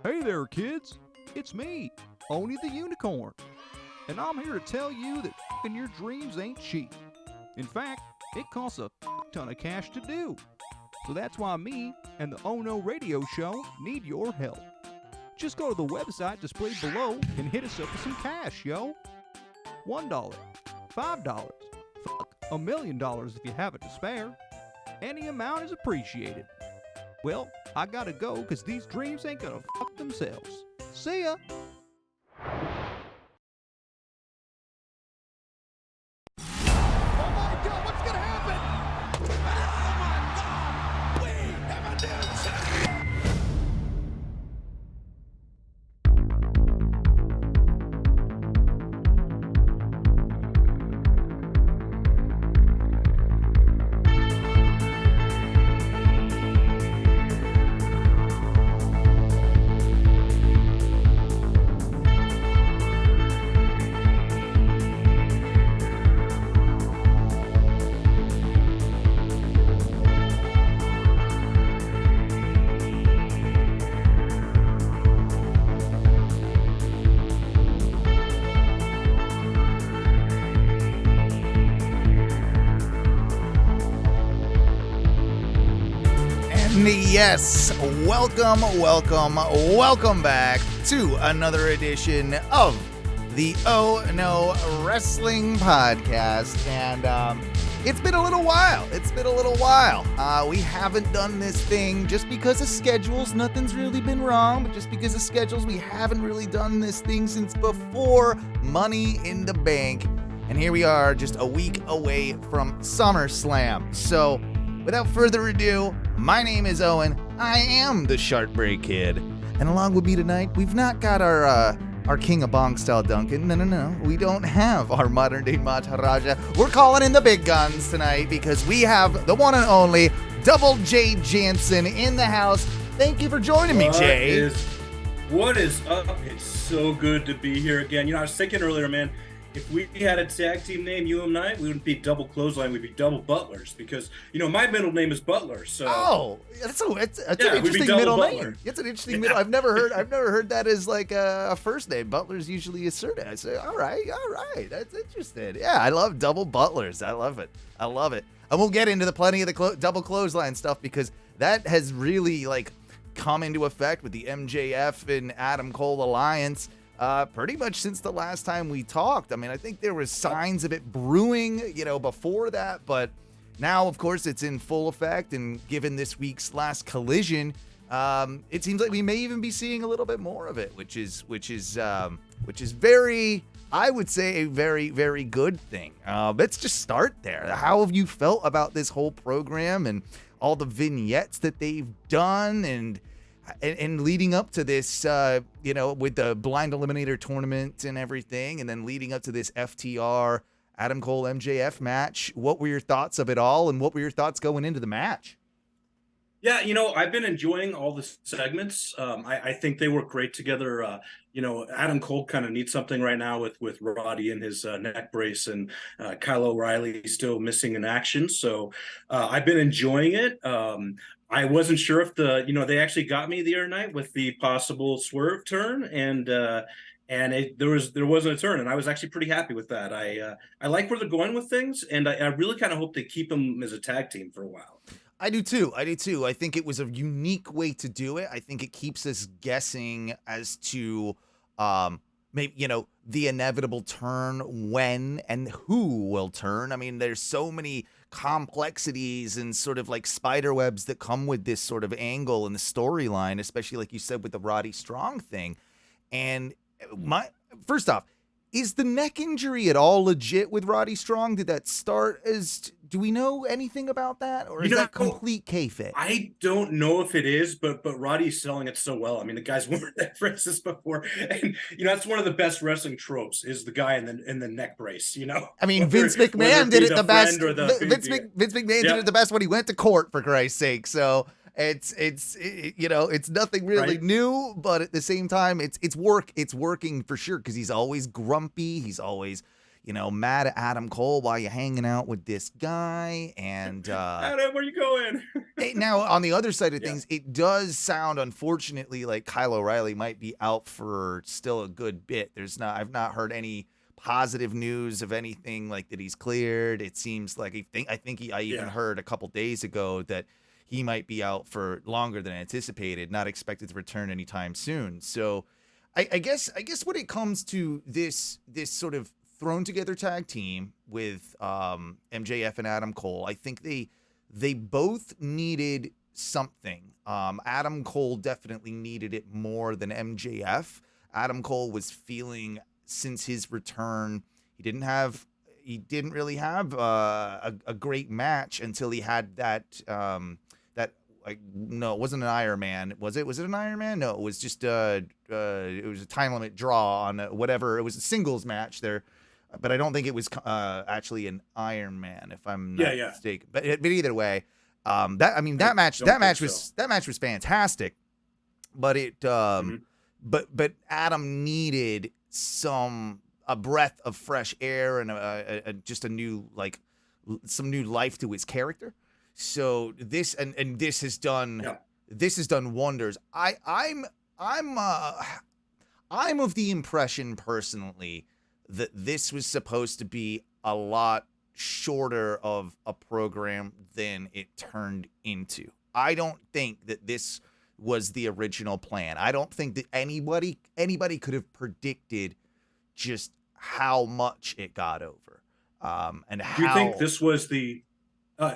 Hey there, kids. It's me, Oni the Unicorn. And I'm here to tell you that f***ing your dreams ain't cheap. In fact, it costs a ton of cash to do. So that's why me and the Oh No Radio Show need your help. Just go to the website displayed below and hit us up with some cash, yo. $1, $5, $1 million if you have it to spare. Any amount is appreciated. Well, I gotta go because these dreams ain't gonna fuck themselves. See ya! Oh my God, what's gonna happen? Oh my God, we have a new champion! Yes, welcome back to another edition of the Oh No Wrestling Podcast. And it's been a little while. We haven't done this thing just because of schedules. Nothing's really been wrong, but just because of schedules, we haven't really done this thing since before Money in the Bank. And here we are, just a week away from SummerSlam. So, without further ado, my name is Owen. I am the Shartbreak Kid. And along with me tonight, we've not got our King of Bong style Duncan. No. We don't have our modern day Maharaja. We're calling in the big guns tonight because we have the one and only Double J Jansen in the house. Thank you for joining me, Jay. What is up? It's so good to be here again. You know, I was thinking earlier, man, if we had a tag team name, you and I, we wouldn't be Double Clothesline, we'd be Double Butlers because, you know, my middle name is Butler. So it's an interesting middle name. It's an interesting middle. I've never heard that as like a first name. Butler's usually a surname. I say, all right, that's interesting. Yeah, I love Double Butlers. I love it. And we'll get into plenty of the Double Clothesline stuff because that has really like come into effect with the MJF and Adam Cole alliance. Pretty much since the last time we talked. I mean, I think there was signs of it brewing, before that, but now, of course, it's in full effect. And given this week's last collision, it seems like we may even be seeing a little bit more of it, which is very, I would say, a very, very good thing. Let's just start there. How have you felt about this whole program and all the vignettes that they've done and leading up to this, with the Blind Eliminator tournament and everything, and then leading up to this FTR Adam Cole MJF match, what were your thoughts of it all, and what were your thoughts going into the match? Yeah, I've been enjoying all the segments. I think they work great together. Adam Cole kind of needs something right now with Roddy in his neck brace, and Kyle O'Reilly still missing in action. So I've been enjoying it. I wasn't sure if they actually got me the other night with the possible swerve turn, and there wasn't a turn, and I was actually pretty happy with that. I like where they're going with things, and I really kind of hope they keep them as a tag team for a while. I do too. I think it was a unique way to do it. I think it keeps us guessing as to maybe, the inevitable turn, when and who will turn. I mean, there's so many complexities and sort of like spider webs that come with this sort of angle in the storyline, especially like you said with the Roddy Strong thing. And first off, is the neck injury at all legit with Roddy Strong? Did that start do we know anything about that? Or is that complete kayfabe? I don't know if it is, but Roddy's selling it so well. I mean, the guy's worn that braces before. And, that's one of the best wrestling tropes is the guy in the neck brace, I mean, Vince McMahon did it the best. Vince McMahon did it the best when he went to court, for Christ's sake. So it's nothing really new, but at the same time, it's working for sure because he's always grumpy. He's always, mad at Adam Cole while you're hanging out with this guy. And Adam, where you going? now, on the other side of Yeah. things, it does sound, unfortunately, like Kyle O'Reilly might be out for still a good bit. I've not heard any positive news of anything like that he's cleared. It seems like I even heard a couple days ago that he might be out for longer than anticipated, not expected to return anytime soon. So I guess when it comes to this sort of thrown together tag team with MJF and Adam Cole, I think they both needed something. Adam Cole definitely needed it more than MJF. Adam Cole was feeling, since his return, he didn't really have a great match until he had that no, it wasn't an Iron Man. Was it an Iron Man? No, it was just it was a time limit draw on whatever. It was a singles match there, but I don't think it was actually an Iron Man, if I'm not mistaken. But either way, that match was fantastic. But but Adam needed a breath of fresh air and just some new life to his character. So this this has done wonders. I'm of the impression personally that this was supposed to be a lot shorter of a program than it turned into. I don't think that this was the original plan. I don't think that anybody could have predicted just how much it got over. And how. Do you think this was the? Do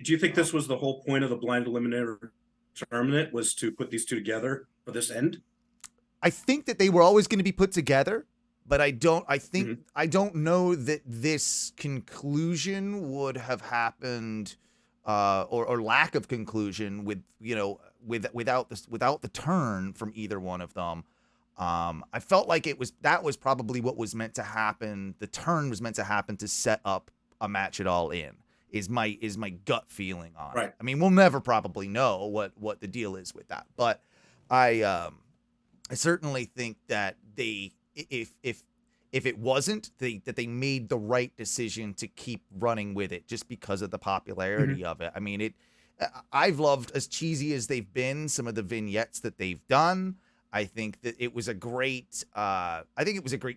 you think this was the whole point of the blind eliminator tournament, was to put these two together for this end? I think that they were always going to be put together, but I don't know that this conclusion would have happened, or lack of conclusion without the turn from either one of them. I felt like that was probably what was meant to happen. The turn was meant to happen to set up a match at All In. Is my gut feeling on it. I mean, we'll never probably know what the deal is with that, but I certainly think that if it wasn't, that they made the right decision to keep running with it just because of the popularity of it. I mean, I've loved, as cheesy as they've been, some of the vignettes that they've done. I think that it was a great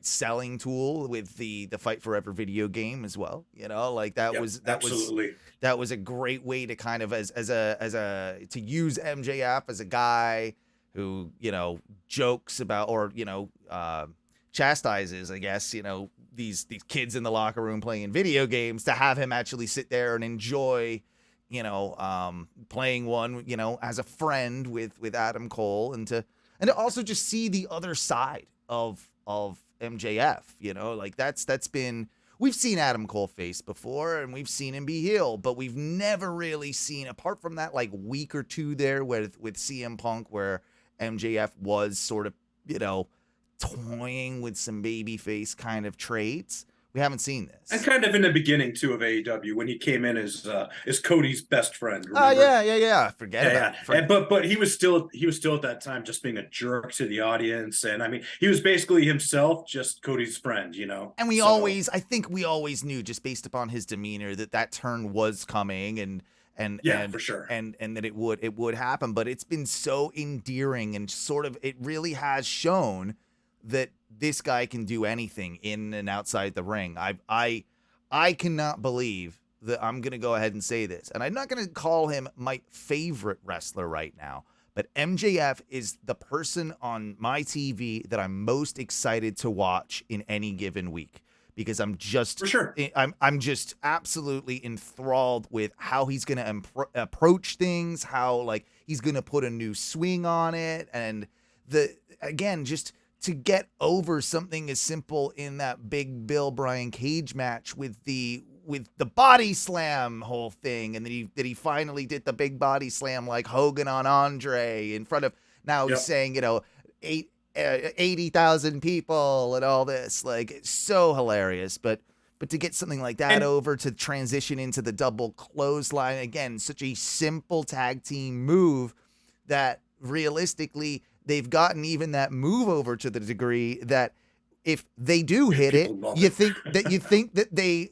selling tool with the Fight Forever video game as well. That was a great way to kind of to use MJF as a guy who, jokes about, or, chastises, I guess, these kids in the locker room playing video games, to have him actually sit there and enjoy, playing one, as a friend with Adam Cole, and to also just see the other side of MJF, that's been, we've seen Adam Cole face before, and we've seen him be heel, but we've never really seen, apart from that week or two there with CM Punk, where MJF was sort of, toying with some babyface kind of traits. We haven't seen this. And kind of in the beginning too of AEW, when he came in as Cody's best friend. Oh yeah. Forget about it. But he was still at that time just being a jerk to the audience, and I mean, he was basically himself, just Cody's friend, And I think we always knew, just based upon his demeanor, that turn was coming, and for sure, and that it would happen. But it's been so endearing, and sort of, it really has shown that this guy can do anything in and outside the ring. I cannot believe that I'm going to go ahead and say this, and I'm not going to call him my favorite wrestler right now, but MJF is the person on my TV that I'm most excited to watch in any given week, because I'm just, for sure, I'm just absolutely enthralled with how he's going to approach things, how he's going to put a new swing on it, and just to get over something as simple in that Big Bill Brian Cage match with the body slam whole thing, and that he finally did the big body slam like Hogan on Andre in front of, now he's saying 80,000 people and all this, it's so hilarious. But to get something like that over, to transition into the double clothesline, again, such a simple tag team move that realistically they've gotten even that move over to the degree that if they do hit it, People love you it. think that they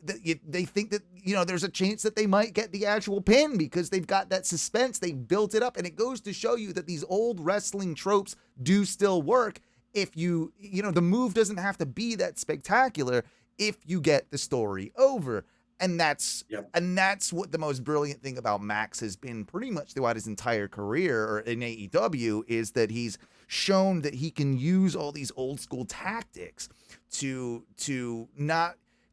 think that, you know, there's a chance that they might get the actual pin because they've got that suspense. They built it up, and it goes to show you that these old wrestling tropes do still work. If you know, the move doesn't have to be that spectacular if you get the story over. And that's what the most brilliant thing about Max has been pretty much throughout his entire career or in AEW, is that he's shown that he can use all these old school tactics to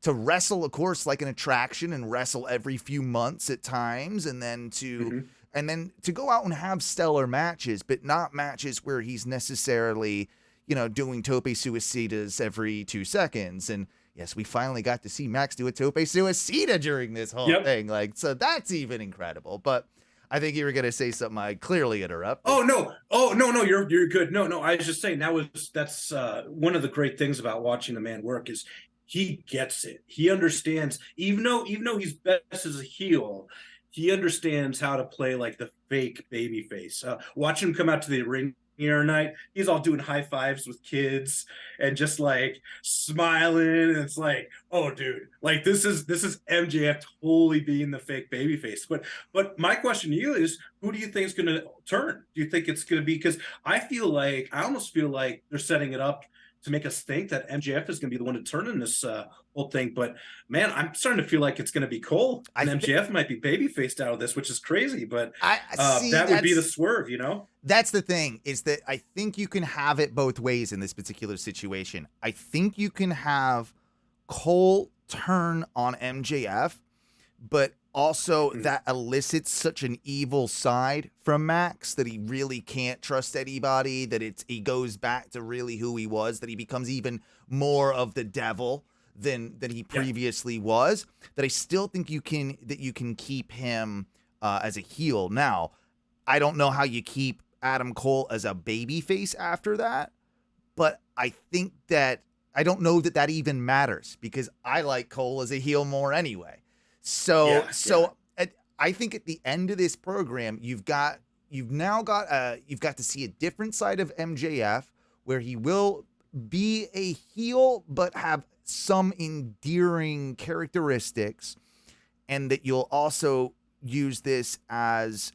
wrestle, of course, like an attraction, and wrestle every few months at times, and then to go out and have stellar matches, but not matches where he's necessarily, you know, doing tope suicidas every 2 seconds. And yes, we finally got to see Max do a tope suicida during this whole thing. Like, so that's even incredible. But I think you were going to say something. I clearly interrupted. Oh no, you're good. No, I was just saying that's one of the great things about watching the man work is he gets it. He understands, even though he's best as a heel, he understands how to play like the fake baby face. Watch him come out to the ring here night, he's all doing high fives with kids and just like smiling, and it's like, oh dude, like this is MJF totally being the fake baby face. But my question to you is, who do you think is going to turn? Do you think it's going to be, because I almost feel like they're setting it up to make us think that MJF is going to be the one to turn in this whole thing. But man, I'm starting to feel like it's going to be Cole, and MJF might be baby faced out of this, which is crazy. But that would be the swerve, you know? That's the thing, is that I think you can have it both ways in this particular situation. I think you can have Cole turn on MJF, but also that elicits such an evil side from Max that he really can't trust anybody, that he goes back to really who he was, that he becomes even more of the devil than he previously was, that I still think you can keep him as a heel. Now, I don't know how you keep Adam Cole as a babyface after that, but I think that I don't know that even matters, because I like Cole as a heel more anyway. So I think at the end of this program, you've got to see a different side of MJF, where he will be a heel but have some endearing characteristics, and that you'll also use this as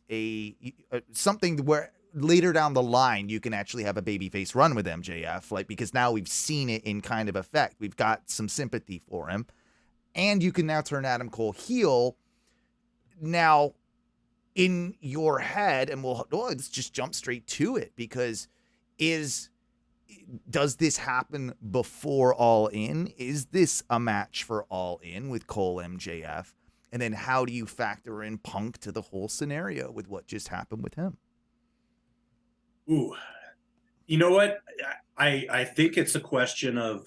something where later down the line you can actually have a babyface run with MJF, like, because now we've seen it in kind of effect. We've got some sympathy for him. And you can now turn Adam Cole heel. Now, in your head, and let's just jump straight to it, because does this happen before All In? Is this a match for All In with Cole MJF? And then how do you factor in Punk to the whole scenario with what just happened with him? Ooh, you know what? I think it's a question of,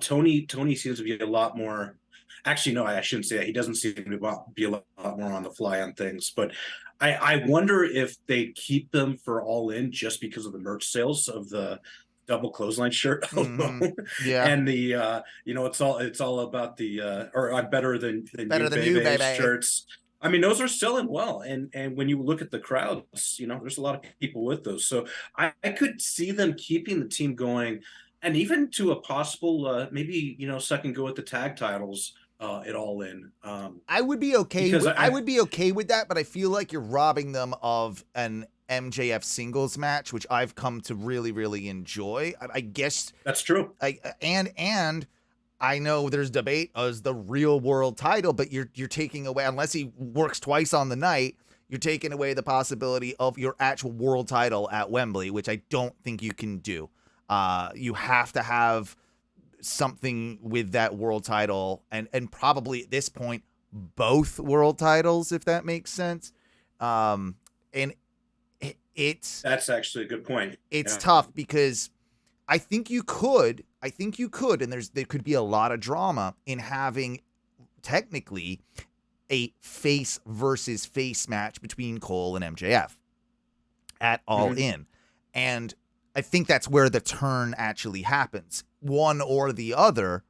Tony seems to be a lot more. Actually, no, I shouldn't say that. He doesn't seem to be a lot more on the fly on things. But I wonder if they keep them for All In just because of the merch sales of the double clothesline shirt alone. Yeah. And the it's all about the or I'm better than you, baby shirts. I mean, those are selling well, and when you look at the crowds, there's a lot of people with those. So I could see them keeping the team going, and even to a possible maybe second go at the tag titles at All In. I would be okay. I would be okay with that, but I feel like you're robbing them of an MJF singles match, which I've come to really, really enjoy. I guess that's true. And I know there's debate as the real world title, but you're taking away, unless he works twice on the night, you're taking away the possibility of your actual world title at Wembley, which I don't think you can do. You have to have something with that world title, and probably at this point both world titles, if that makes sense. And that's actually a good point. It's tough, because I think you could, and there could be a lot of drama in having technically a face versus face match between Cole and MJF at All In. And I think that's where the turn actually happens. One or the other,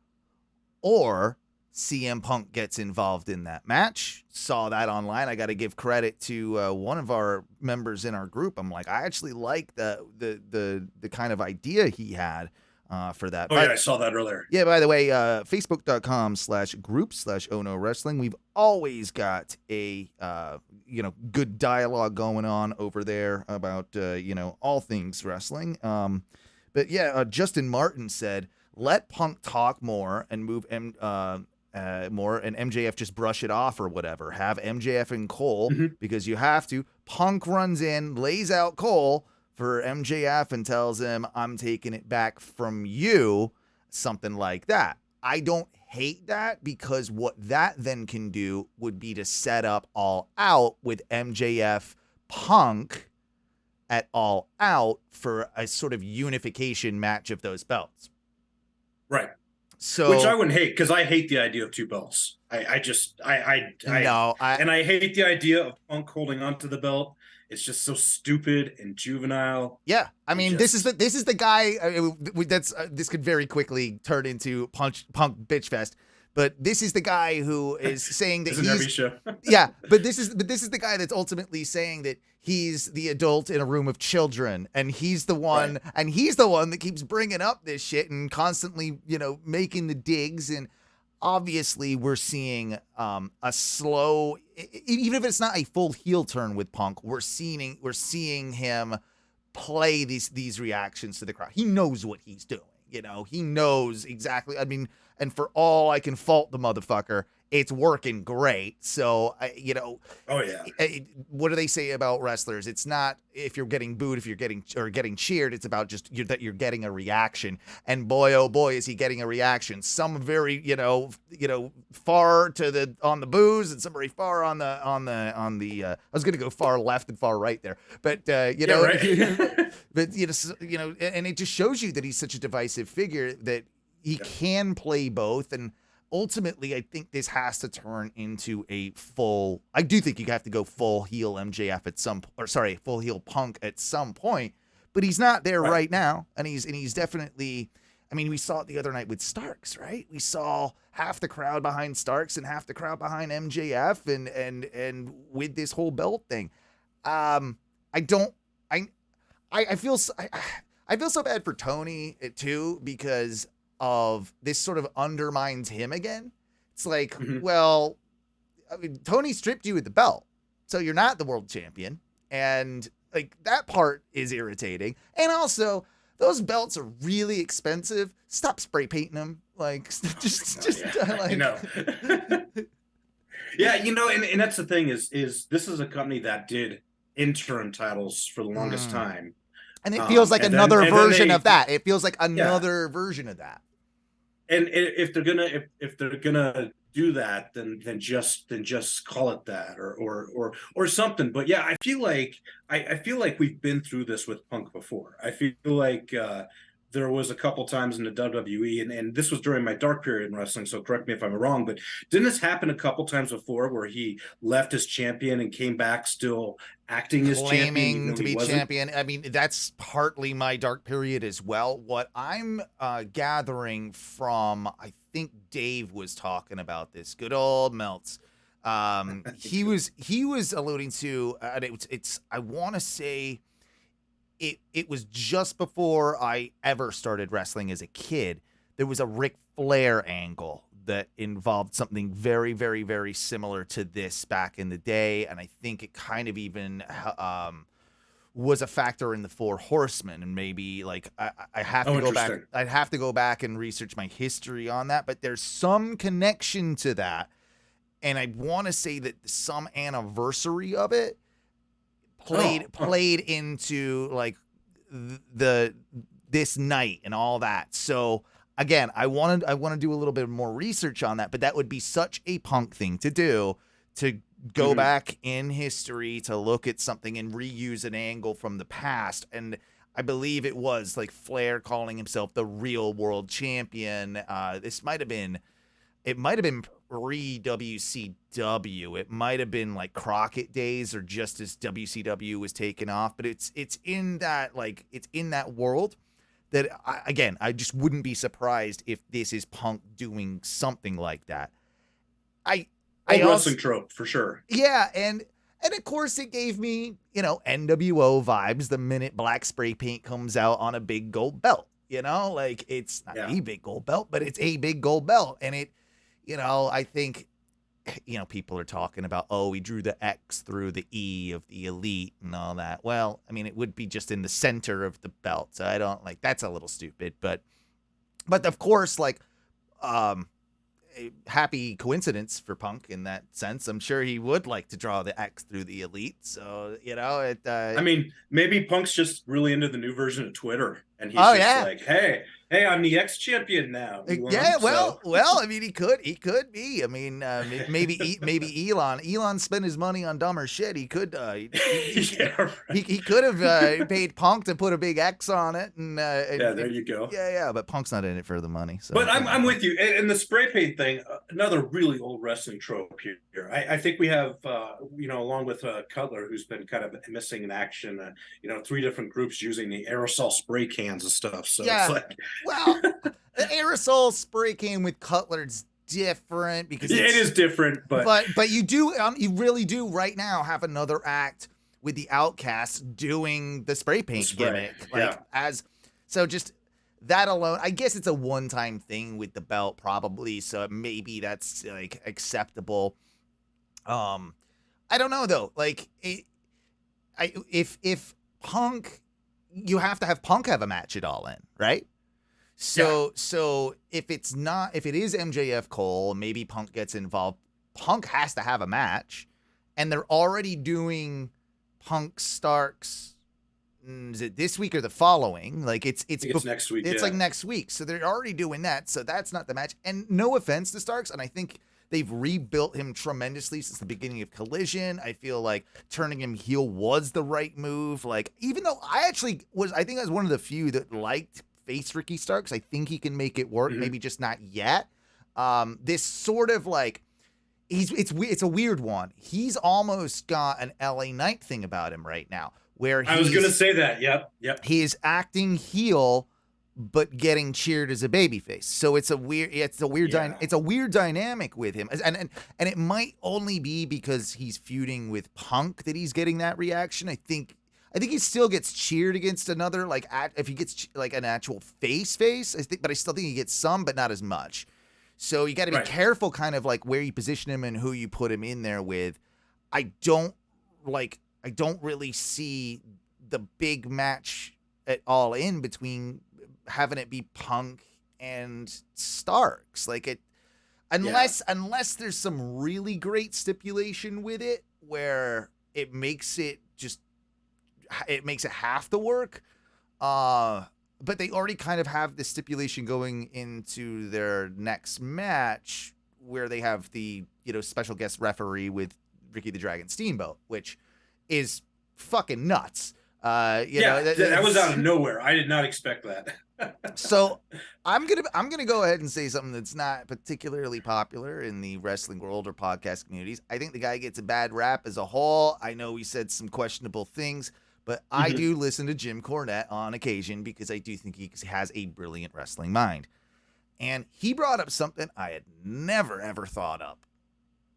or CM Punk gets involved in that match. Saw that online. I got to give credit to one of our members in our group. I'm like, I actually like the kind of idea he had for that. Oh, yeah, I saw that earlier. Yeah, by the way, facebook.com/group/Oh Wrestling. We've always got a, good dialogue going on over there about, all things wrestling. But yeah, Justin Martin said, let Punk talk more and move more, and MJF just brush it off or whatever. Have MJF and Cole because you have to. Punk runs in, lays out Cole for MJF and tells him, I'm taking it back from you, something like that. I don't hate that because what that then can do would be to set up All Out with MJF Punk at All Out for a sort of unification match of those belts. Right. So, which I wouldn't hate because I hate the idea of two belts. I hate the idea of Punk holding onto the belt. It's just so stupid and juvenile. Yeah, I mean, this is the guy. This could very quickly turn into Punk bitch fest. But this is the guy who is saying that he's every show. Yeah, but this is the guy that's ultimately saying that he's the adult in a room of children, and he's the one, right. And he's the one that keeps bringing up this shit and constantly, making the digs. And obviously, we're seeing a slow, even if it's not a full heel turn with Punk, we're seeing him play these reactions to the crowd. He knows what he's doing. He knows exactly. I mean, and for all I can fault the motherfucker, it's working great. So, oh yeah. What do they say about wrestlers? It's not if you're getting booed, if you're getting cheered. It's about just that you're getting a reaction. And boy, oh boy, is he getting a reaction. Some very, far on the boos, and some very far on the. I was gonna go far left and far right there, but right. But and it just shows you that he's such a divisive figure that he can play both. And ultimately, I think this has to turn into a full. I do think you have to go full heel MJF full heel Punk at some point. But he's not there right now, and he's definitely. I mean, we saw it the other night with Starks, right? We saw half the crowd behind Starks and half the crowd behind MJF, and with this whole belt thing, I feel so bad for Toni too, because of this sort of undermines him again. It's like, well, I mean, Toni stripped you with the belt, so you're not the world champion. And like that part is irritating. And also, those belts are really expensive. Stop spray painting them. Like, like, yeah, and that's the thing is this is a company that did interim titles for the longest time. And it feels like another version of that. It feels like another version of that. And if they're gonna do that, then just call it that or something. But yeah, I feel like we've been through this with Punk before. I feel like there was a couple times in the WWE, and this was during my dark period in wrestling, so correct me if I'm wrong, but didn't this happen a couple times before where he left as champion and came back still acting as champion? Claiming to be champion. I mean, that's partly my dark period as well. What I'm gathering from, I think Dave was talking about this, good old Melts. He was alluding to, and it's I want to say, it was just before I ever started wrestling as a kid. There was a Ric Flair angle that involved something very, very, very similar to this back in the day. And I think it kind of even was a factor in the Four Horsemen. And maybe like I have to go back. I'd have to go back and research my history on that. But there's some connection to that. And I want to say that some anniversary of it played into like this night and all that. So again, I want to do a little bit more research on that, but that would be such a Punk thing to do, to go back in history to look at something and reuse an angle from the past. And I believe it was like Flair calling himself the real world champion. This might have been pre-WCW. It might have been like Crockett days or just as WCW was taking off, but it's in that world that I just wouldn't be surprised if this is Punk doing something like that. Wrestling trope for sure. Yeah, and of course it gave me, NWO vibes the minute black spray paint comes out on a big gold belt. you know, like it's not the big gold belt, but it's a big gold belt. And it, you know, I think, you know, people are talking about, oh, he drew the X through the E of the elite and all that. Well, I mean, it would be just in the center of the belt. So I don't like, that's a little stupid, but of course, like, a happy coincidence for Punk in that sense. I'm sure he would like to draw the X through the elite. So, you know, it, I mean, maybe Punk's just really into the new version of Twitter and he's like, hey, I'm the X champion now. Yeah, well, I mean, he could be. I mean, maybe Elon spent his money on dumber shit. He could, he could have paid Punk to put a big X on it, and there you go. Yeah, but Punk's not in it for the money. So, but I'm with you. And the spray paint thing, another really old wrestling trope here. I think we have, you know, along with Cutler, who's been kind of missing in action. You know, 3 different groups using the aerosol spray cans and stuff. So it's like. Well, the aerosol spray can with Cutler's different because it is different, but you do you really do right now have another act with the Outcasts doing the spray paint gimmick, like so just that alone. I guess it's a one-time thing with the belt, probably, so maybe that's like acceptable. I don't know though, like if Punk, you have to have Punk have a match at All In, right? So if it is MJF Cole, maybe Punk gets involved. Punk has to have a match, and they're already doing Punk Starks. Is it this week or the following? Like it's next week. It's like next week. So they're already doing that. So that's not the match. And no offense to Starks, and I think they've rebuilt him tremendously since the beginning of Collision. I feel like turning him heel was the right move. Like, even though I think I was one of the few that liked face Ricky Starks. I think he can make it work. Maybe just not yet. This sort of like it's a weird one. He's almost got an LA Knight thing about him right now, where I was gonna say that. Yep. He is acting heel, but getting cheered as a babyface. So it's a weird dynamic with him, and it might only be because he's feuding with Punk that he's getting that reaction. I think he still gets cheered against another, like if he gets like an actual face. But I still think he gets some, but not as much. So you got to be careful, kind of like where you position him and who you put him in there with. I don't really see the big match at All In between having it be Punk and Starks, like it, unless there's some really great stipulation with it where it makes it half the work. But they already kind of have the stipulation going into their next match where they have the, you know, special guest referee with Ricky the Dragon Steamboat, which is fucking nuts. That was out of nowhere. I did not expect that. So I'm gonna go ahead and say something that's not particularly popular in the wrestling world or podcast communities. I think the guy gets a bad rap as a whole. I know he said some questionable things, but I do listen to Jim Cornette on occasion because I do think he has a brilliant wrestling mind. And he brought up something I had never, ever thought of.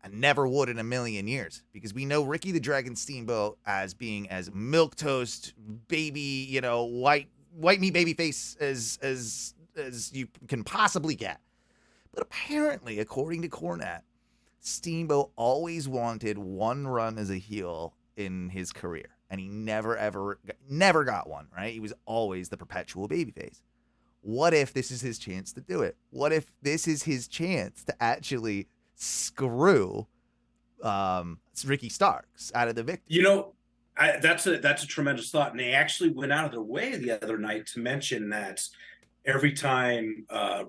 I never would in a million years, because we know Ricky the Dragon Steamboat as being as milquetoast, baby, you know, white meat baby face as you can possibly get. But apparently, according to Cornette, Steamboat always wanted one run as a heel in his career. And he never got one, right? He was always the perpetual babyface. What if this is his chance to do it? What if this is his chance to actually screw Ricky Starks out of the victory? You know, that's a tremendous thought. And they actually went out of their way the other night to mention that every time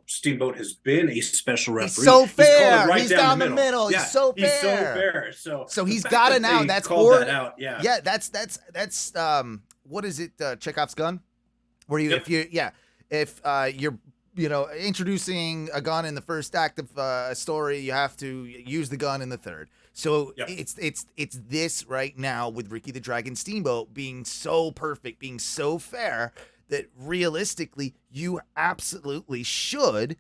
Steamboat has been a special referee, he's so fair. He's down the middle. Yeah, he's so fair. So he's got it now. That's that out. Yeah. That's what is it? Chekhov's gun, where you if you're introducing a gun in the first act of a story, you have to use the gun in the third. So it's this right now with Ricky the Dragon Steamboat being so perfect, being so fair, that realistically you absolutely should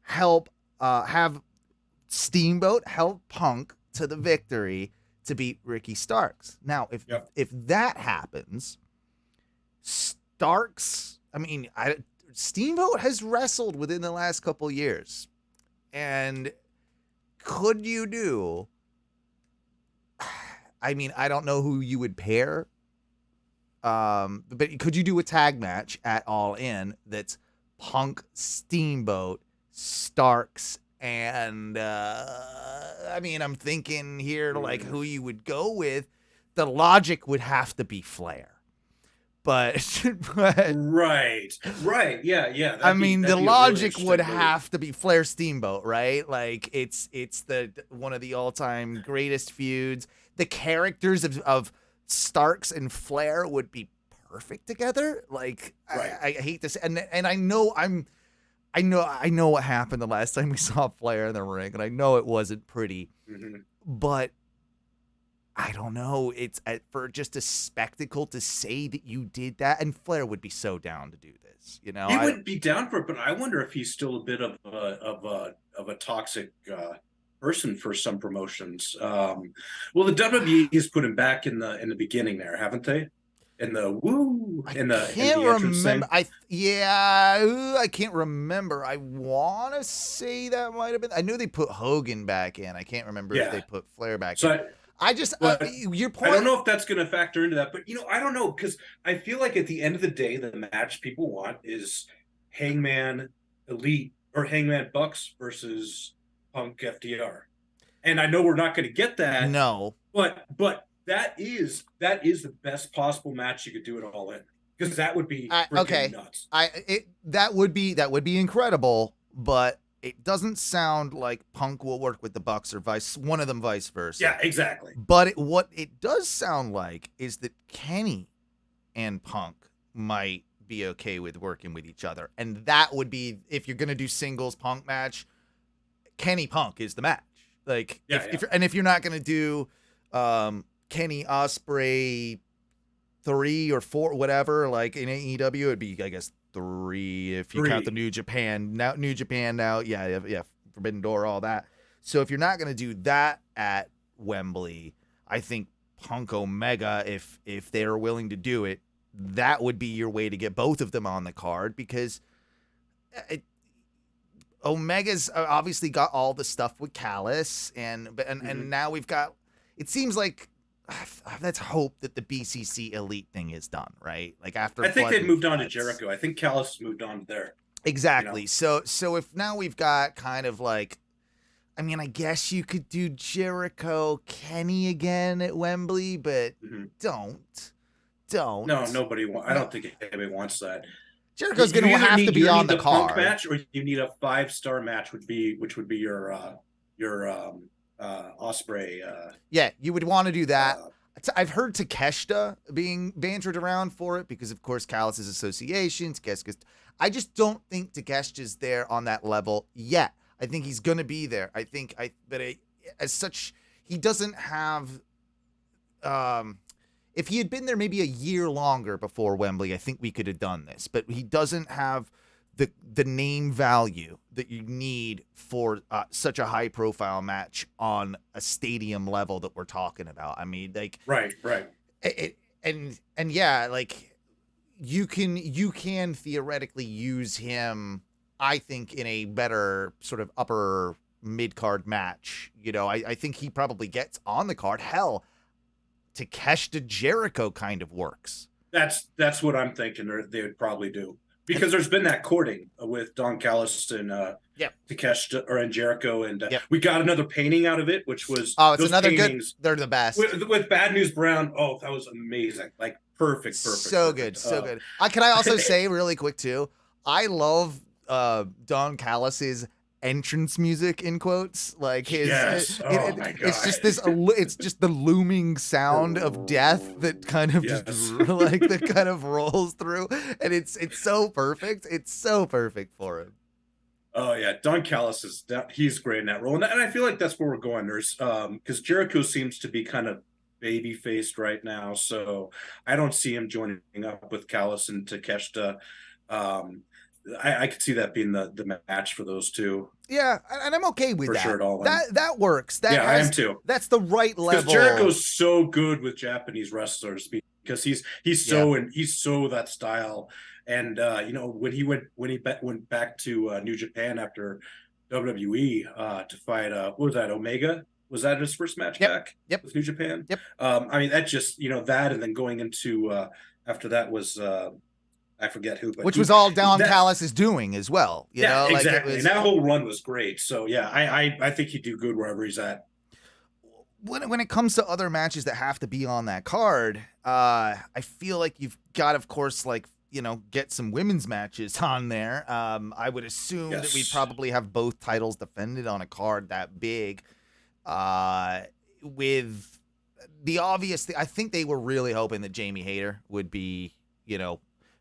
help have Steamboat help Punk to the victory to beat Ricky Starks. Now, if that happens, Starks, I mean, Steamboat has wrestled within the last couple years. And could you do, I mean, I don't know who you would pair, but could you do a tag match at All In that's Punk, Steamboat, Starks, and I mean, I'm thinking here like who you would go with. The logic would have to be Flair. But right, yeah. I mean, the logic would have to be Flair Steamboat, right? Like it's the one of the all-time greatest feuds. The characters of Starks and Flair would be perfect together. Like right. I hate this, and I know what happened the last time we saw Flair in the ring, and I know it wasn't pretty, but I don't know. It's for just a spectacle to say that you did that, and Flair would be so down to do this. You know, he would be down for it, but I wonder if he's still a bit of a toxic person for some promotions. Well, the WWE has put him back in the beginning there, haven't they? In the can't remember. I can't remember. I want to say that might have been. I knew they put Hogan back in. I can't remember if they put Flair back in. I just your point. I don't know if that's going to factor into that, but I don't know, because I feel like at the end of the day, the match people want is Hangman Elite or Hangman Bucks versus Punk FDR, and I know we're not going to get that. No, but that is the best possible match you could do it All In, because that would be nuts. That would be incredible, but it doesn't sound like Punk will work with the Bucks or one of them vice versa. Yeah, exactly. But what it does sound like is that Kenny and Punk might be okay with working with each other. And that would be, if you're going to do singles Punk match, Kenny Punk is the match. Like, if you're not going to do Kenny Osprey 3 or 4, whatever, like in AEW, it'd be, I guess, 3 if you count the New Japan now. Yeah, Forbidden Door, all that. So if you're not going to do that at Wembley, I think Punk Omega, if they're willing to do it, that would be your way to get both of them on the card, because Omega's obviously got all the stuff with Calis, and now we've got, it seems like, let's hope that the BCC Elite thing is done, right? Like after I think they moved on to Jericho. I think Calis moved on there. Exactly. So if now we've got kind of like, I mean, I guess you could do Jericho Kenny again at Wembley, but don't. No, nobody wants. I don't think anybody wants that. Jericho's going to have to be on the card. Punk match, or you need a 5-star match, which would be your Osprey. Yeah, you would want to do that. I've heard Takeshita being bantered around for it because, of course, Calis' associations. I just don't think Takeshita's there on that level yet. I think he's going to be there. As such, he doesn't have. If he had been there maybe a year longer before Wembley, I think we could have done this. But he doesn't have the name value that you need for such a high profile match on a stadium level that we're talking about. I mean, like, right. And yeah, like you can theoretically use him, I think, in a better sort of upper mid card match. I think he probably gets on the card. Hell, Takeshita Jericho kind of works. That's what I'm thinking they would probably do. Because there's been that courting with Don Callis and Takeshita and Jericho, and we got another painting out of it, which was it's another good. They're the best with Bad News Brown. Oh, that was amazing! Like perfect. So good. Can I also say really quick too? I love Don Callis's entrance music, in quotes, like his my God. It's just this it's just the looming sound of death that kind of just like that kind of rolls through, and it's so perfect for him. Oh yeah, Don Callis he's great in that role, and I feel like that's where we're going. There's because Jericho seems to be kind of baby faced right now, so I don't see him joining up with Callis and Takeshita. I could see that being the match for those two. Yeah, and I'm okay with for that. Sure, that works. I am too. That's the right level. Because Jericho's so good with Japanese wrestlers, because he's so that style, And went back to New Japan after WWE to fight what was that, Omega? Was that his first match back? Yep. With New Japan? Yep. I mean, that just, that, and then going into after that was I forget who, but which was all Don Callis is doing as well. You know, exactly. Like and that whole run was great. So yeah, I think he'd do good wherever he's at. When it comes to other matches that have to be on that card, I feel like you've got, of course, like, get some women's matches on there. I would assume that we'd probably have both titles defended on a card that big. With the obvious thing, I think they were really hoping that Jamie Hayter would be,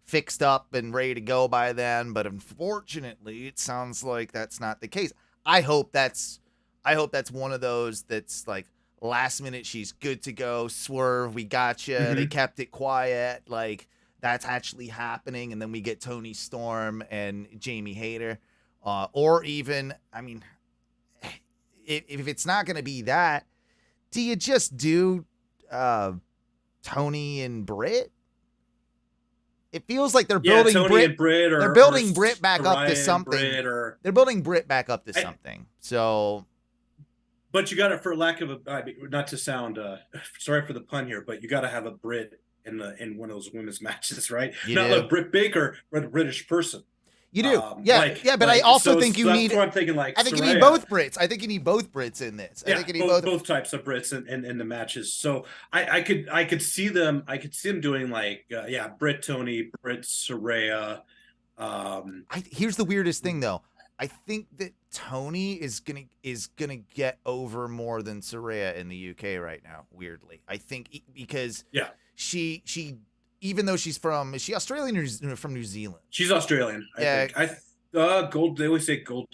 fixed up and ready to go by then. But unfortunately, it sounds like that's not the case. I hope that's one of those that's like last minute, she's good to go. Swerve, we got you. They kept it quiet. Like, that's actually happening, and then we get Toni Storm and Jamie Hayter, or even, I mean, if it's not going to be that, do you just do Toni and Brit? It feels like they're building Toni and Brit, they're building Brit back up to something. They're building Brit back up to something. So, but you got to, for lack of not to sound sorry for the pun here, but you got to have a Brit in one of those women's matches, right? Not like Britt Baker, but a British person. You do, but I also think you need. That's what I'm thinking. Like, I think you need both Brits. I think you need both Brits in this. I think you need both types of Brits in the matches. So I could see them. I could see them doing like Brit Toni, Brit Saraya. Here's the weirdest thing though. I think that Toni is gonna get over more than Saraya in the UK right now. Weirdly, I think because she even though she's from, is she Australian or from New Zealand? She's Australian. I think. Gold. They always say Gold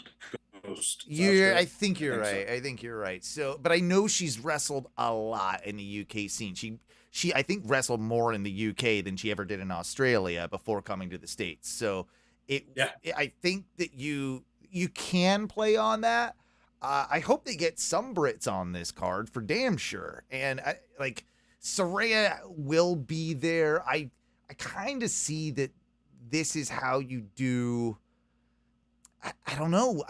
Coast. I think you're right. I think you're right. So, but I know she's wrestled a lot in the UK scene. She I think wrestled more in the UK than she ever did in Australia before coming to the States. So I think that you can play on that. I hope they get some Brits on this card for damn sure. And Saraya will be there. I kind of see that this is how you do. I don't know.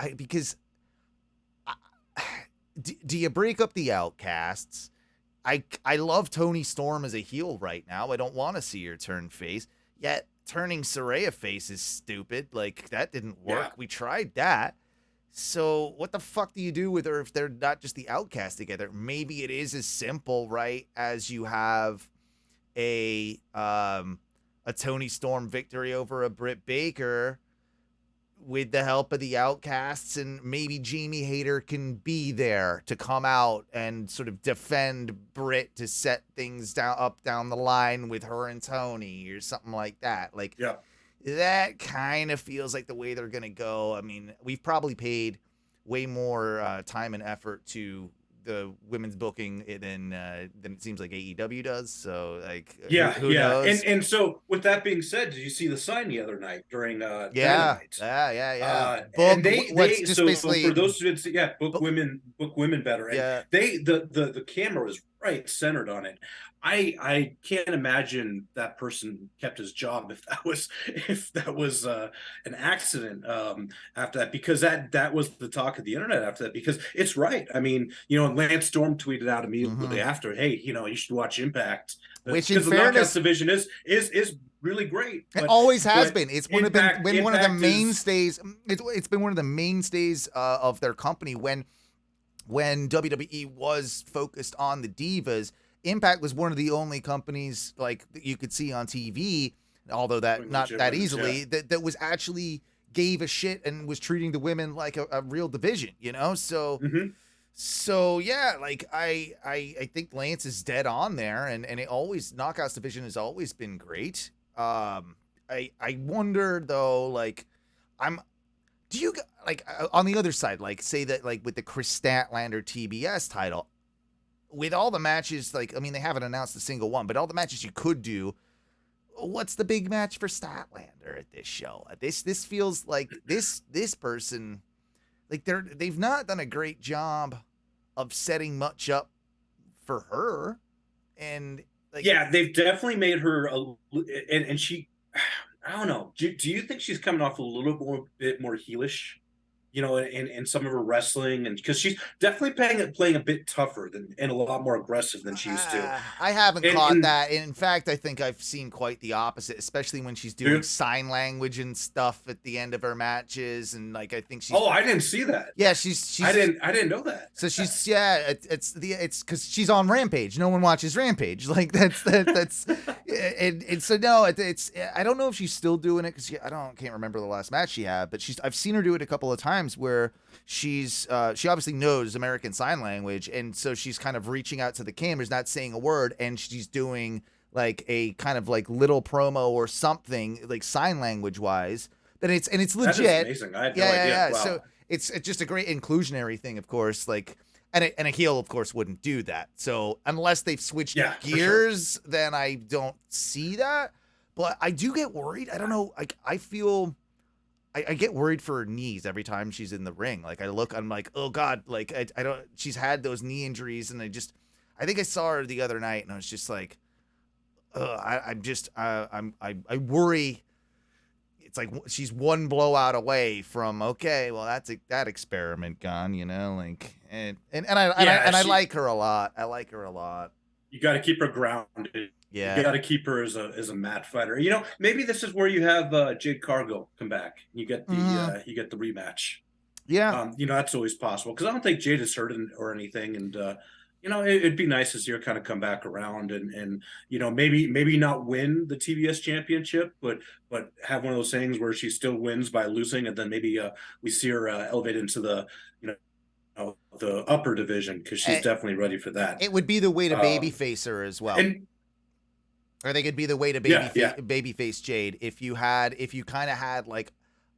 Do you break up the Outcasts? I love Toni Storm as a heel right now. I don't want to see her turn face. Yet turning Saraya face is stupid. Like, that didn't work. Yeah. We tried that. So what the fuck do you do with her if they're not just the Outcasts together? Maybe it is as simple, right, as you have a Toni Storm victory over a Britt Baker with the help of the Outcasts, and maybe Jamie Hayter can be there to come out and sort of defend Britt to set things down the line with her and Toni or something like that. That kind of feels like the way they're going to go. I mean, we've probably paid way more time and effort to the women's booking than it seems like AEW does. So, who knows? And so, with that being said, did you see the sign the other night during Dynamite? And basically, for those who didn't see, book women better. And the camera was right centered on it. I can't imagine that person kept his job if that was an accident after that, because that was the talk of the internet after that, because it's right. I mean, Lance Storm tweeted out immediately after, hey, you should watch Impact, which in fairness, the Knockouts division is really great. It always has been. It's been one of the mainstays. It's been one of the mainstays of their company when WWE was focused on the divas. Impact was one of the only companies that you could see on TV, although not that easily, that was actually gave a shit and was treating the women like a real division, So, I think Lance is dead on there, and it always, Knockouts division has always been great. I wonder though, do you on the other side, say that with the Chris Statlander TBS title, with all the matches, they haven't announced a single one, but all the matches you could do, what's the big match for Statlander at this show? This feels like this person, they've not done a great job of setting much up for her, and they've definitely made her and she. I don't know. Do you think she's coming off a little bit more heelish? In some of her wrestling, and because she's definitely playing a bit tougher than and a lot more aggressive than she used to. I haven't caught And that. In fact, I think I've seen quite the opposite, especially when she's doing sign language and stuff at the end of her matches. And like, I think she's. Oh, I didn't see that. Yeah, she's. I didn't know that. So she's it's because she's on Rampage. No one watches Rampage. Like that's and so no, it's I don't know if she's still doing it because can't remember the last match she had, but I've seen her do it a couple of times where she obviously knows American Sign Language, and so she's kind of reaching out to the cameras, not saying a word, and she's doing like a kind of like little promo or something like sign language wise. But it's legit. That is amazing. I had no idea. Yeah. Wow. So it's just a great inclusionary thing, of course. Like, and a heel, of course, wouldn't do that. So unless they've switched gears, then I don't see that. But I do get worried. I don't know. Like, I feel. I get worried for her knees every time she's in the ring. Like I'm like, oh God, like I don't, she's had those knee injuries, and I think I saw her the other night, and I was just like, I worry. It's like she's one blowout away from, okay, well that's that experiment gone, like, and I like her a lot. I like her a lot. You got to keep her grounded. Yeah, you got to keep her as a mat fighter. Maybe this is where you have Jade Cargill come back. You get the you get the rematch. Yeah, that's always possible because I don't think Jade is hurt or anything, and it'd be nice to see her kind of come back around and maybe not win the TBS championship, but have one of those things where she still wins by losing, and then maybe we see her elevate into the the upper division because she's definitely ready for that. It would be the way to babyface her as well. I think it'd be the way to babyface Jade if you kind of had like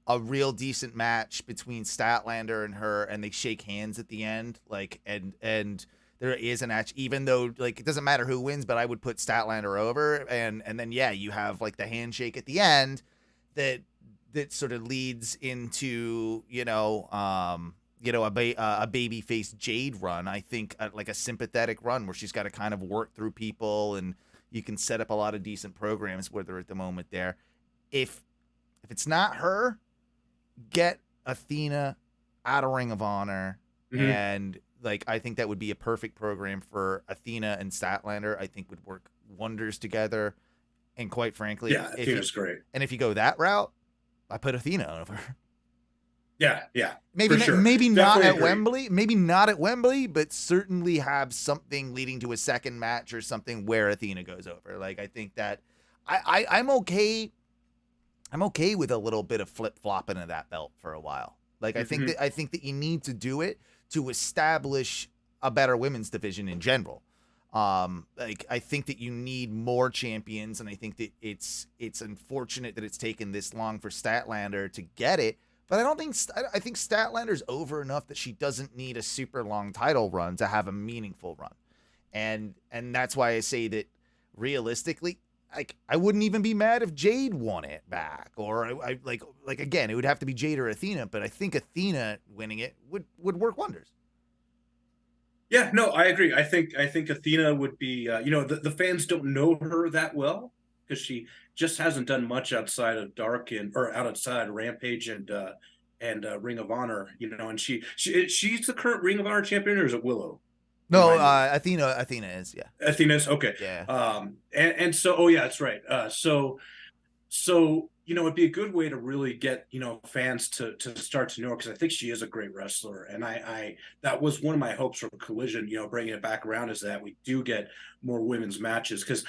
a real decent match between Statlander and her, and they shake hands at the end, like and there is an match, even though like it doesn't matter who wins, but I would put Statlander over, and then you have like the handshake at the end that sort of leads into a babyface Jade run. I think like a sympathetic run where she's got to kind of work through people, and you can set up a lot of decent programs with her at the moment there. If it's not her, get Athena out of Ring of Honor, and like I think that would be a perfect program for Athena and Statlander. I think would work wonders together. And quite frankly, Athena's great. And if you go that route, I put Athena over. Yeah. Maybe sure. maybe Definitely not at agree. Wembley. Maybe not at Wembley, but certainly have something leading to a second match or something where Athena goes over. Like I think that I'm okay. I'm okay with a little bit of flip flopping of that belt for a while. Like I think that you need to do it to establish a better women's division in general. Like I think that you need more champions, and I think that it's unfortunate that it's taken this long for Statlander to get it. But I think Statlander's over enough that she doesn't need a super long title run to have a meaningful run. And that's why I say that realistically, like I wouldn't even be mad if Jade won it back, or I like again, it would have to be Jade or Athena, but I think Athena winning it would work wonders. Yeah, no, I agree. I think Athena would be the fans don't know her that well because she just hasn't done much outside of outside Rampage and Ring of Honor, and she's the current Ring of Honor champion, or is it Willow? No, Athena is, yeah. Athena's okay. Yeah. And so that's right. So it'd be a good way to really get fans to start to know her, because I think she is a great wrestler, and I that was one of my hopes for Collision, bringing it back around, is that we do get more women's matches, because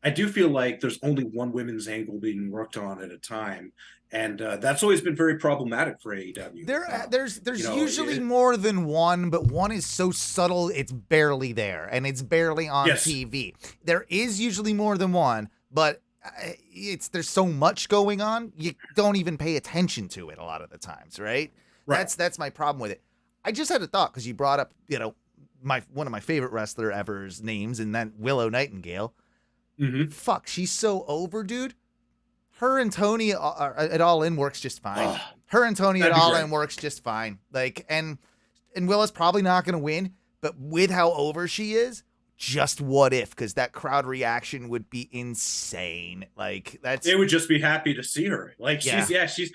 I do feel like there's only one women's angle being worked on at a time, and that's always been very problematic for AEW. There's usually more than one, but one is so subtle it's barely there, and it's barely on TV. There is usually more than one, but there's so much going on, you don't even pay attention to it a lot of the times, right? That's my problem with it. I just had a thought, because you brought up one of my favorite wrestler ever's names, and that Willow Nightingale. Fuck, she's so over, dude. Her and Toni at All In works just fine. Her and Toni at All In works just fine. Like, and Willow's probably not going to win, but with how over she is, just what if, because that crowd reaction would be insane. Like they would just be happy to see her. Like Yeah. she's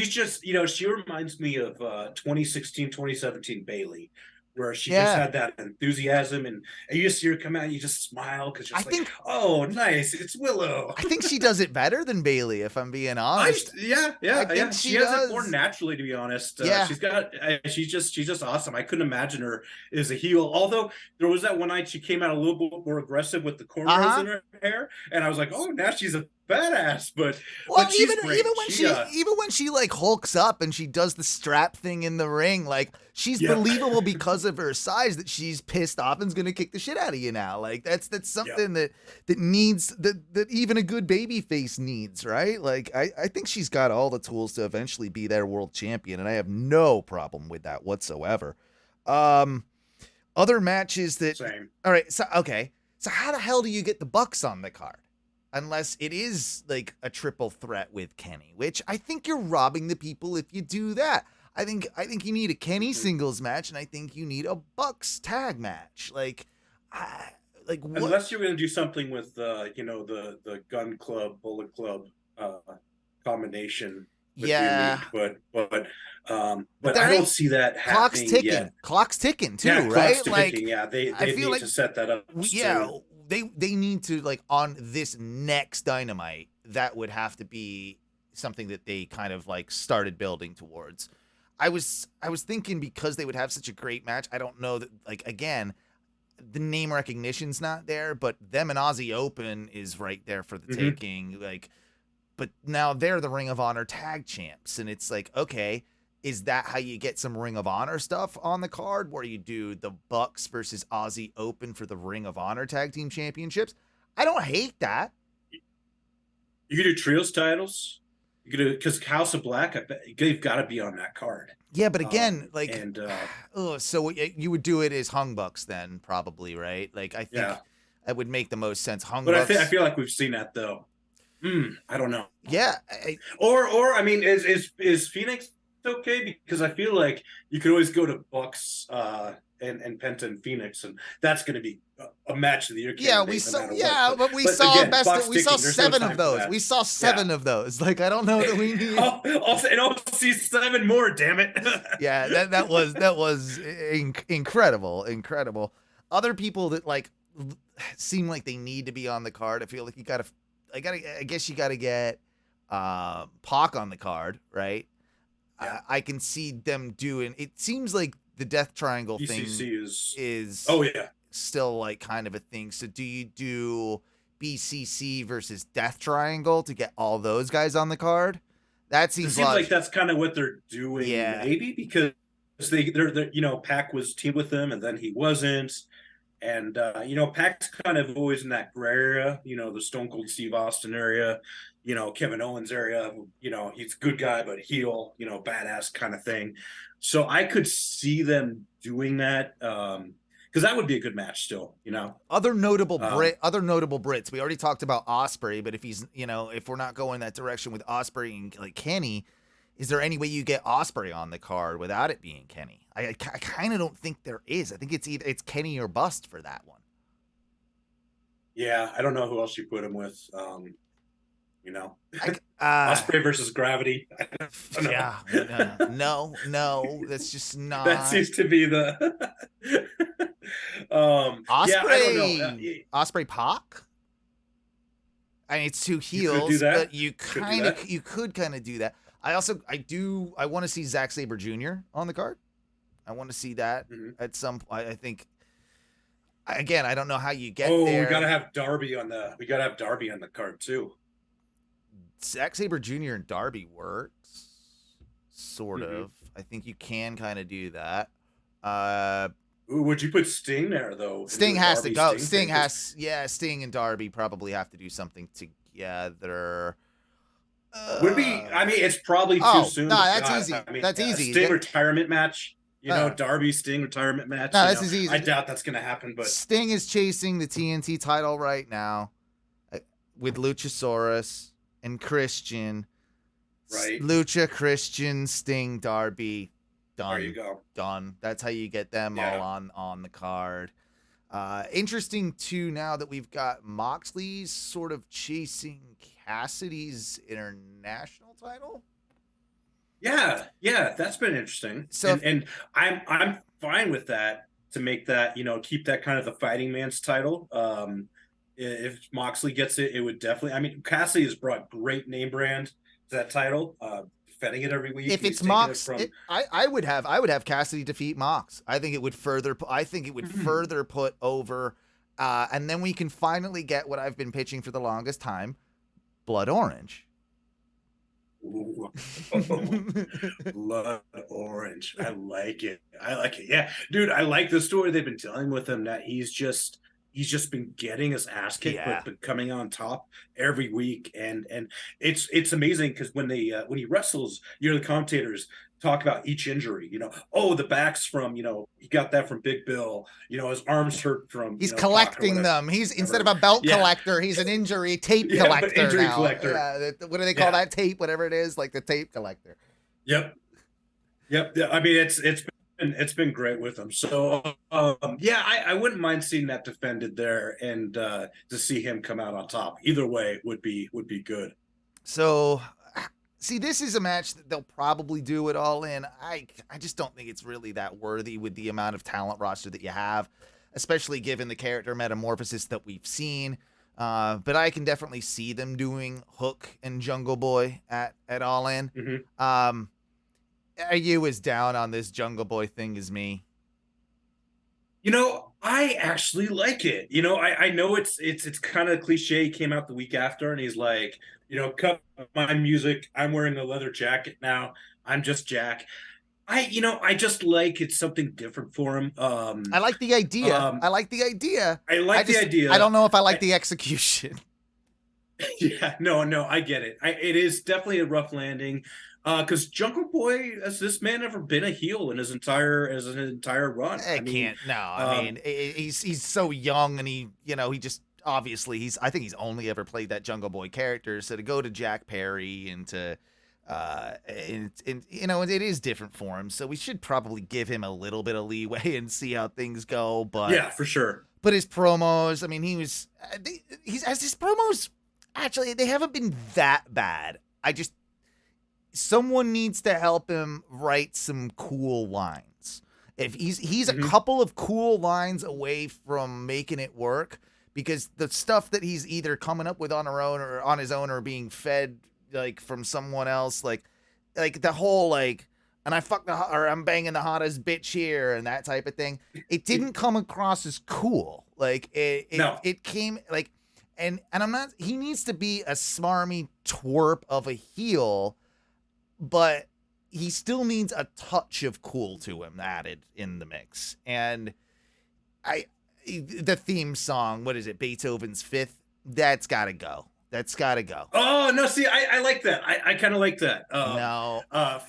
just, she reminds me of 2016, 2017 Bailey, where she Yeah. just had that enthusiasm, and you just see her come out and you just smile because you're like, oh, nice, it's Willow. I think she does it better than Bailey, if I'm being honest. She has it more naturally, to be honest. She's just awesome. I couldn't imagine her as a heel. Although there was that one night she came out a little bit more aggressive with the cornrows in her hair, and I was like, oh, now she's a badass. But she's great. Even when she like hulks up and she does the strap thing in the ring, like she's believable because of her size, that she's pissed off and's gonna kick the shit out of you now. Like that's something that needs that even a good baby face needs, right? Like I think she's got all the tools to eventually be their world champion, and I have no problem with that whatsoever. Other matches that Same. All right, so how the hell do you get the Bucks on the card? Unless it is like a triple threat with Kenny, which I think you're robbing the people if you do that. I think you need a Kenny singles match, and I think you need a Bucks tag match. Unless you're going to do something with the Gun Club, Bullet Club combination. Yeah, but I don't see that happening yet. Clock's ticking too, yeah, right? Clock's ticking. Yeah, they need to set that up. Yeah. They need to, like, on this next Dynamite, that would have to be something that they kind of like started building towards. I was thinking, because they would have such a great match, I don't know that, like, again, the name recognition's not there, but them and Aussie Open is right there for the taking. Like, but now they're the Ring of Honor tag champs, and it's like, okay, is that how you get some Ring of Honor stuff on the card, where you do the Bucks versus Aussie Open for the Ring of Honor Tag Team Championships? I don't hate that. You could do trios titles. You could do, because House of Black, I bet they've got to be on that card. Yeah, but again, so you would do it as Hung Bucks then, probably, right? Like, I think that would make the most sense. Hung Bucks. But I feel like we've seen that though. I don't know. Yeah. Or I mean, is Phoenix okay? Because I feel like you could always go to Bucks and Penta and Phoenix, and that's going to be a match of the year. Yeah, we saw. Yeah, but we saw seven of those. We saw seven of those. Like, I don't know that we need. I'll see 7 more. Damn it! Yeah, that was incredible. Other people that like seem like they need to be on the card. I feel like I guess you gotta get Pac on the card, right? Yeah. I can see them doing. It seems like the Death Triangle thing is still like kind of a thing. So do you do BCC versus Death Triangle to get all those guys on the card? That seems like that's kind of what they're doing. Yeah, maybe because they're Pac was teamed with them and then he wasn't. And, Pac's kind of always in that gray area, the Stone Cold Steve Austin area, Kevin Owens area, he's a good guy, but heel, badass kind of thing. So I could see them doing that because that would be a good match still, Other notable Brits. We already talked about Osprey, but if he's, if we're not going that direction with Osprey and like Kenny, is there any way you get Osprey on the card without it being Kenny? I kind of don't think there is. I think it's Kenny or bust for that one. Yeah, I don't know who else you put him with. Osprey versus Gravity. Yeah, no, that's just not. That seems to be the Osprey. Osprey Pac. I mean, it's two heels, but you could kind of do that. I want to see Zack Sabre Jr. on the card. I want to see that at some point. I think, again, I don't know how you get there. We gotta have Darby on the card too. Zack Sabre Jr. and Darby works, sort of. I think you can kind of do that. Would you put Sting there though? Sting has to go. Sting and Darby probably have to do something together. Would be. I mean, it's probably too soon. No, that's easy. That's easy. Sting retirement match. Darby Sting retirement match. No, this is easy. I doubt that's gonna happen. But Sting is chasing the TNT title right now with Luchasaurus and Christian. Right. Lucha, Christian, Sting, Darby. Done. There you go. Done. That's how you get them all on the card. Interesting too, now that we've got Moxley's sort of chasing Cassidy's international title. Yeah, that's been interesting. So and I'm fine with that, to make that, keep that kind of the fighting man's title. If Moxley gets it, it would definitely. I mean, Cassidy has brought great name brand to that title, defending it every week. if it's Mox, I would have Cassidy defeat Mox. I think it would further. Further put over, and then we can finally get what I've been pitching for the longest time, Blood Orange. Ooh. Blood Orange. I like it. Yeah, dude, I like the story they've been telling with him, that he's just been getting his ass kicked, but coming on top every week. And it's amazing, because when he wrestles, the commentators talk about each injury. The back's from, he got that from Big Bill. His arms hurt from. He's collecting them. He's instead of a belt collector, he's an injury tape collector. Injury now. collector. What do they call that tape? Whatever it is, like the tape collector. Yep. I mean, it's been great with him. So I wouldn't mind seeing that defended there, and to see him come out on top. Either way would be good. So, see, this is a match that they'll probably do it All In. I just don't think it's really that worthy with the amount of talent roster that you have, especially given the character metamorphosis that we've seen. But I can definitely see them doing Hook and Jungle Boy at All In. Mm-hmm. Are you as down on this Jungle Boy thing as me? I actually like it. I know it's kind of cliche. He came out the week after, and he's like, cut my music. I'm wearing a leather jacket now. I'm just Jack. I just like, it's something different for him. I like the idea. I like the idea. I don't know if I like the execution. Yeah, no, I get it. It is definitely a rough landing. Because Jungle Boy, has this man ever been a heel in his entire run? I mean, he's so young, and he just obviously I think he's only ever played that Jungle Boy character. So to go to Jack Perry and to it is different for him. So we should probably give him a little bit of leeway and see how things go. But yeah, for sure. But his promos, I mean, his promos, actually, they haven't been that bad. Someone needs to help him write some cool lines. If he's a couple of cool lines away from making it work, because the stuff that he's either coming up with on his own or being fed like from someone else, like the whole and I'm banging the hottest bitch here and that type of thing. It didn't come across as cool. It came and I'm not. He needs to be a smarmy twerp of a heel, but he still needs a touch of cool to him added in the mix. And the theme song, what is it, Beethoven's Fifth? That's got to go. Oh, no, see, I like that. I kind of like that.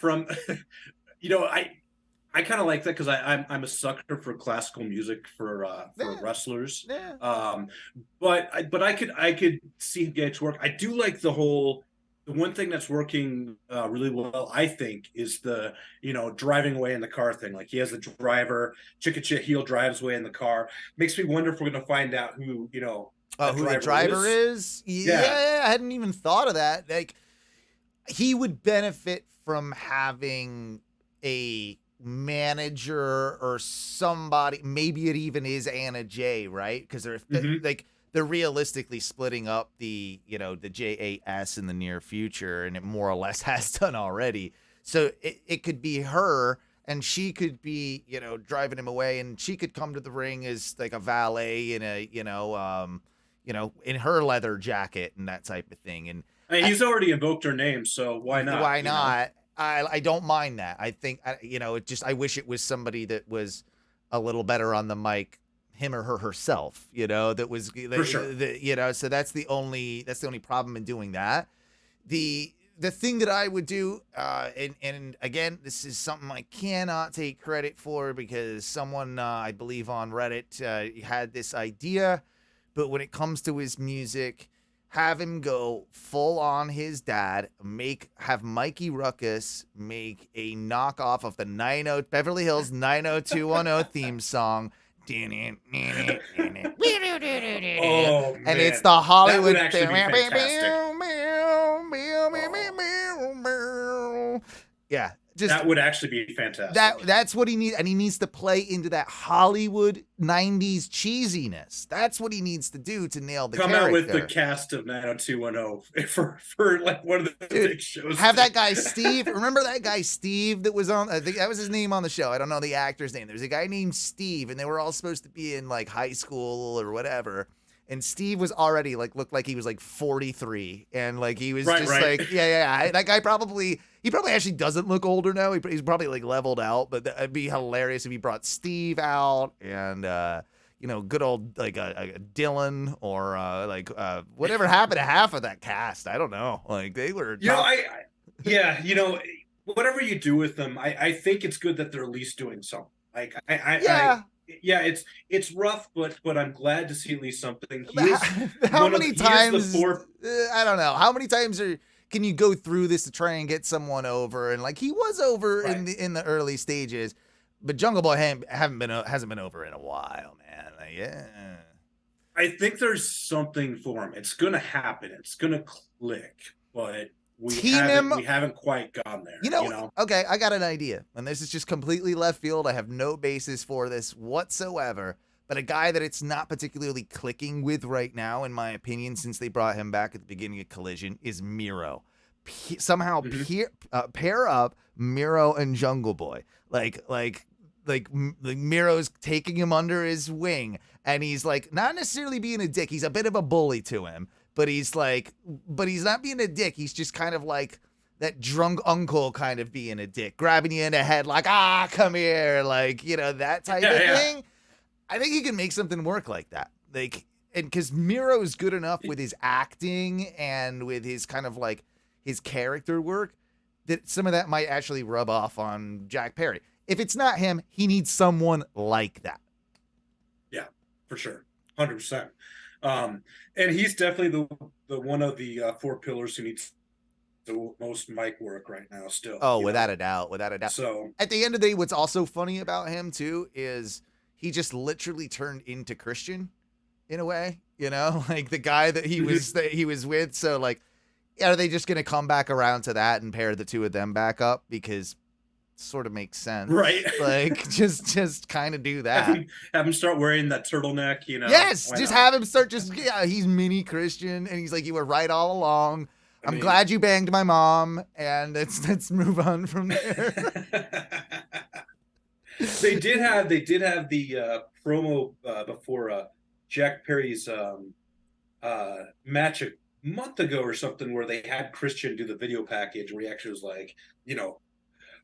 From, I kind of like that, because I'm a sucker for classical music for wrestlers. Yeah. But I could see him get it to work. I do like the one thing that's working really well, I think, is the, driving away in the car thing. Like, he has the driver, chicken shit heel drives away in the car. Makes me wonder if we're going to find out who, who the driver is? Yeah, I hadn't even thought of that. Like, he would benefit from having a manager or somebody. Maybe it even is Anna Jay, right? Because they're realistically splitting up the JAS in the near future, and it more or less has done already. So it could be her, and she could be, driving him away, and she could come to the ring as like a valet in a, in her leather jacket and that type of thing. And he's already invoked her name, so why not? Why not? I don't mind that. I think, I wish it was somebody that was a little better on the mic, him or her herself, that was for sure. So that's the only problem in doing that. The thing that I would do, and again, this is something I cannot take credit for, because someone I believe on Reddit had this idea, but when it comes to his music, have him go full on his dad, have Mikey Ruckus make a knockoff of the Beverly Hills 90210 theme song, Oh, and it's the Hollywood that would actually be fantastic. Yeah, just that would actually be fantastic. That's what he needs, and he needs to play into that Hollywood 90s cheesiness. That's what he needs to do to nail the character. Come out with the cast of 90210 for like one of the big shows. Have that guy Steve. Remember that guy Steve that was on? I think that was his name on the show. I don't know the actor's name. There's a guy named Steve, and they were all supposed to be in like high school or whatever. And Steve was already like looked like he was like 43, and like he was like that guy probably actually doesn't look older now. He's probably like leveled out, but it'd be hilarious if he brought Steve out and good old like a Dylan or whatever happened to half of that cast. I don't know. Like they were. Whatever you do with them, I think it's good that they're at least doing something. Like it's rough, but I'm glad to see at least something. How many times? I don't know. How many times can you go through this to try and get someone over? And like he was over in the early stages, but Jungle Boy hasn't been over in a while, man. I think there's something for him. It's gonna happen. It's gonna click, but. We haven't quite gone there. You know? Okay, I got an idea. And this is just completely left field. I have no basis for this whatsoever. But a guy that it's not particularly clicking with right now, in my opinion, since they brought him back at the beginning of Collision, is Miro. Pair up Miro and Jungle Boy. Like Miro's taking him under his wing. And he's like, not necessarily being a dick. He's a bit of a bully to him. But he's not being a dick. He's just kind of like that drunk uncle kind of being a dick, grabbing you in the head like, come here. Like, that type of thing. I think he can make something work like that. Like, and because Miro is good enough with his acting and with his kind of like his character work that some of that might actually rub off on Jack Perry. If it's not him, he needs someone like that. Yeah, for sure. 100%. And he's definitely the one of the four pillars who needs the most mic work right now still. Oh, without a doubt. So at the end of the day, what's also funny about him too is he just literally turned into Christian in a way, like the guy that he was with. So like, are they just going to come back around to that and pair the two of them back up? Because sort of makes sense, right? Like just kind of do that. Have him start wearing that turtleneck, Yes, just have him start. He's mini Christian, and he's like, you were right all along. I'm glad you banged my mom, and let's move on from there. They did have the promo before Jack Perry's match a month ago or something, where they had Christian do the video package, where he actually was like,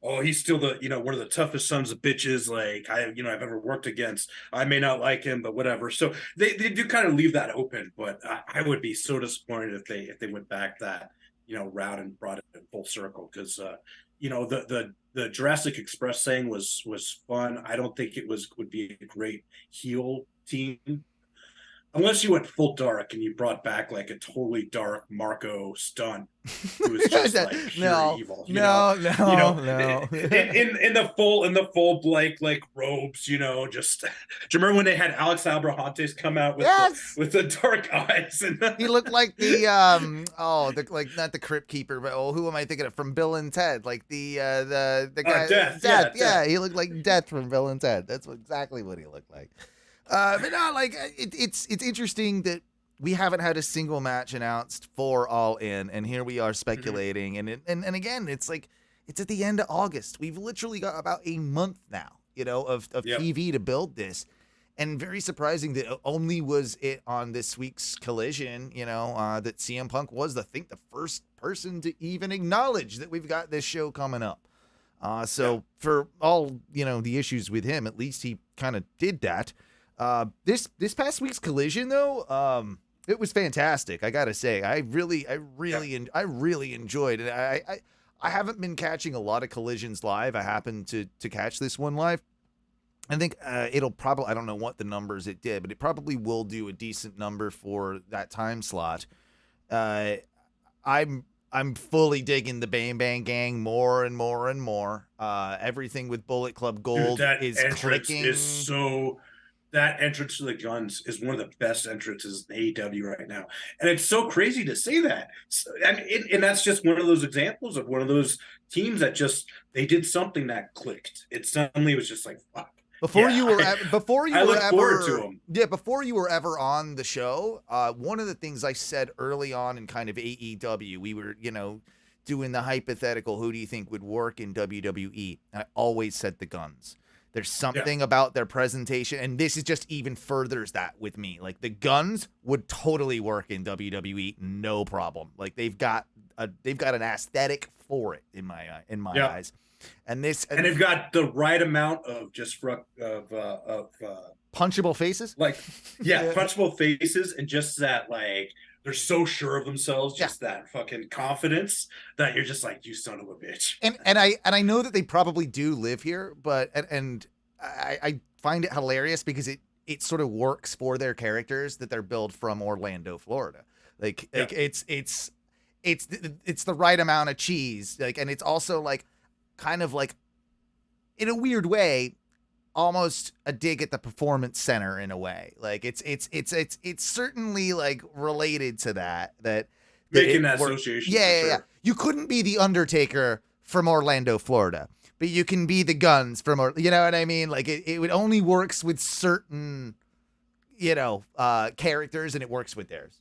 oh, he's still the, one of the toughest sons of bitches, like I've ever worked against. I may not like him, but whatever. So they do kind of leave that open, but I would be so disappointed if they went back that, route and brought it in full circle. Cause the Jurassic Express thing was fun. I don't think would be a great heel team. Unless you went full dark and you brought back like a totally dark Marco stunt, who was just like pure evil. No. In the full like robes, just. Do you remember when they had Alex Abrahantes come out with the dark eyes? And he looked like the not the Crypt Keeper, but who am I thinking of from Bill and Ted? Like the guy Death. Yeah, he looked like Death from Bill and Ted. That's exactly what he looked like. But no, like it's interesting that we haven't had a single match announced for All In, and here we are speculating. Mm-hmm. And again, it's like it's at the end of August. We've literally got about a month now, of TV to build this, and very surprising that only was it on this week's Collision, that CM Punk was the first person to even acknowledge that we've got this show coming up. For all the issues with him, at least he kind of did that. This past week's Collision though, it was fantastic. I gotta say, I really enjoyed it. I haven't been catching a lot of Collisions live. I happened to catch this one live. I think it'll probably, I don't know what the numbers it did, but it probably will do a decent number for that time slot. I'm fully digging the Bang Bang Gang more and more and more. Everything with Bullet Club Gold is clicking. Is so that entrance to the Guns is one of the best entrances in AEW right now. And it's so crazy to say that. I mean, and that's just one of those examples of one of those teams that just, they did something that clicked. It suddenly was just like, fuck. Before Yeah, you were ever on the show, one of the things I said early on in kind of AEW, we were, doing the hypothetical, who do you think would work in WWE? And I always said the Guns. There's something about their presentation, and this is just even furthers that with me. Like, the Guns would totally work in WWE, no problem. Like, they've got an aesthetic for it in my eyes. And they've got the right amount of just punchable faces. Like, punchable faces, and just that, like, they're so sure of themselves, just that fucking confidence that you're just like, you son of a bitch. And I know that they probably do live here, but and I find it hilarious because it sort of works for their characters that they're billed from Orlando, Florida. Like it's the right amount of cheese. Like, and it's also like kind of like, in a weird way, almost a dig at the Performance Center in a way. Like, it's certainly like related to that making that association. Yeah. You couldn't be the Undertaker from Orlando, Florida, but you can be the Guns from, you know what I mean? Like, it only works with certain, characters, and it works with theirs.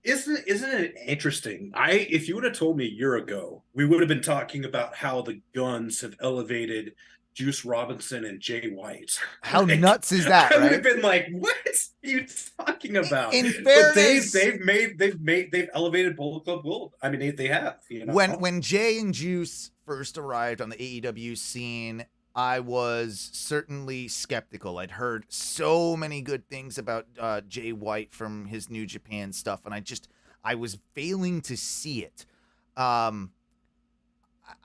Isn't it interesting? If you would have told me a year ago, we would have been talking about how the Guns have elevated Juice Robinson and Jay White. How nuts is that? I right? would have been like, "What are you talking about?" In fairness, they've elevated Bullet Club Gold. I mean, they have. When Jay and Juice first arrived on the AEW scene, I was certainly skeptical. I'd heard so many good things about Jay White from his New Japan stuff, and I was failing to see it.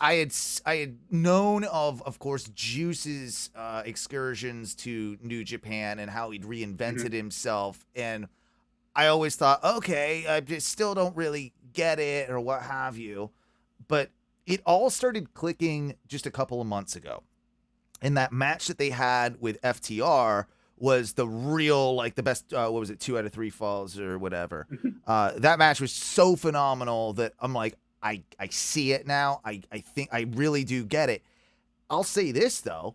I had known of course, Juice's excursions to New Japan and how he'd reinvented himself, and I always thought, okay, I just still don't really get it or what have you, but it all started clicking just a couple of months ago, and that match that they had with FTR was the real, like, the best, what was it, 2 out of 3 falls or whatever. That match was so phenomenal that I'm like, I see it now. I think I really do get it. I'll say this, though.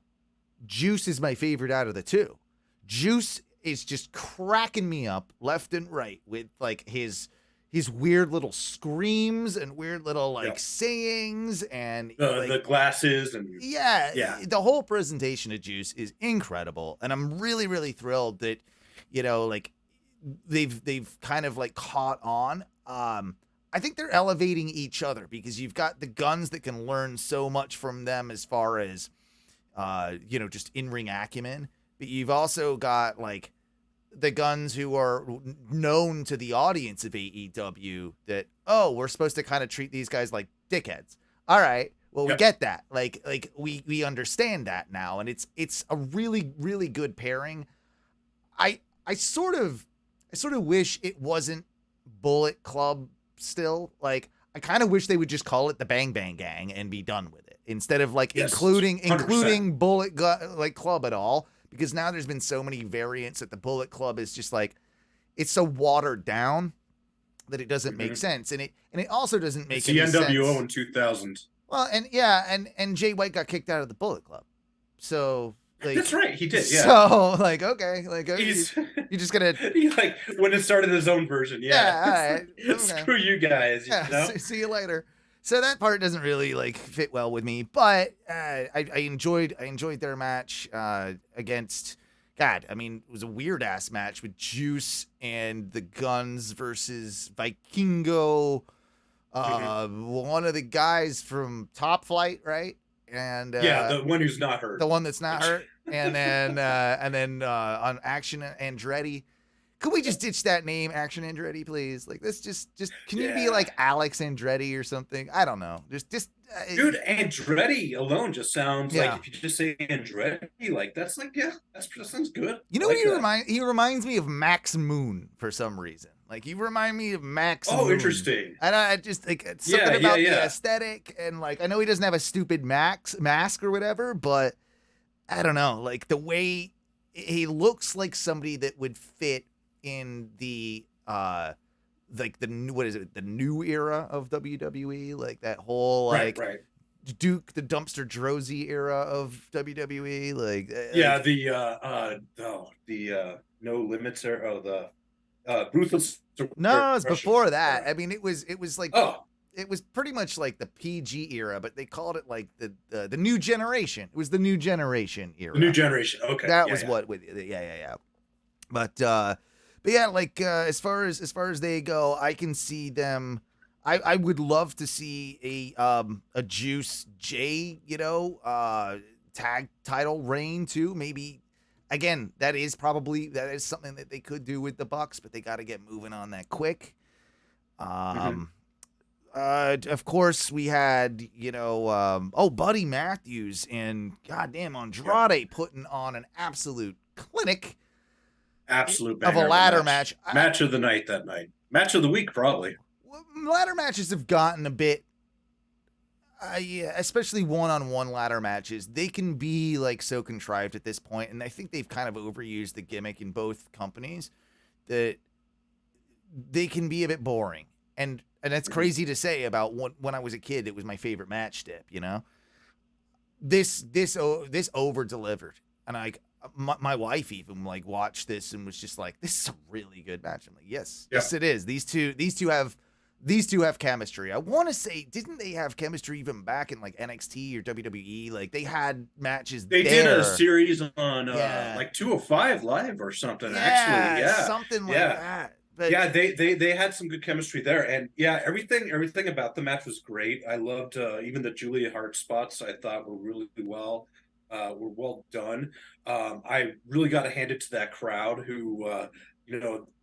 Juice is my favorite out of the two. Juice is just cracking me up left and right with, like, his weird little screams and weird little, like, sayings and the glasses and the whole presentation of Juice is incredible, and I'm really, really thrilled that, like, they've kind of, like, caught on. I think they're elevating each other because you've got the Guns that can learn so much from them as far as, just in-ring acumen. But you've also got, like, the Guns who are known to the audience of AEW that, we're supposed to kind of treat these guys like dickheads. All right. Well, we get that. Like we understand that now. And it's a really, really good pairing. I sort of wish it wasn't Bullet Club still. Like, I kind of wish they would just call it the Bang Bang Gang and be done with it instead of, like, including Bullet Club at all, because now there's been so many variants that the Bullet Club is just like, it's so watered down that it doesn't make sense, and it also doesn't make any sense. The NWO in 2000. Well, and Jay White got kicked out of the Bullet Club, so. Like, that's right, he did. Yeah. So, like, okay, like, you're just gonna. He, like, when it started his own version. Yeah. All right. Okay. Screw you guys. Yeah. See you later. So that part doesn't really, like, fit well with me, but I enjoyed their match against. God, I mean, it was a weird ass match with Juice and the Guns versus Vikingo, one of the guys from Top Flight, right? And the one who's not hurt. The one that's not hurt. And then on Action Andretti. Could we just ditch that name, Action Andretti, please? Like, this just can you be like Alex Andretti or something? I don't know. Just dude, Andretti alone just sounds like, if you just say Andretti, like, that's like, that sounds good. You know what he reminds me of Max Moon for some reason. Like, you remind me of Max Moon. Interesting. And I just, like, it's something about the aesthetic, and, like, I know he doesn't have a stupid mask or whatever, but I don't know, like, the way he looks like somebody that would fit in the like the the new era of WWE, like that whole like right. Duke the Dumpster Droese era of WWE, like the No Limits the Ruthless. no, it's before that. I mean, it was like oh. It was pretty much like the PG era, but they called it like the new generation. It was the new generation era. The new generation. Okay. That was what with yeah. But yeah, like as far as they go, I can see them. I would love to see a Juice J, tag title reign too. Maybe again, that is something that they could do with the Bucks, but they got to get moving on that quick. Of course, we had, Buddy Matthews and goddamn Andrade putting on an absolute clinic. Absolute of a ladder match. Match of the night that night. Match of the week, probably. Ladder matches have gotten a bit, especially one-on-one ladder matches. They can be like so contrived at this point, and I think they've kind of overused the gimmick in both companies that they can be a bit boring. And that's crazy to say about when I was a kid. It was my favorite match step, This over delivered, and my wife even like watched this and was just like, "This is a really good match." I'm like, "Yes, yes, it is." These two have chemistry. I want to say, didn't they have chemistry even back in like NXT or WWE? Like they had matches. They did a series on like 205 Live or something. Actually, something like that. But they had some good chemistry there, and everything about the match was great. I loved even the Julia Hart spots. I thought were really well done. I really got to hand it to that crowd who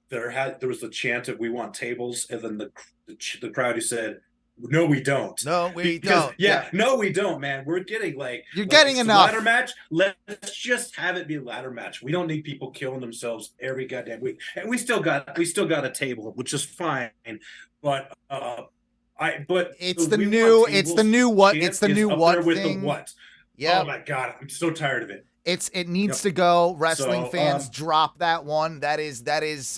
there was a chant of "We want tables," and then the crowd who said, "No, we don't. No, we don't. Yeah, no, we don't, man. We're getting you're getting enough ladder match. Let's just have it be a ladder match. We don't need people killing themselves every goddamn week. And we still got a table, which is fine. But it's the new what with thing. The what? Yeah. Oh my god, I'm so tired of it. It needs to go. Wrestling fans, drop that one. That is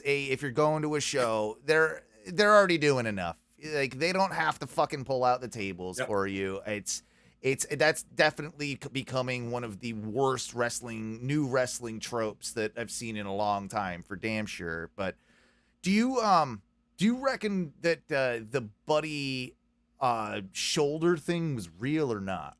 if you're going to a show, they're already doing enough. Like they don't have to fucking pull out the tables for you. That's definitely becoming one of the worst new wrestling tropes that I've seen in a long time, for damn sure. But do you reckon that the Buddy shoulder thing was real or not?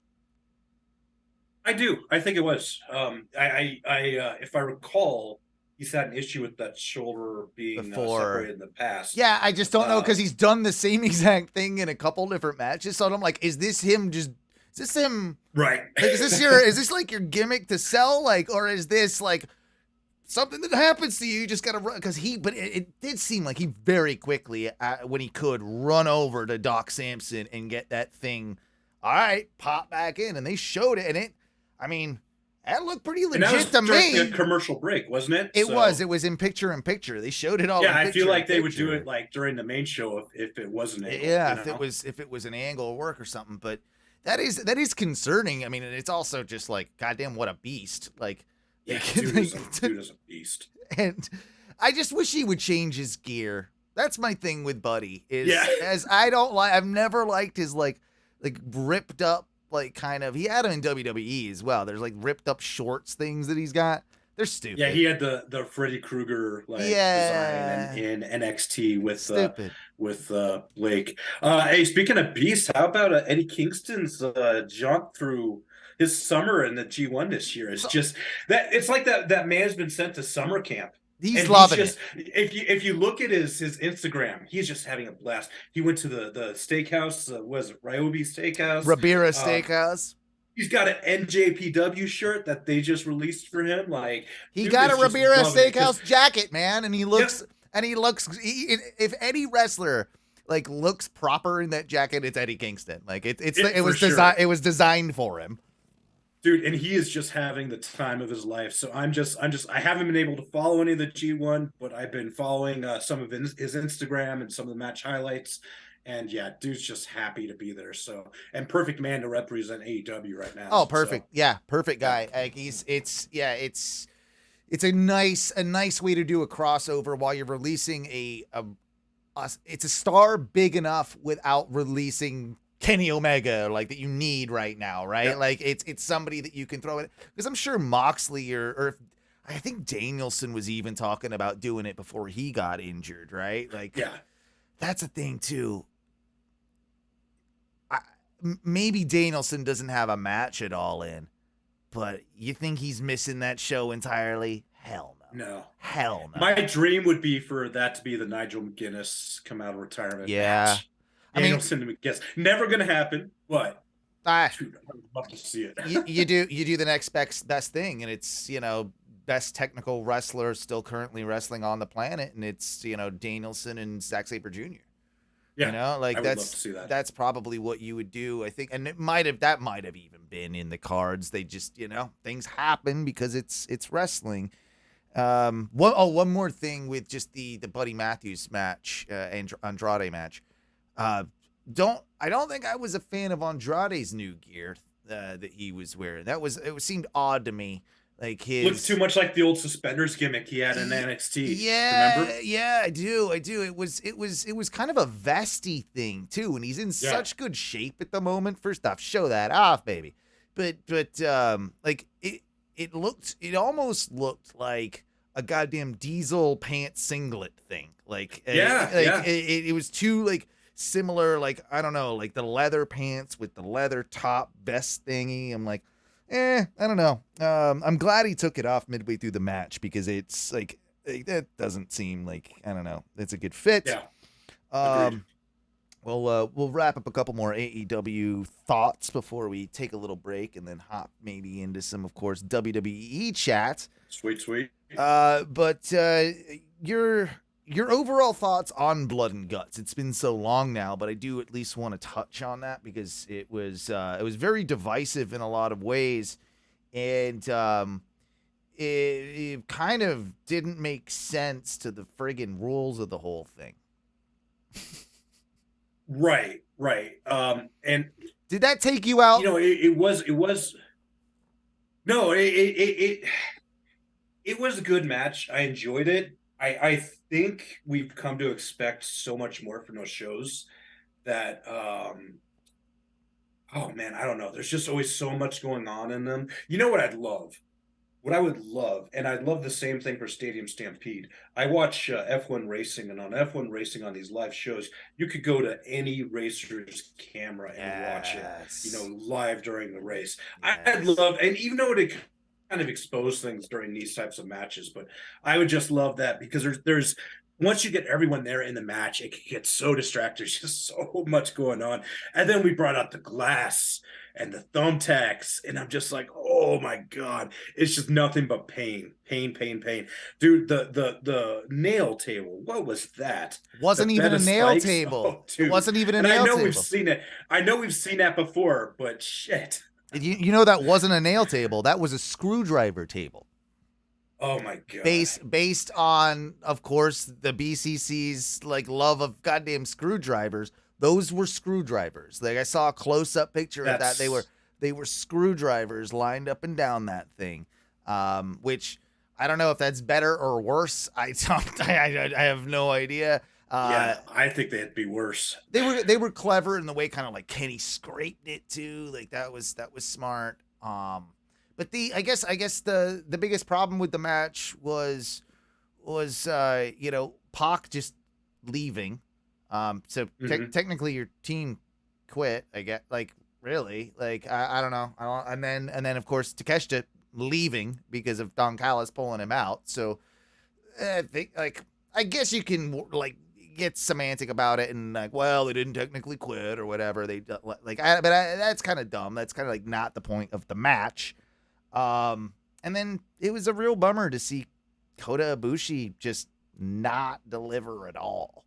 I do. I think it was. If I recall, he's had an issue with that shoulder being separated in the past. Yeah, I just don't know because he's done the same exact thing in a couple different matches. So I'm like, is this him? Right? Like, is this like your gimmick to sell? Like, or is this like something that happens to you? You just gotta run because But it did seem like he very quickly, when he could, run over to Doc Samson and get that thing. All right, pop back in, and they showed it, and that looked pretty legit to me. A commercial break, wasn't it? It was in picture in picture. They showed it all. Yeah, I feel like they would do it like during the main show if it wasn't. If it was an angle or work or something. But that is concerning. I mean, it's also just like, goddamn, what a beast! Like, dude is a beast. And I just wish he would change his gear. That's my thing with Buddy. I've never liked his like ripped up. Like kind of, he had them in WWE as well. There's like ripped up shorts things that he's got. They're stupid. Yeah, he had the Freddy Krueger design in NXT with Blake. Hey, speaking of beasts, how about Eddie Kingston's jaunt through his summer in the G1 this year? It's like that man's been sent to summer camp. He's loving it. If you look at his Instagram, he's just having a blast. He went to the steakhouse, was it Ryobi Steakhouse? Rabira Steakhouse. He's got an NJPW shirt that they just released for him. Like he got a Rabira Steakhouse jacket, man, and he looks if any wrestler like looks proper in that jacket, it's Eddie Kingston. Like it was designed for him. Dude, and he is just having the time of his life. So I haven't been able to follow any of the G1, but I've been following some of his Instagram and some of the match highlights. And yeah, dude's just happy to be there. So, and perfect man to represent AEW right now. Oh, perfect. So. Yeah, perfect guy. Like it's a nice way to do a crossover while you're releasing it's a star big enough without releasing Kenny Omega like that you need right now, right? Yeah. Like it's somebody that you can throw it, because I'm sure Moxley or if, I think Danielson was even talking about doing it before he got injured, right? Like, yeah, that's a thing too. Maybe Danielson doesn't have a match at All In, but you think he's missing that show entirely? Hell no. no, Hell no. My dream would be for that to be the Nigel McGuinness come out of retirement. Yeah. match. Danielson to McGuinness. Never gonna happen, but dude, I would love to see it. you do the next best thing, and it's, best technical wrestler still currently wrestling on the planet, and it's, Danielson and Zack Sabre Jr. Yeah, like I would love to see that. That's probably what you would do, I think, and that might have even been in the cards. They just, things happen because it's wrestling. One more thing with just the Buddy Matthews match, Andrade match. I don't think I was a fan of Andrade's new gear that he was wearing. It seemed odd to me. Like looks too much like the old suspenders gimmick he had in NXT. Yeah, remember? Yeah, I do. It was kind of a vesty thing too, and he's in such good shape at the moment. First off, show that off, baby. But like it almost looked like a goddamn Diesel pants singlet thing. Like it was too like similar. Like, I don't know, like the leather pants with the leather top vest thingy. I'm like, I don't know. I'm glad he took it off midway through the match, because it's like that doesn't seem like, I don't know, it's a good fit. Yeah. We'll wrap up a couple more AEW thoughts before we take a little break, and then hop maybe into some, of course, WWE chat. Sweet. But your overall thoughts on Blood and Guts. It's been so long now, but I do at least want to touch on that, because it was very divisive in a lot of ways, and it kind of didn't make sense to the friggin' rules of the whole thing. Right. And did that take you out? It was no, it was a good match. I enjoyed it. I think we've come to expect so much more from those shows that oh man, I don't know. There's just always so much going on in them. You know what I'd love? What I would love, and I'd love the same thing for Stadium Stampede. I watch F1 racing, and on F1 racing on these live shows, you could go to any racer's camera and watch it, live during the race. Yes. I'd love, and even though it kind of expose things during these types of matches, but I would just love that, because there's once you get everyone there in the match, it can get so distracted. There's just so much going on. And then we brought out the glass and the thumbtacks, and I'm just like, oh my God, it's just nothing but pain. Dude, the nail table, what was that? Wasn't even a nail table. It wasn't even a nail table. We've seen it. I know we've seen that before, but shit. That wasn't a nail table. That was a screwdriver table. Oh my God. Based on, of course, the BCC's like love of goddamn screwdrivers. Those were screwdrivers. Like, I saw a close-up picture of that. They were screwdrivers lined up and down that thing. Which I don't know if that's better or worse. I have no idea. I think they'd be worse. They were clever in the way, kind of like Kenny scraped it too. Like that was smart. But I guess the biggest problem with the match was Pac just leaving. So technically your team quit. I get, like, really, like, I don't know. And then of course Takeshita leaving because of Don Callis pulling him out. So I think, like, I guess you can like get semantic about it and like, well, they didn't technically quit or whatever. That's kind of dumb. That's kind of like not the point of the match. And then it was a real bummer to see Kota Ibushi just not deliver at all.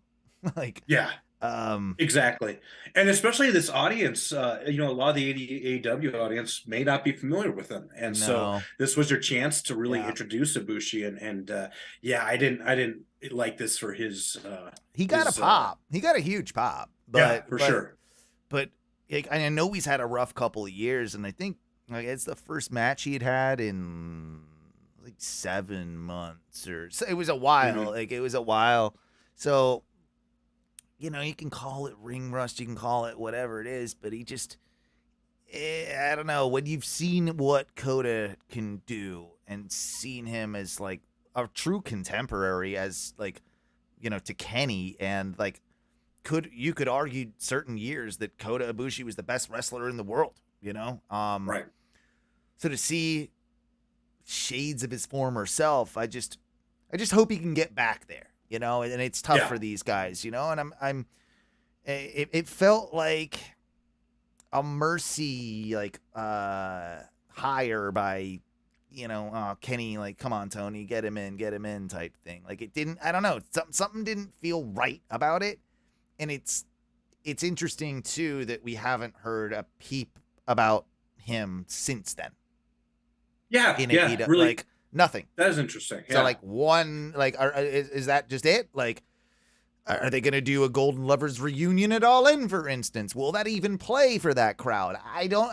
Exactly. And especially this audience, a lot of the AEW audience may not be familiar with him. And so this was your chance to really introduce Ibushi. And I didn't like this for his, he got a pop. He got a huge pop, but sure. But I know he's had a rough couple of years, and I think like it's the first match he had in like 7 months or so. It was a while. Mhm. Like, it was a while. So, you know, you can call it ring rust, you can call it whatever it is, but he just, I don't know. When you've seen what Kota can do and seen him as like a true contemporary, as like, you know, to Kenny, and like, you could argue certain years that Kota Ibushi was the best wrestler in the world, you know? Right. So to see shades of his former self, I just hope he can get back there, you know? And it's tough for these guys, you know? And it felt like a mercy, like, hire by, you know, Kenny, like, come on, Tony, get him in type thing. Like, it didn't, I don't know, something didn't feel right about it. And it's interesting too that we haven't heard a peep about him since then. Yeah, In yeah, AEW, really, like nothing. that is interesting. So like one, like, is that just it? Like, are they going to do a Golden Lovers reunion at All In, for instance? Will that even play for that crowd? I don't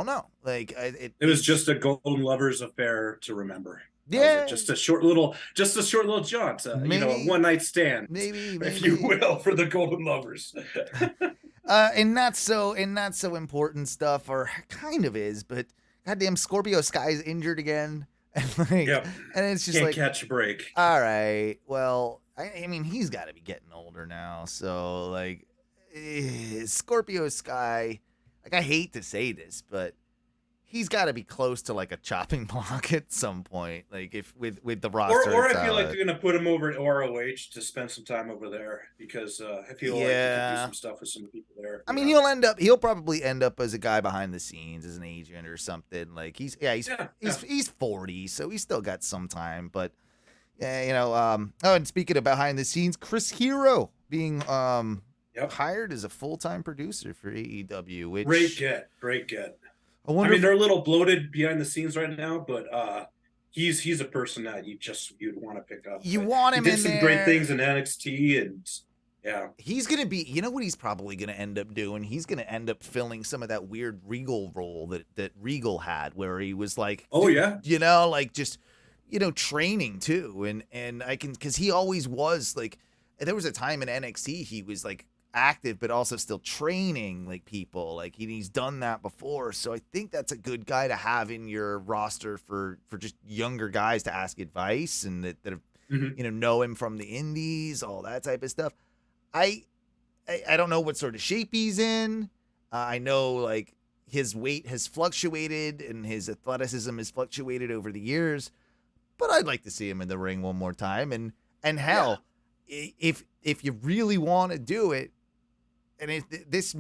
know. Like, it was just a Golden Lovers affair to remember. Yeah, just a short little jaunt, you know, a one night stand, maybe, if you will, for the Golden Lovers. and not so important stuff, or kind of is, but goddamn, Scorpio Sky is injured again, and like, and it's just can't like, catch a break. All right, well, I mean, he's got to be getting older now, so like, Scorpio Sky, like, I hate to say this, but he's got to be close to like a chopping block at some point, like, if with the roster. Or I feel like they're gonna put him over at ROH to spend some time over there, because I feel like he could do some stuff with some people there. I mean, he'll probably end up as a guy behind the scenes, as an agent or something. Like, he's 40, so he's still got some time. But yeah, you know. Oh, and speaking of behind the scenes, Chris Hero being hired as a full-time producer for AEW. Which great get. I mean, they're a little bloated behind the scenes right now, but he's a person that you'd want to pick up. You want him in there. He did some great things in NXT, and he's gonna be. You know what he's probably gonna end up doing? He's gonna end up filling some of that weird Regal role that Regal had, where he was like, you know, like, just, you know, training too, and I can, because he always was like, there was a time in NXT he was like active but also still training like people, like he's done that before. So I think that's a good guy to have in your roster for just younger guys to ask advice, and that have you know him from the indies, all that type of stuff. I don't know what sort of shape he's in. I know like his weight has fluctuated and his athleticism has fluctuated over the years, but I'd like to see him in the ring one more time. And hell, if you really want to do it, and this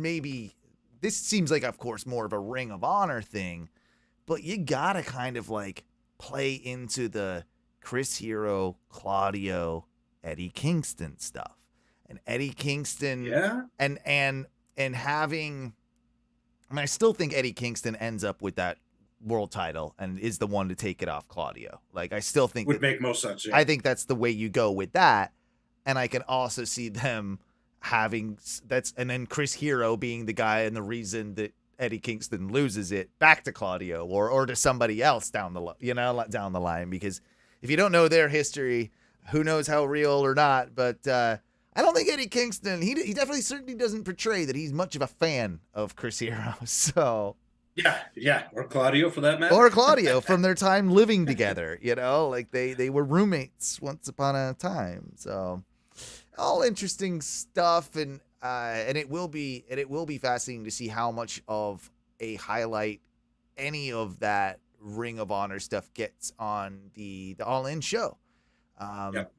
seems like, of course, more of a Ring of Honor thing, but you gotta kind of like play into the Chris Hero, Claudio, Eddie Kingston stuff, and Eddie Kingston, and having. I mean, I still think Eddie Kingston ends up with that world title and is the one to take it off Claudio. Like, I still think would make most sense. Yeah. I think that's the way you go with that, and I can also see them having and then Chris Hero being the guy and the reason that Eddie Kingston loses it back to Claudio or to somebody else down the line, because if you don't know their history, who knows how real or not, but I don't think Eddie Kingston, he definitely certainly doesn't portray that he's much of a fan of Chris Hero. So yeah, or Claudio for that matter. Or Claudio from their time living together, you know, like they were roommates once upon a time. So all interesting stuff, and it will be fascinating to see how much of a highlight any of that Ring of Honor stuff gets on the All In show.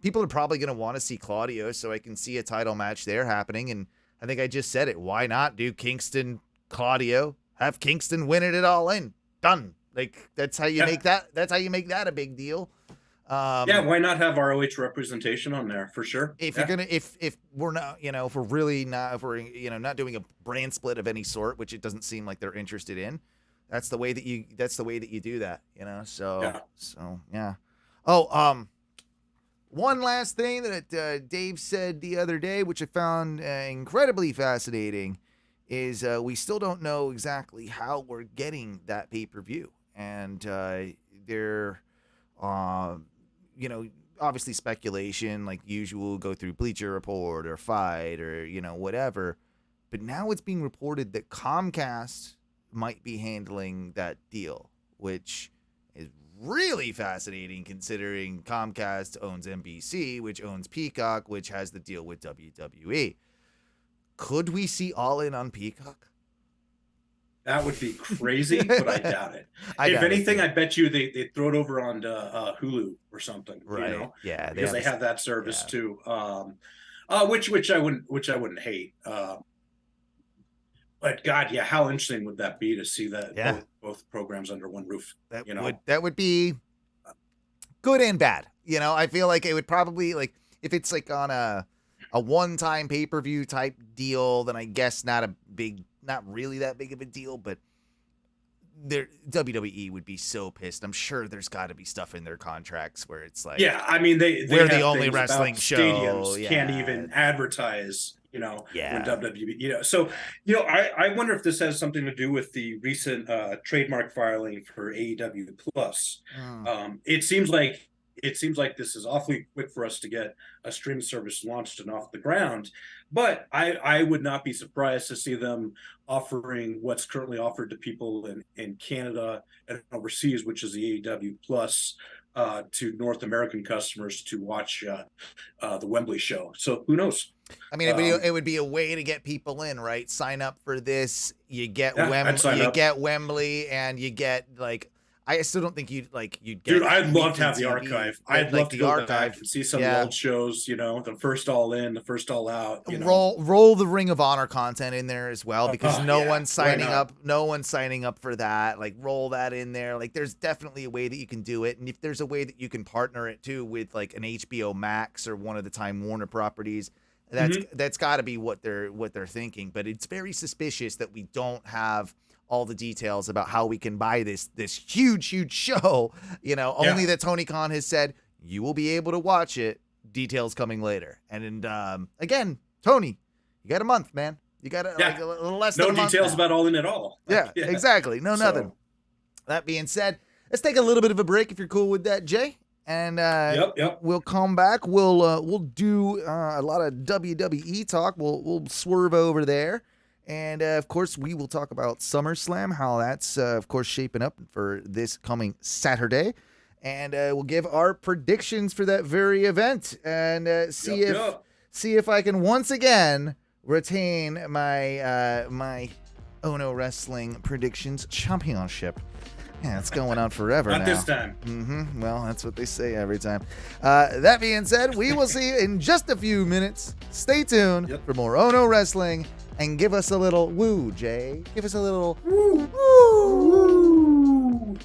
People are probably going to want to see Claudio, so I can see a title match there happening. And I think I just said it. Why not do Kingston Claudio? Have Kingston win it at All In. Done. Like, that's how you make that. That's how you make that a big deal. Why not have ROH representation on there for sure? If you're gonna, if we're not, you know, if we're not doing a brand split of any sort, which it doesn't seem like they're interested in, that's the way that you do that, you know. So yeah. Oh, one last thing that Dave said the other day, which I found incredibly fascinating, is we still don't know exactly how we're getting that pay-per-view, and they're You know, obviously speculation, like usual, go through Bleacher Report or Fight or, you know, whatever. But now it's being reported that Comcast might be handling that deal, which is really fascinating considering Comcast owns NBC, which owns Peacock, which has the deal with WWE. Could we see All In on Peacock? That would be crazy, but I doubt it. If anything, I bet you they throw it over on Hulu or something. Right? You know? Yeah, because they have that service too. Which I wouldn't hate. But God, yeah, how interesting would that be to see that both programs under one roof? That would be good and bad. You know, I feel like it would probably, like, if it's like on a one-time pay-per-view type deal, then I guess not really that big of a deal. But WWE would be so pissed. I'm sure there's got to be stuff in their contracts where it's like, yeah, I mean we're the only wrestling show. Stadiums can't even advertise. You know, when WWE, you know, so, you know, I wonder if this has something to do with the recent trademark filing for AEW Plus. It seems like this is awfully quick for us to get a streaming service launched and off the ground, but I would not be surprised to see them offering what's currently offered to people in Canada and overseas, which is the AEW Plus, to North American customers to watch the Wembley show. So who knows? I mean, it would be a way to get people in, right? Sign up for this, you get Wembley, and you get, like, I still don't think you'd get. Dude, I'd love to have the archive. I'd love to go back and see some of the old shows. You know, the first All In, the first All Out. You know. Roll the Ring of Honor content in there as well, because no one's signing up. No one's signing up for that. Like, roll that in there. Like, there's definitely a way that you can do it, and if there's a way that you can partner it too with like an HBO Max or one of the Time Warner properties. That's got to be what they're thinking, but it's very suspicious that we don't have all the details about how we can buy this huge show. You know, only that Tony Khan has said you will be able to watch it. Details coming later. And again, Tony, you got a month, man. You got like a little less than a month. No details about All In at all. Yeah, exactly. No, nothing. That being said, let's take a little bit of a break if you're cool with that, Jay. And we'll come back. We'll do a lot of WWE talk. We'll swerve over there, and of course we will talk about SummerSlam, how that's of course shaping up for this coming Saturday, and we'll give our predictions for that very event, and see if I can once again retain my my Oh No Wrestling Predictions Championship. Yeah, it's going on forever now. Not this time. Well, that's what they say every time. That being said, we will see you in just a few minutes. Stay tuned for more Oh No Wrestling, and give us a little woo, Jay. Give us a little woo. Woo.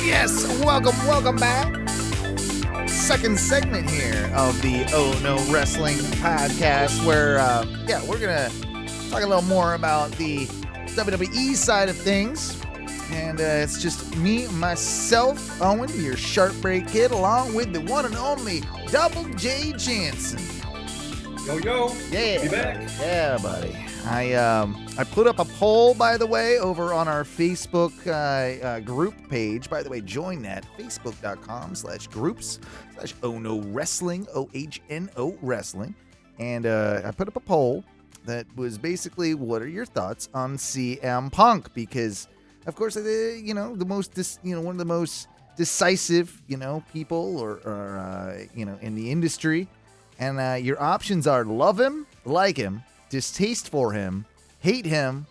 Yes, welcome back. Second segment here of the Oh No Wrestling podcast, where we're gonna talk a little more about the WWE side of things, and it's just me, myself, Owen, your Sharp Break Kid, along with the one and only Double J Jansen. Yo, yeah, you back? Yeah, buddy. I put up a poll, by the way, over on our Facebook group page. By the way, join that, facebook.com/groups/Oh No Wrestling, OHNO Wrestling. And I put up a poll that was basically, what are your thoughts on CM Punk? Because, of course, one of the most decisive, people or in the industry. And your options are love him, like him, distaste for him, hate him,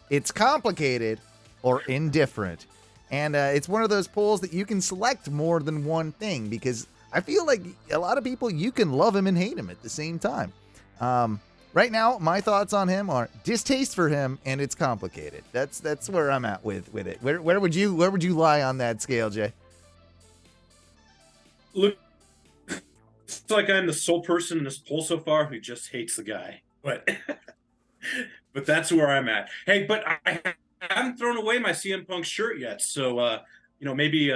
it's complicated, or indifferent. And it's one of those polls that you can select more than one thing, because I feel like a lot of people, you can love him and hate him at the same time. Right now, my thoughts on him are distaste for him, and it's complicated. That's where I'm at with it. Where would you lie on that scale, Jay? Look, it's like I'm the sole person in this poll so far who just hates the guy, but but that's where I'm at. Hey, but I haven't thrown away my CM Punk shirt yet, so maybe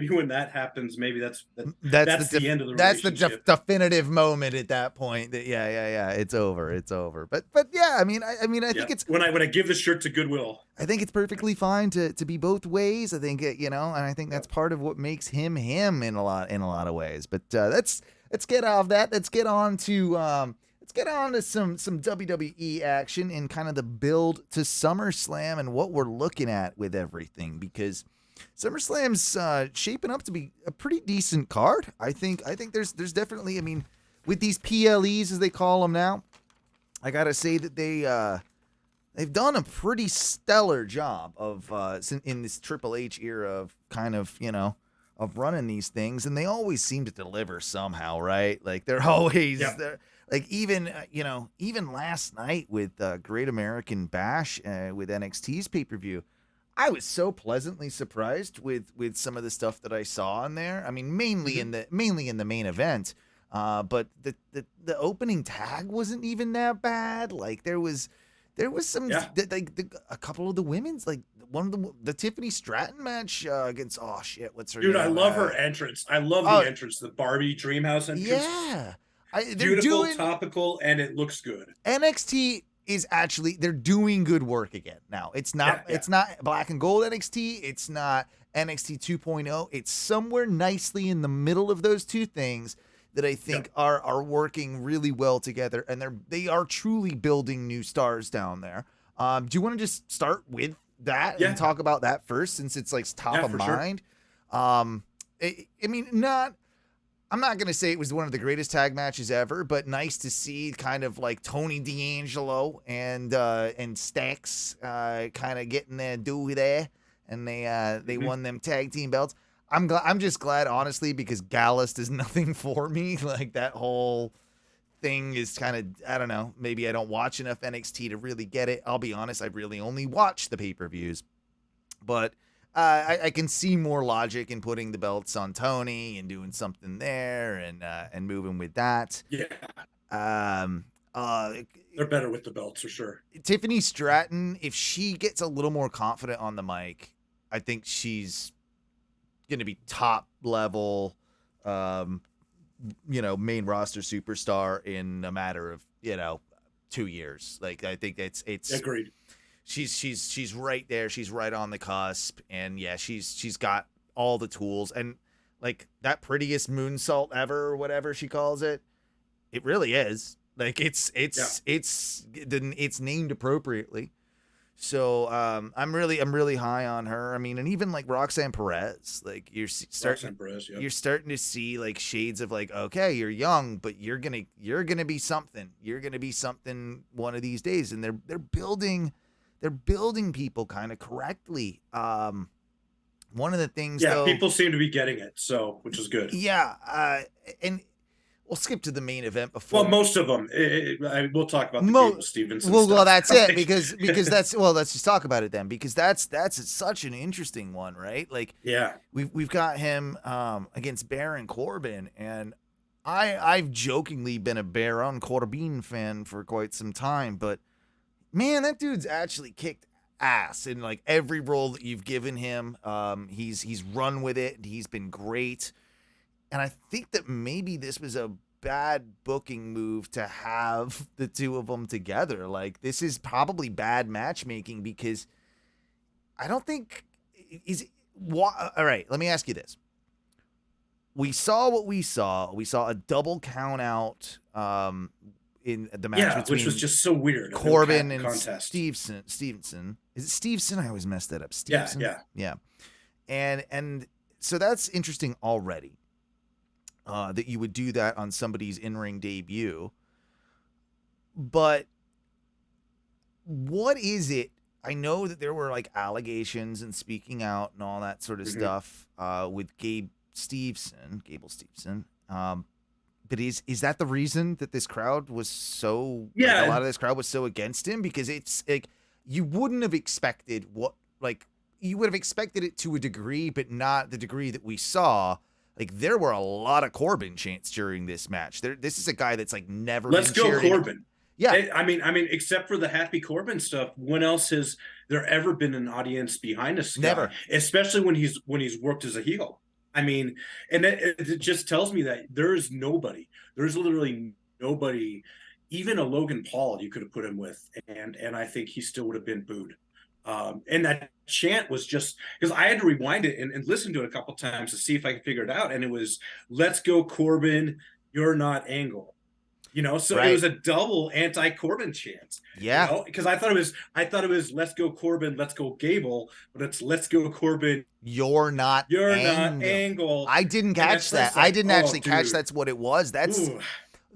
when that happens, maybe that's the end of the relationship. Definitive moment at that point. That it's over. But yeah, I mean, I think it's when I give the shirt to Goodwill. I think it's perfectly fine to be both ways. I think and I think that's part of what makes him in a lot of ways. But let's get off that. Let's get on to some WWE action and kind of the build to SummerSlam and what we're looking at with everything, because SummerSlam's shaping up to be a pretty decent card. I think there's definitely, I mean, with these PLEs as they call them now, I gotta say that they've done a pretty stellar job of in this Triple H era of kind of of running these things, and they always seem to deliver somehow, right? Like they're always there. Like even last night with Great American Bash with NXT's pay-per-view, I was so pleasantly surprised with some of the stuff that I saw in there. I mean, mainly in the main event, but the opening tag wasn't even that bad. Like there was some a couple of the women's, like one of the Tiffany Stratton match against what's her name? Dude, I love her entrance. I love the entrance, the Barbie Dreamhouse entrance. Yeah. Beautiful, topical, and it looks good. NXT is actually, they're doing good work again now. It's not it's not Black and Gold NXT, it's not NXT 2.0. It's somewhere nicely in the middle of those two things that I think are working really well together, and they are truly building new stars down there. Do you want to just start with that and talk about that first, since it's like top of mind? Sure. I'm not going to say it was one of the greatest tag matches ever, but nice to see kind of like Tony D'Angelo and Stacks kind of getting their due there, and they won them tag team belts. I'm just glad, honestly, because Calis does nothing for me. Like that whole thing is kind of, I don't know, maybe I don't watch enough NXT to really get it. I'll be honest, I really only watch the pay-per-views, but I can see more logic in putting the belts on Tony and doing something there and moving with that. Yeah. They're better with the belts for sure. Tiffany Stratton, if she gets a little more confident on the mic, I think she's going to be top level, main roster superstar in a matter of 2 years. Like I think it's agreed. She's right there. She's right on the cusp, and she's got all the tools, and like that prettiest moonsault ever, or whatever she calls it. It really is. Like it's named appropriately. So I'm really high on her. I mean, and even like Roxanne Perez, like you're starting to see like shades of like, okay, you're young, but you're gonna be something. You're gonna be something one of these days, and they're building people kind of correctly. One of the things, people seem to be getting it, so which is good. And we'll skip to the main event before. Well, most of them. We'll talk about the Gable Stevenson stuff. Well, that's it, because that's, well, let's just talk about it then, because that's such an interesting one, right? Like, we've got him against Baron Corbin, and I've jokingly been a Baron Corbin fan for quite some time, but man, that dude's actually kicked ass in like every role that you've given him. He's run with it. He's been great. And I think that maybe this was a bad booking move to have the two of them together. Like, this is probably bad matchmaking, because I don't think all right, let me ask you this. We saw what we saw. We saw a double count out in the match between, which was just so weird. Corbin and Stevenson. Is it Stevenson? I always mess that up. Stevenson? Yeah. And so that's interesting already. That you would do that on somebody's in-ring debut. But what is it? I know that there were like allegations and speaking out and all that sort of stuff with Gable Stevenson. But is that the reason that this crowd was so... Yeah. Like, a lot of this crowd was so against him? Because it's like, you wouldn't have expected you would have expected it to a degree, but not the degree that we saw. like there were a lot of Corbin chants during this match. This is a guy that's like never Let's been go cheered Corbin. Yeah. I mean, except for the Happy Corbin stuff, when else has there ever been an audience behind us? Never. Especially when he's worked as a heel. I mean, and it just tells me that there's literally nobody, even a Logan Paul you could have put him with, and I think he still would have been booed. And that chant was just because I had to rewind it and listen to it a couple times to see if I could figure it out. And it was, "Let's go Corbin, you're not Angle." So right. It was a double anti-Corbin chant. Yeah. Because I thought it was "Let's go Corbin, let's go Gable," but it's "Let's go Corbin, you're not Angle." I didn't catch that. I didn't actually catch that's what it was. That's Ooh.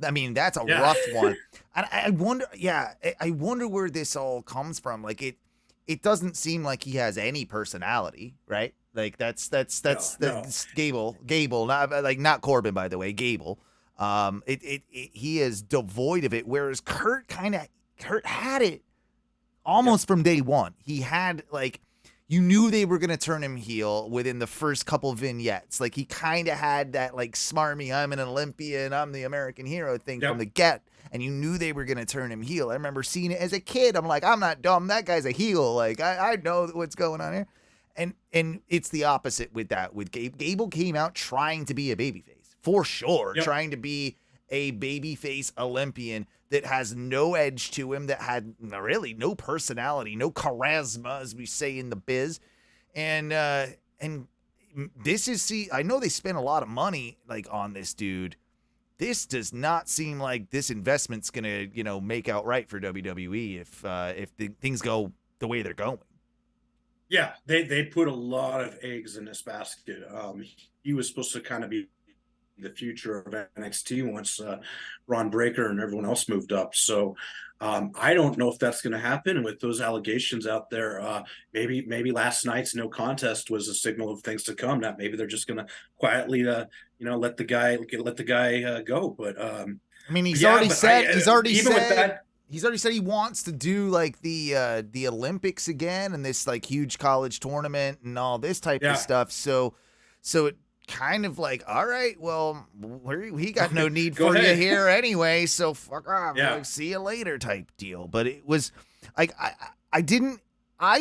I mean, that's a rough one. And I wonder, I wonder where this all comes from. Like it doesn't seem like he has any personality, right? Like that's no. Gable, not Corbin, by the way, Gable. He is devoid of it, whereas Kurt had it almost from day one. He had you knew they were going to turn him heel within the first couple vignettes. Like he kind of had that smarmy, I'm an Olympian, I'm the American hero thing from the get, and you knew they were going to turn him heel. I remember seeing it as a kid. I'm like, I'm not dumb. That guy's a heel. Like I know what's going on here. And it's the opposite with that. With Gable came out trying to be a babyface. For sure, trying to be a babyface Olympian that has no edge to him, that had really no personality, no charisma, as we say in the biz. And this is, I know they spent a lot of money on this dude. This does not seem like this investment's gonna make out right for WWE if things go the way they're going. Yeah, they put a lot of eggs in this basket. He was supposed to kind of be the future of NXT once Ron Breaker and everyone else moved up. So I don't know if that's going to happen. And with those allegations out there, maybe last night's no contest was a signal of things to come. That maybe they're just going to quietly, let the guy go. But I mean, he's already said he wants to do the Olympics again and this huge college tournament and all this type of stuff. So it kind of all right, well, we got no need for you here anyway, so fuck off. See you later type deal. But it was I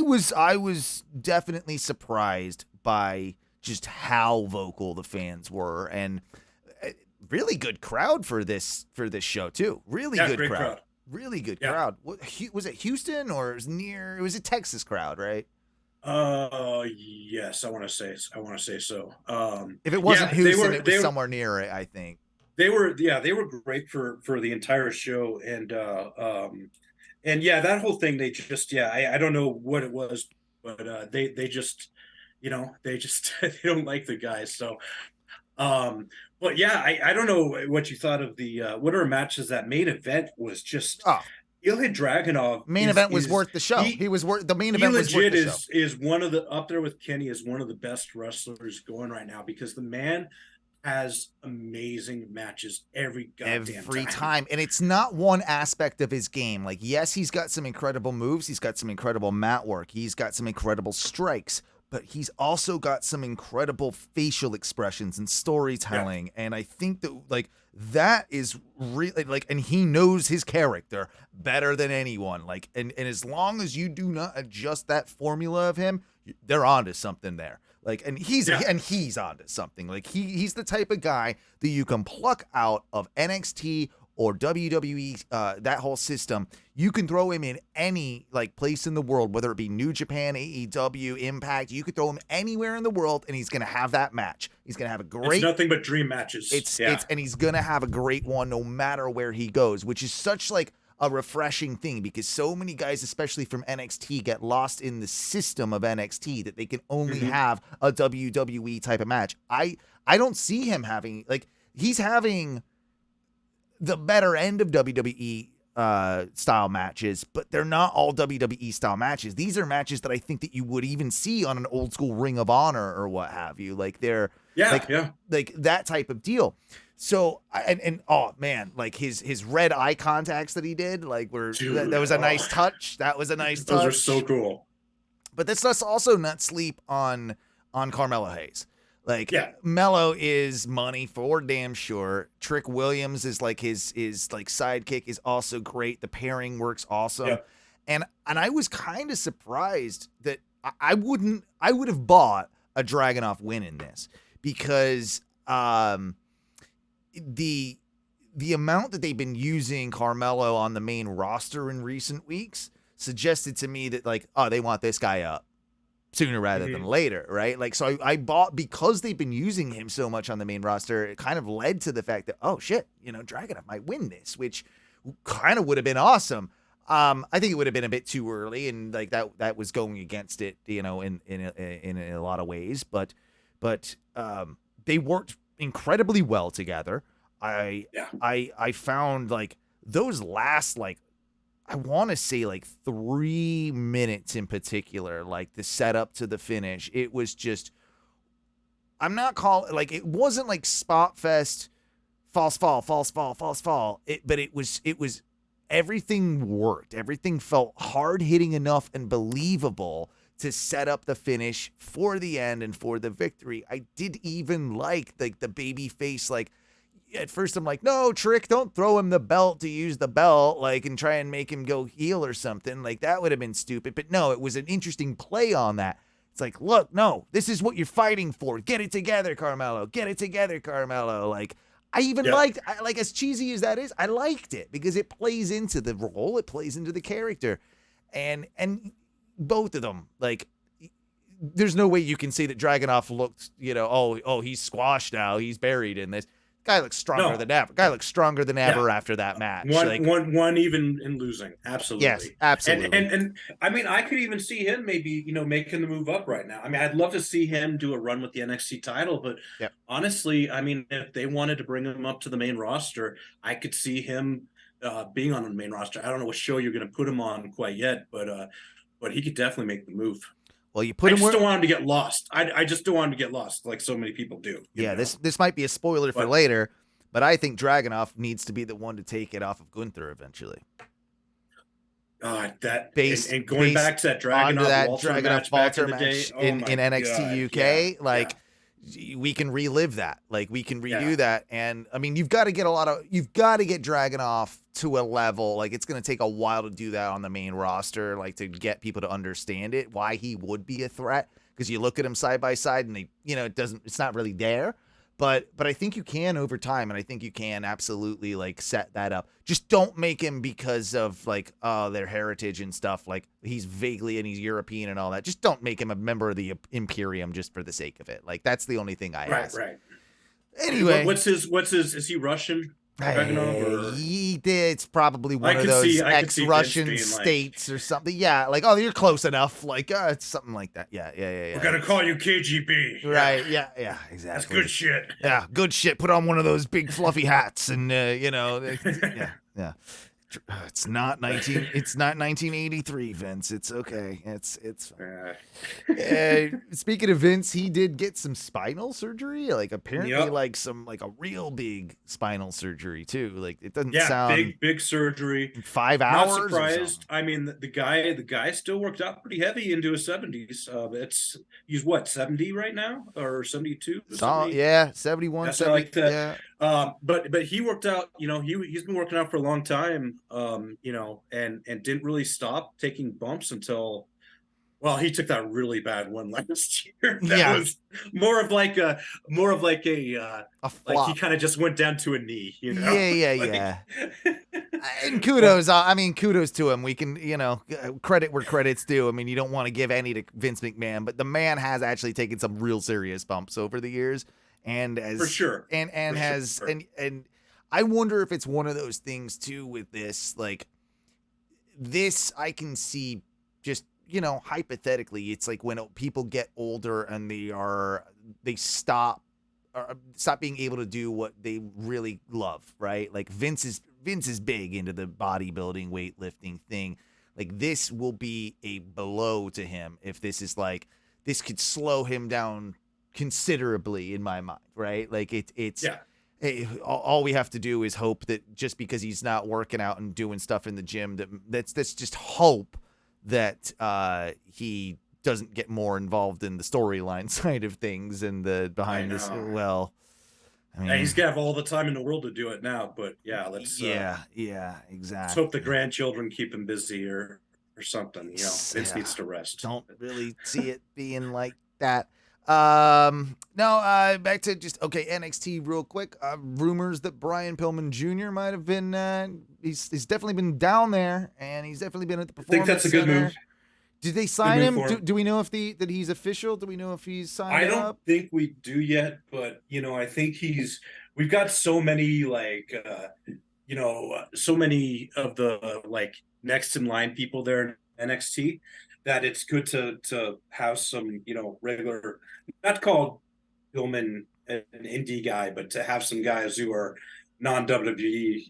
was definitely surprised by just how vocal the fans were, and really good crowd for this show too. Really good crowd. Really good crowd. Was it Houston or it was a Texas crowd, right? Yes, I want to say so. If it wasn't Houston, it was somewhere near it, I think. They were great for the entire show, and that whole thing, they just I don't know what it was, but they just they don't like the guys. So but I don't know what you thought of the whatever matches. That main event was just Ilya Dragunov. Main event was worth the show. He was worth the main event. Was worth the show. Is one of the, up there with Kenny, is one of the best wrestlers going right now, because the man has amazing matches every time. And it's not one aspect of his game. Yes, he's got some incredible moves. He's got some incredible mat work. He's got some incredible strikes. But he's also got some incredible facial expressions and storytelling. Yeah. And I think that that is really and he knows his character better than anyone. And as long as you do not adjust that formula of him, they're onto something there. And he's onto something. He's the type of guy that you can pluck out of NXT or WWE, that whole system. You can throw him in any place in the world, whether it be New Japan, AEW, Impact. You could throw him anywhere in the world, and he's going to have that match. He's going to have a great. It's nothing but dream matches. And he's going to have a great one no matter where he goes, which is such a refreshing thing, because so many guys, especially from NXT, get lost in the system of NXT that they can only have a WWE type of match. I don't see him having he's having the better end of WWE style matches, but they're not all WWE style matches. These are matches that I think that you would even see on an old school Ring of Honor or what have you. They're that type of deal. So oh man, his red eye contacts that he did, that was a nice touch. That was a nice touch. Those are so cool. But let's also not sleep on Carmelo Hayes. Like, Yeah. Mello is money for damn sure. Trick Williams is like his like sidekick is also great. The pairing works awesome. Yep. And I was kind of surprised that I would have bought a Dragunov win in this, because the amount that they've been using Carmelo on the main roster in recent weeks suggested to me that, like, oh, they want this guy up sooner rather than later, right? Like, so I bought, because they've been using him so much on the main roster, it kind of led to the fact that, oh shit, Dragunov might win this, which kind of would have been awesome. I think it would have been a bit too early, and like that was going against it, in a lot of ways, but they worked incredibly well together. I found, like, those last, like, I want to say, like, 3 minutes in particular, like the setup to the finish, it was just, I'm not calling, like, it wasn't like Spot Fest, false fall, but it was everything worked. Everything felt hard hitting enough and believable to set up the finish for the end and for the victory. I did even like the baby face, like, at first I'm like, no, Trick, don't throw him the belt to use the belt, like, and try and make him go heel or something. Like, that would have been stupid. But no, it was an interesting play on that. It's like, look, no, this is what you're fighting for. Get it together, Carmelo. Get it together, Carmelo. Like, I even liked, like, as cheesy as that is, I liked it because it plays into the role. It plays into the character. And both of them, like, there's no way you can say that Dragunov looked, oh, he's squashed now. He's buried in this. Guy looks stronger than ever. Guy looks stronger than ever after that match. One even in losing. Absolutely. Yes, absolutely. And I mean, I could even see him maybe, making the move up right now. I mean, I'd love to see him do a run with the NXT title, but honestly, I mean, if they wanted to bring him up to the main roster, I could see him being on the main roster. I don't know what show you're going to put him on quite yet, but he could definitely make the move. Well, you put I him. just don't want him to get lost. I just don't want him to get lost, like so many people do. Yeah, this might be a spoiler for later, but I think Dragunov needs to be the one to take it off of Gunther eventually. And going back to that Dragunov Walter match in NXT UK, we can relive that. Like, we can redo that. And I mean, you've got to get Dragunov to a level. Like, it's going to take a while to do that on the main roster, like, to get people to understand it, why he would be a threat. Because you look at him side by side and it's not really there. But I think you can over time, and I think you can absolutely, like, set that up. Just don't make him because of, like, their heritage and stuff. Like, he's vaguely and he's European and all that. Just don't make him a member of the Imperium just for the sake of it. Like, that's the only thing I ask. Right. Anyway, what's his? Is he Russian? He did. It's probably one of those ex-Russian states or something. Yeah, like, oh, you're close enough. Like, it's something like that. Yeah. We're gonna call you KGB. Right? Yeah, exactly. That's good shit. Yeah, good shit. Put on one of those big fluffy hats, and yeah. It's not 1983, Vince. It's okay. It's speaking of Vince, he did get some spinal surgery, like, apparently like some, like, a real big spinal surgery too. Like, it doesn't sound big surgery. 5 hours. Not surprised. I mean, the guy still worked out pretty heavy into his 70s. He's what, 70 right now or 72? 71, 70. Like that. Yeah. But he worked out, he's been working out for a long time, and didn't really stop taking bumps until, well, he took that really bad one last year. That was more of like a like he kind of just went down to a knee, Yeah. And kudos to him. We can, credit where credit's due. I mean, you don't want to give any to Vince McMahon, but the man has actually taken some real serious bumps over the years. And for sure, and I wonder if it's one of those things too with this, like, this I can see just, hypothetically, it's like when people get older and they stop being able to do what they really love, right? Like, Vince is big into the bodybuilding, weightlifting thing. Like, this will be a blow to him if this could slow him down considerably in my mind, right? Like, all we have to do is hope that just because he's not working out and doing stuff in the gym, that's just hope that he doesn't get more involved in the storyline side of things and the behind this. Well, I mean, he's got all the time in the world to do it now, but let's exactly. Let's hope the grandchildren keep him busy or something. Vince needs to rest. Don't really see it being like that. No, back to just NXT real quick. Rumors that Brian Pillman Jr. might have been he's definitely been down there, and he's definitely been at the Performance Center. I think that's a good move. Did they sign him? Do we know if that he's official? Do we know if he's signed up? I don't think we do yet, but I think we've got so many so many of the next in line people there in NXT that it's good to have some, regular, not called Pillman an indie guy, but to have some guys who are non-WWE,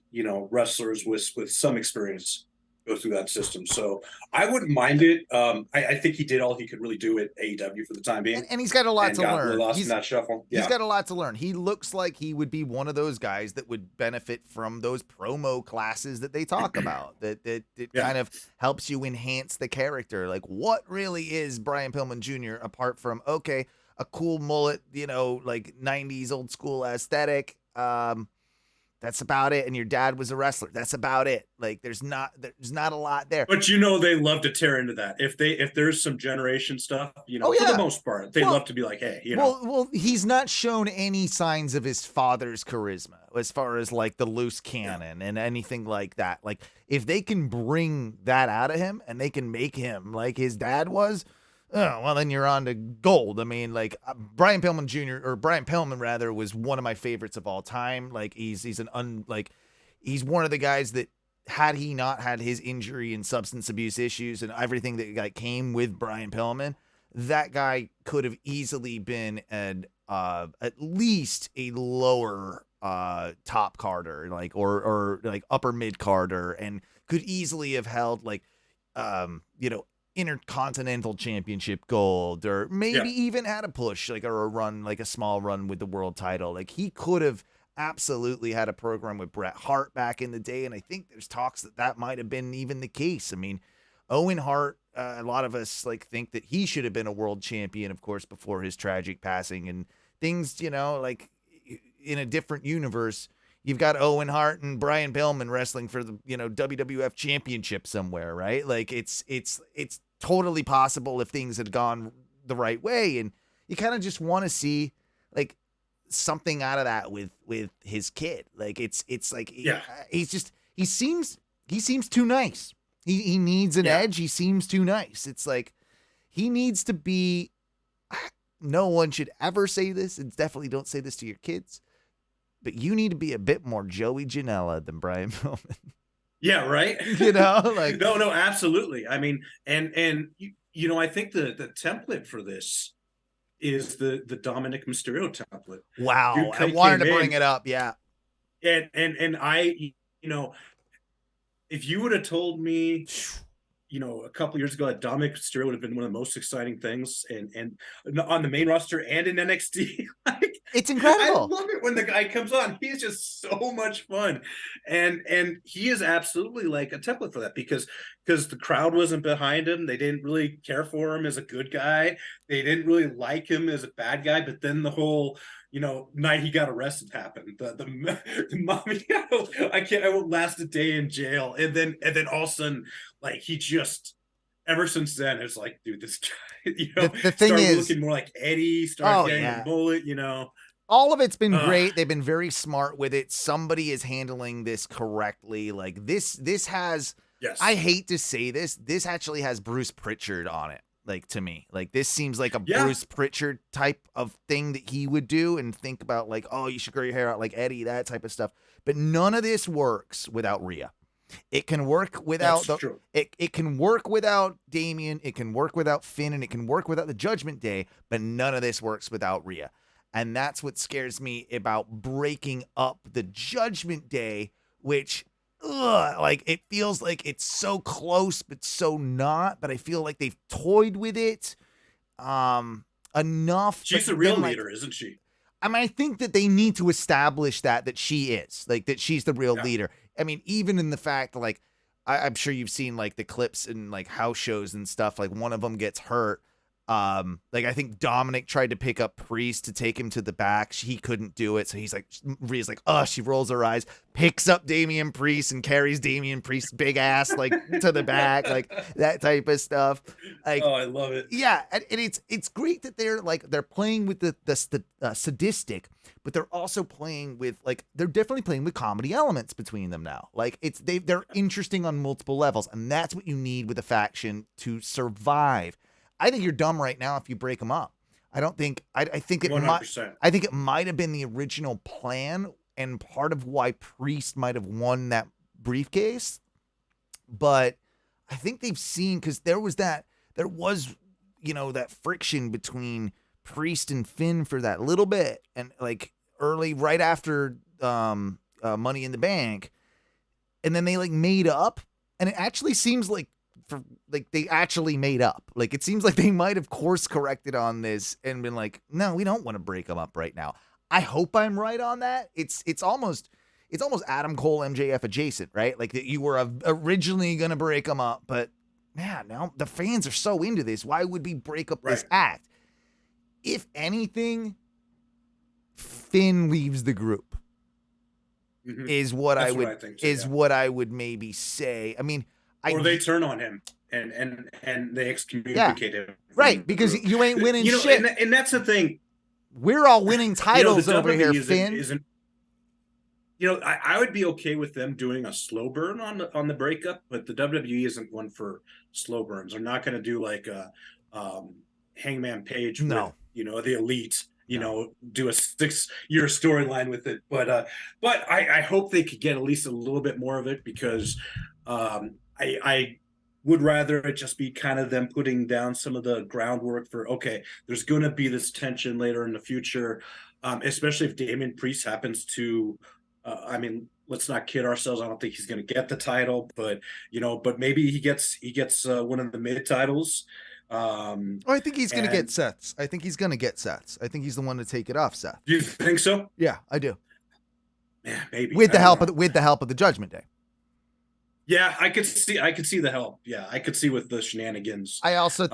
wrestlers with some experience go through that system. So I wouldn't mind it. I think he did all he could really do at AEW for the time being. And he's got a lot to learn. Really lost in that shuffle. He's got a lot to learn. He looks like he would be one of those guys that would benefit from those promo classes that they talk about, that kind of helps you enhance the character. Like, what really is Brian Pillman Jr. apart from, a cool mullet, 90s old school aesthetic, that's about it. And your dad was a wrestler. That's about it. Like, there's not a lot there. But they love to tear into that. If there's some generation stuff, for the most part, they love to be like, hey, Well, he's not shown any signs of his father's charisma as far as the loose cannon and anything like that. Like, if they can bring that out of him and they can make him like his dad was, then you're on to gold. I mean, Brian Pillman Jr. or Brian Pillman rather was one of my favorites of all time. Like, he's one of the guys that, had he not had his injury and substance abuse issues and everything that came with Brian Pillman, that guy could have easily been at least a lower top carder, or upper mid carder, and could easily have held Intercontinental Championship gold, or maybe even had a push, or a run, a small run with the world title. Like, he could have absolutely had a program with Bret Hart back in the day, and I think there's talks that might have been even the case. I mean, Owen Hart, a lot of us think that he should have been a world champion, of course, before his tragic passing, and things, in a different universe, you've got Owen Hart and Brian Pillman wrestling for the, WWF championship somewhere, right? Like, it's totally possible if things had gone the right way, and you kind of just want to see something out of that with his kid. He seems too nice. He needs an edge. He seems too nice. It's like, he needs to be, no one should ever say this, and definitely don't say this to your kids, but you need to be a bit more Joey Janela than Brian Pillman. Yeah, right. No, absolutely. I mean, and I think the template for this is the Dominic Mysterio template. Wow, I wanted to bring it up. Yeah, and I, if you would have told me, a couple years ago that Dominic Mysterio would have been one of the most exciting things, and on the main roster and in NXT, it's incredible. I love it when the guy comes on. He's just so much fun, and he is absolutely a template for that, because the crowd wasn't behind him. They didn't really care for him as a good guy. They didn't really like him as a bad guy. But then the whole night he got arrested happened. The mommy, I won't last a day in jail, and then all of a sudden, he just, ever since then, it's like, dude, this guy, the thing is, looking more like Eddie, getting a bullet, All of it's been great. They've been very smart with it. Somebody is handling this correctly. This has, I hate to say this actually has Bruce Pritchard on it. To me, this seems like a Bruce Pritchard type of thing that he would do, and think about you should grow your hair out like Eddie, that type of stuff. But none of this works without Rhea. It can work without it can work without Damian, it can work without Finn, and it can work without the Judgment Day, but none of this works without Rhea. And that's what scares me about breaking up the Judgment Day, which it feels like it's so close but so not, but I feel like they've toyed with it enough. She's the real leader, isn't she? I mean, I think that they need to establish that she is, that she's the real leader. I mean, even in the fact, I'm sure you've seen the clips and house shows and stuff, one of them gets hurt. Like I think Dominic tried to pick up Priest to take him to the back. He couldn't do it. So he's like, Rhea's like, oh, she rolls her eyes, picks up Damian Priest and carries Damian Priest's big ass like to the back, like that type of stuff. Like, oh, I love it. Yeah, and it's great that they're playing with the sadistic, but they're also playing with they're definitely playing with comedy elements between them now. Like they're interesting on multiple levels, and that's what you need with a faction to survive. I think you're dumb right now if you break them up. I don't think I think it 100%. I think it might have been the original plan and part of why Priest might have won that briefcase. But I think they've seen, because there was that friction between Priest and Finn for that little bit, and early right after Money in the Bank, and then they made up, and it actually seems like they actually made up. Like it seems like they might have course corrected on this and been like, no, we don't want to break them up right now. I hope I'm right on that. It's almost Adam Cole MJF adjacent, right? Like that you were originally gonna break them up, but man, now the fans are so into this. Why would we break up this act? If anything, Finn leaves the group. Mm-hmm. Is what That's I would what I think so, yeah. what I would maybe say. I mean, or they turn on him and they excommunicate him. Right, because you ain't winning shit. And that's the thing. We're all winning titles over here, Finn. Isn't, I would be okay with them doing a slow burn on the breakup, but the WWE isn't one for slow burns. They're not going to do like a Hangman Page with, the Elite, do a 6-year storyline with it. But I hope they could get at least a little bit more of it, because I would rather it just be kind of them putting down some of the groundwork for, okay, there's going to be this tension later in the future, especially if Damian Priest happens to, let's not kid ourselves. I don't think he's going to get the title, but maybe he gets one of the mid titles. I think he's going to get Seth's. I think he's going to get Seth's. I think he's the one to take it off Seth. Do you think so? Yeah, I do. Yeah, maybe with the help of the Judgment Day. Yeah, I could see the help. Yeah, I could see with the shenanigans. I also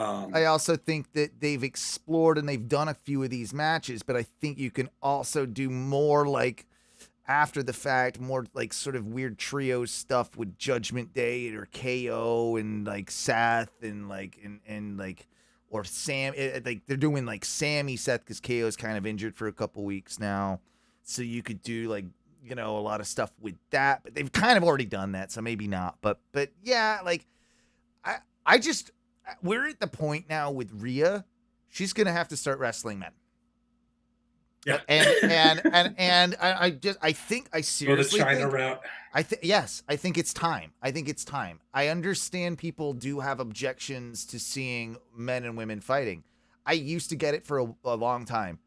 think that they've explored and they've done a few of these matches, but I think you can also do more after the fact, more sort of weird trio stuff with Judgment Day or KO and Seth and or Sam. They're doing Sammy Seth because KO's kind of injured for a couple weeks now, so you could do a lot of stuff with that, but they've kind of already done that, so maybe not. But yeah, we're at the point now with Rhea, she's gonna have to start wrestling men. Yeah, and I think I seriously go the China route. I think it's time. I understand people do have objections to seeing men and women fighting. I used to get it for a long time.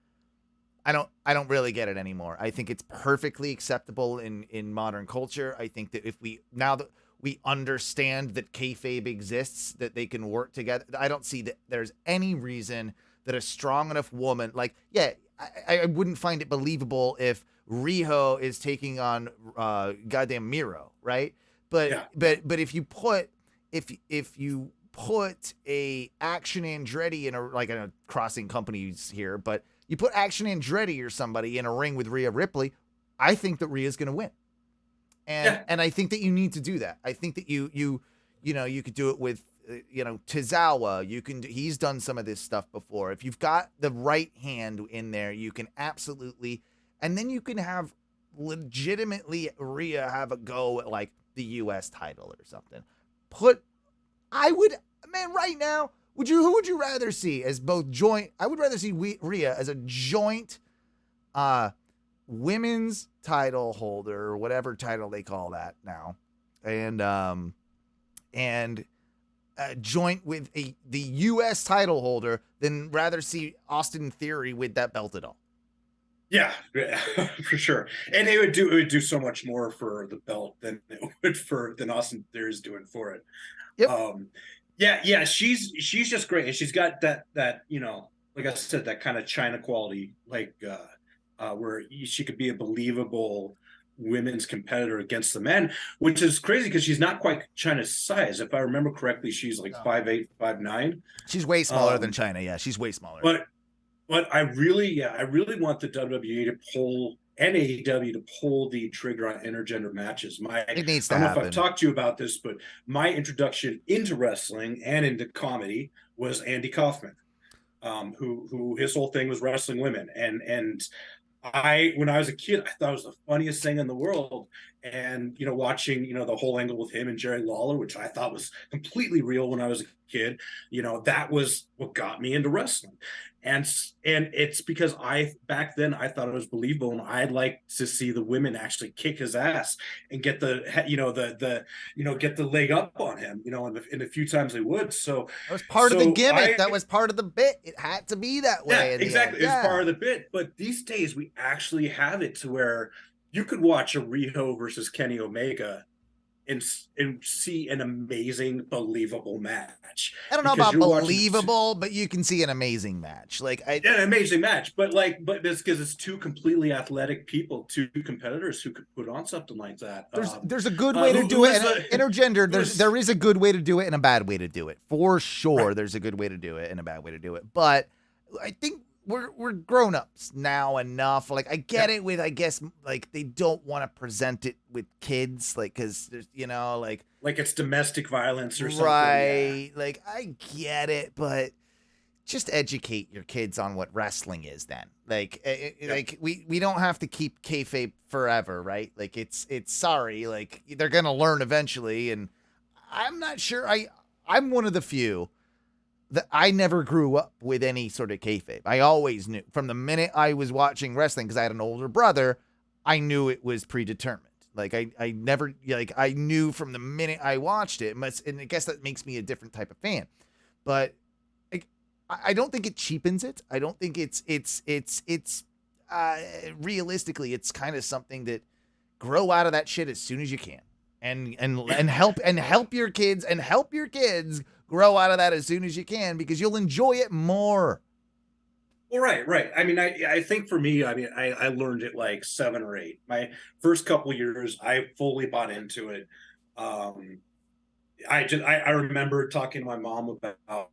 I don't really get it anymore. I think it's perfectly acceptable in modern culture. I think that now that we understand that kayfabe exists, that they can work together, I don't see that there's any reason that a strong enough woman, I wouldn't find it believable if Riho is taking on goddamn Miro, right? But if you put a Action Andretti in a crossing companies here, but you put Action Andretti or somebody in a ring with Rhea Ripley, I think that Rhea's going to win. And I think that you need to do that. I think that you could do it with, Tozawa. He's done some of this stuff before. If you've got the right hand in there, you can absolutely, and then you can have legitimately Rhea have a go at the US title or something. Right now, who would you rather see as both joint? I would rather see Rhea as a joint women's title holder, or whatever title they call that now, and joint with the U.S. title holder than rather see Austin Theory with that belt at all. Yeah, for sure. And it would do so much more for the belt than it would than Austin Theory's doing for it. Yep. Yeah, she's just great, and she's got that like I said, that kind of China quality, where she could be a believable women's competitor against the men, which is crazy because she's not quite China's size. If I remember correctly, she's like 5'8", 5'9". She's way smaller than China. Yeah, she's way smaller. But I really want the WWE to pull and AEW to pull the trigger on intergender matches. It needs to I don't happen. know if I've talked to you about this, but my introduction into wrestling and into comedy was Andy Kaufman, who his whole thing was wrestling women. And when I was a kid, I thought it was the funniest thing in the world. And, watching, the whole angle with him and Jerry Lawler, which I thought was completely real when I was a kid, that was what got me into wrestling. And it's because back then I thought it was believable, and I'd like to see the women actually kick his ass and get the get the leg up on him, in the few times they would. So that was part of the gimmick. That was part of the bit. It had to be that way. Yeah, exactly. It's part of the bit. But these days we actually have it to where you could watch a Riho versus Kenny Omega and see an amazing, believable match. I don't know about believable, but you can see an amazing match. An amazing match, but it's because it's two completely athletic people, two competitors who could put on something like that. There's a good way to do it. Intergender, there is a good way to do it and a bad way to do it. For sure, right. There's a good way to do it and a bad way to do it. But I think we're grown-ups now enough. I get it with, I guess, they don't want to present it with kids, because there's, it's domestic violence or something. Right. Yeah. I get it, but just educate your kids on what wrestling is then. We don't have to keep kayfabe forever, right? It's sorry, they're going to learn eventually, and I'm not sure. I'm one of the few that I never grew up with any sort of kayfabe. I always knew from the minute I was watching wrestling, because I had an older brother, I knew it was predetermined. I never, I knew from the minute I watched it, and I guess that makes me a different type of fan. But I don't think it cheapens it. I don't think it's realistically, it's kind of something that grow out of that shit as soon as you can, and help your kids grow out of that as soon as you can, because you'll enjoy it more. Well, right. I mean, I think for me, I learned it 7 or 8. My first couple of years, I fully bought into it. I remember talking to my mom about,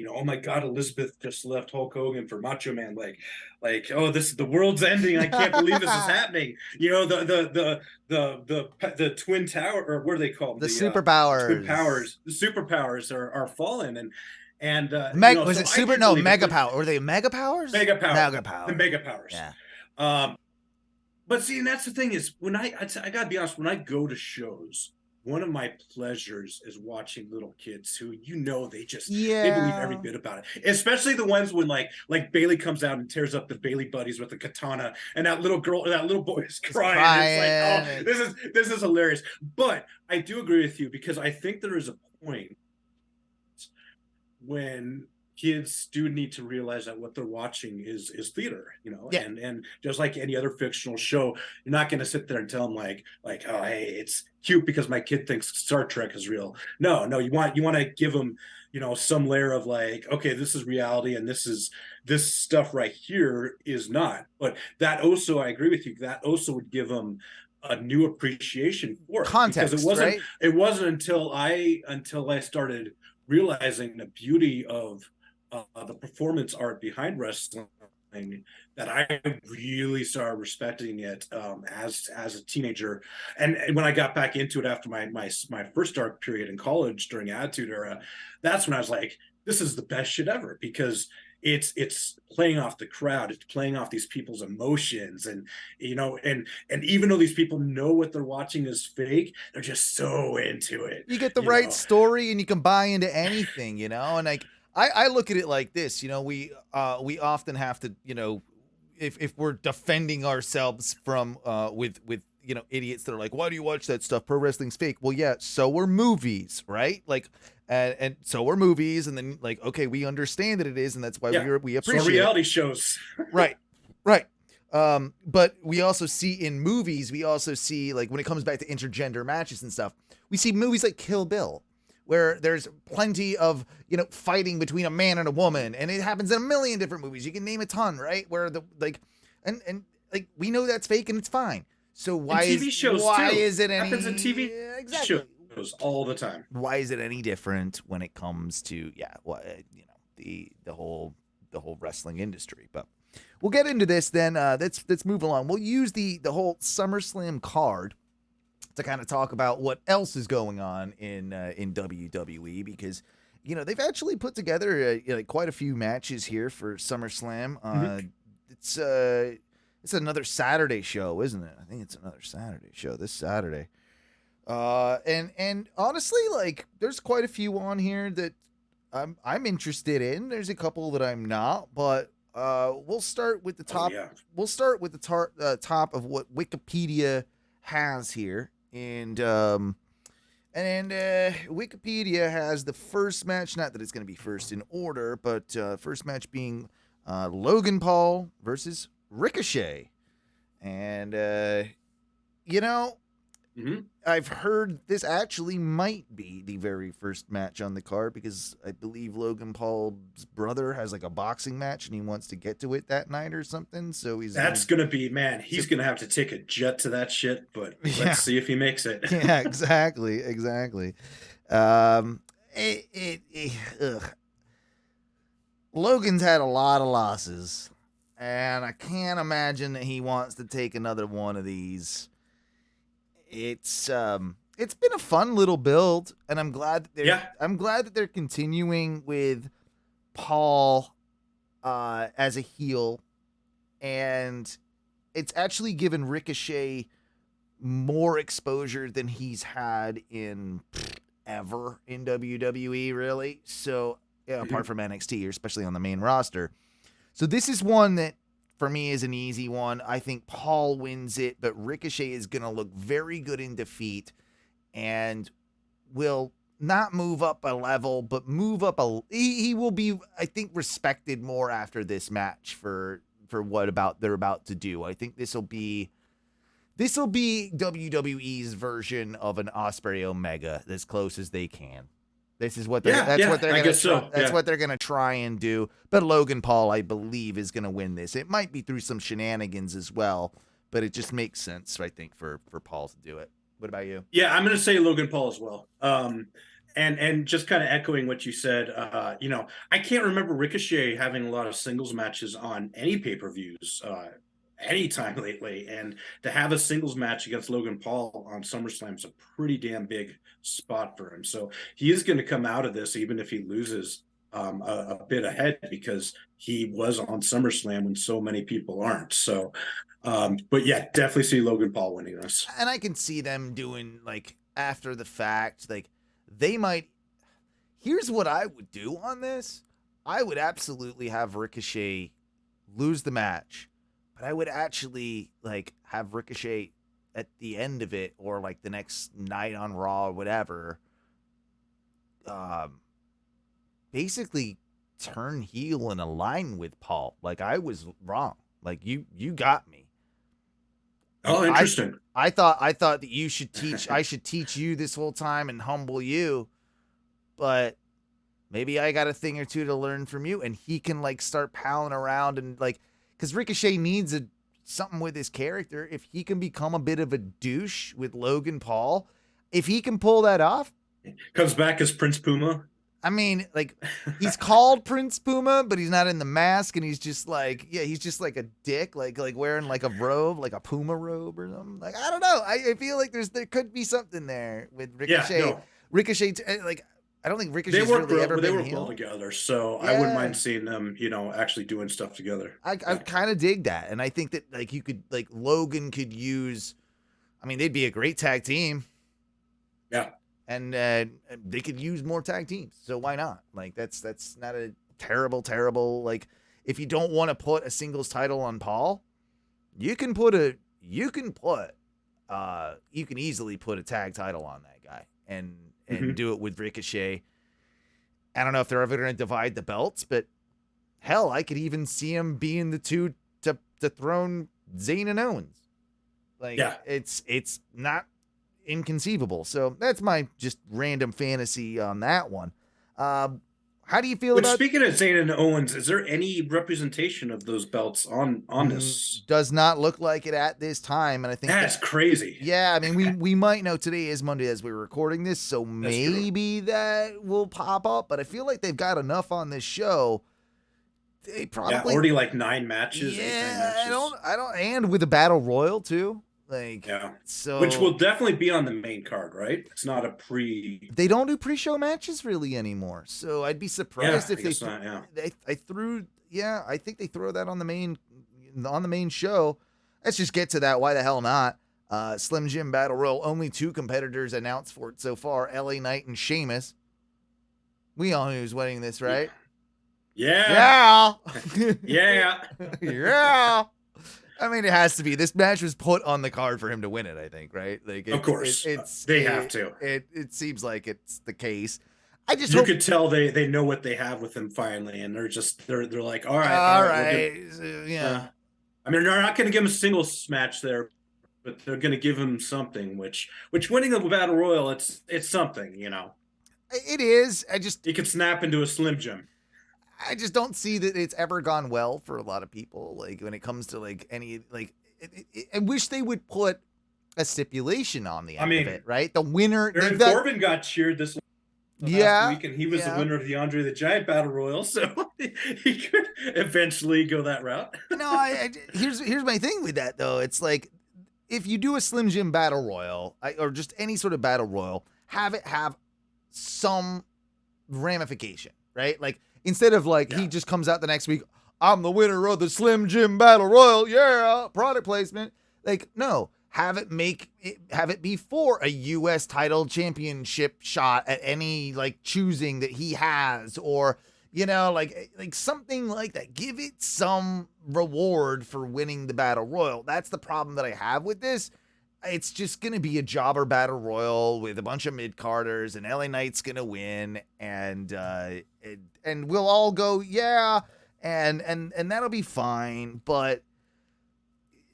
oh my God, Elizabeth just left Hulk Hogan for Macho Man. The world's ending. I can't believe this is happening. The Twin Tower, or what are they called? The superpowers. The superpowers are falling, and was it super? No, mega power. Were they mega powers? Mega power. The mega powers. Yeah. But see, and that's the thing is, when I gotta be honest, when I go to shows, one of my pleasures is watching little kids who, they just they believe every bit about it. Especially the ones when like Bailey comes out and tears up the Bailey buddies with the katana, and that little boy is crying. It's oh, this is hilarious. But I do agree with you, because I think there is a point when kids do need to realize that what they're watching is theater, and just like any other fictional show, you're not going to sit there and tell them oh, hey, it's cute because my kid thinks Star Trek is real. No, you want to give them, some layer of okay, this is reality, and this stuff right here is not. But that also, I agree with you, that also would give them a new appreciation for it. Context, because right? It wasn't until I started realizing the beauty of the performance art behind wrestling that I really started respecting it as a teenager, and when I got back into it after my first dark period in college during Attitude Era, that's when I was like, this is the best shit ever, because it's playing off the crowd, it's playing off these people's emotions, and even though these people know what they're watching is fake, they're just so into it. You get the right story, and you can buy into anything, and I look at it like this, we often have to, if we're defending ourselves from with idiots that are like, why do you watch that stuff? Pro wrestling's fake. Well, yeah, so are movies, right? And so are movies, and then okay, we understand that it is, and that's why we appreciate so reality shows. Right. But we also see in movies, when it comes back to intergender matches and stuff, we see movies like Kill Bill, where there's plenty of, fighting between a man and a woman, and it happens in a million different movies. You can name a ton, right? Where we know that's fake and it's fine. So why and TV shows too. is it any happens in TV exactly shows all the time? Why is it any different when it comes to the whole wrestling industry? But we'll get into this then. Let's move along. We'll use the whole SummerSlam card to kind of talk about what else is going on in WWE, because they've actually put together quite a few matches here for SummerSlam. It's another Saturday show, isn't it? I think it's another Saturday show this Saturday. And honestly, there's quite a few on here that I'm interested in. There's a couple that I'm not, but we'll start with the top. We'll start with the top of what Wikipedia has here, and Wikipedia has the first match. Not that it's going to be first in order, but first match being Logan Paul versus Ricochet. And I've heard this actually might be the very first match on the card, because I believe Logan Paul's brother has a boxing match and he wants to get to it that night or something. So he's gonna be, man, he's gonna have to take a jet to that shit, but let's see if he makes it. Yeah, exactly. Logan's had a lot of losses, and I can't imagine that he wants to take another one of these. It's been a fun little build, and I'm glad that they're continuing with Paul as a heel, and it's actually given Ricochet more exposure than he's had in ever in WWE, really. So apart from NXT, or especially on the main roster. So this is one that, for me, is an easy one. I think Paul wins it, but Ricochet is going to look very good in defeat and will not move up a level, but move up he will be, I think, respected more after this match for what they're about to do. I think this will be WWE's version of an Osprey Omega, as close as they can. This is what they're what they're gonna try and do. But Logan Paul, I believe, is gonna win this. It might be through some shenanigans as well, but it just makes sense, I think, for Paul to do it. What about you? Yeah, I'm gonna say Logan Paul as well. And just kind of echoing what you said, I can't remember Ricochet having a lot of singles matches on any pay-per-views anytime lately, and to have a singles match against Logan Paul on SummerSlam is a pretty damn big spot for him. So he is going to come out of this, even if he loses a bit ahead, because he was on SummerSlam when so many people aren't. So, but yeah, definitely see Logan Paul winning this. And I can see them doing, after the fact, they might. Here's what I would do on this. I would absolutely have Ricochet lose the match, but I would actually have Ricochet at the end of it, or the next night on Raw or whatever, basically turn heel and align with Paul. I was wrong. You got me. Oh, interesting. I thought that you should teach. I should teach you this whole time and humble you, but maybe I got a thing or two to learn from you. And he can start palling around and because Ricochet needs something with his character. If he can become a bit of a douche with Logan Paul, if he can pull that off, comes back as Prince Puma. I mean, he's called Prince Puma, but he's not in the mask, and he's just he's just a dick, wearing a robe, a Puma robe or something. I don't know. I feel there could be something there with Ricochet. Yeah, no. Ricochet, I don't think Ricochet's they work really ever been well together, so I wouldn't mind seeing them, actually doing stuff together. I kind of dig that, and I think that you could Logan could use. I mean, they'd be a great tag team. Yeah. And they could use more tag teams, so why not? That's not a terrible. If you don't want to put a singles title on Paul, you can easily put a tag title on that guy and do it with Ricochet. I don't know if they're ever going to divide the belts, but hell, I could even see him being the two to throne Zayn and Owens. It's not inconceivable. So that's my just random fantasy on that one. How How do you feel Which, about? speaking of Zayn and Owens, is there any representation of those belts on this? Does not look like it at this time, and I think That's crazy. Yeah, I mean, we might know today is Monday as we're recording this, so maybe that will pop up. But I feel like they've got enough on this show. They probably already like 9 matches. Yeah, 8, 9 matches. I don't, and with a battle royal too. Like, yeah, so which will definitely be on the main card, right? It's not a pre. They don't do pre-show matches really anymore, so I'd be surprised if they. Not, yeah. I threw. Yeah, I think they throw that on the main show. Let's just get to that. Why the hell not? Slim Jim Battle Royal. Only 2 competitors announced for it so far: LA Knight and Sheamus. We all knew who's winning this, right? Yeah. Yeah. Yeah. Yeah. I mean, it has to be. This match was put on the card for him to win it, I think, right? Like, of course. They have to. It seems like it's the case. I just you could tell they know what they have with him finally, and they're like, all right. Yeah. I mean, they're not going to give him a singles match there, but they're going to give him something. Which winning the battle royal, it's something, you know. It is. He could snap into a Slim Jim. I just don't see that it's ever gone well for a lot of people. Like, when it comes to like any like, I wish they would put a stipulation on the end of it, right? The winner. Baron Corbin got cheered this last week, and he was the winner of the Andre the Giant Battle Royal, so he could eventually go that route. No, here's my thing with that though. It's like, if you do a Slim Jim Battle Royal, or just any sort of Battle Royal, have it have some ramification, right? Like, instead of like he just comes out the next week, I'm the winner of the Slim Jim Battle Royal, yeah, product placement. Like, no. Have it be for a U.S. title championship shot at any like choosing that he has, or you know, like something like that. Give it some reward for winning the battle royal. That's the problem that I have with this. It's just gonna be a jobber battle royal with a bunch of mid carders, and LA Knight's gonna win, and we'll all go and that'll be fine. But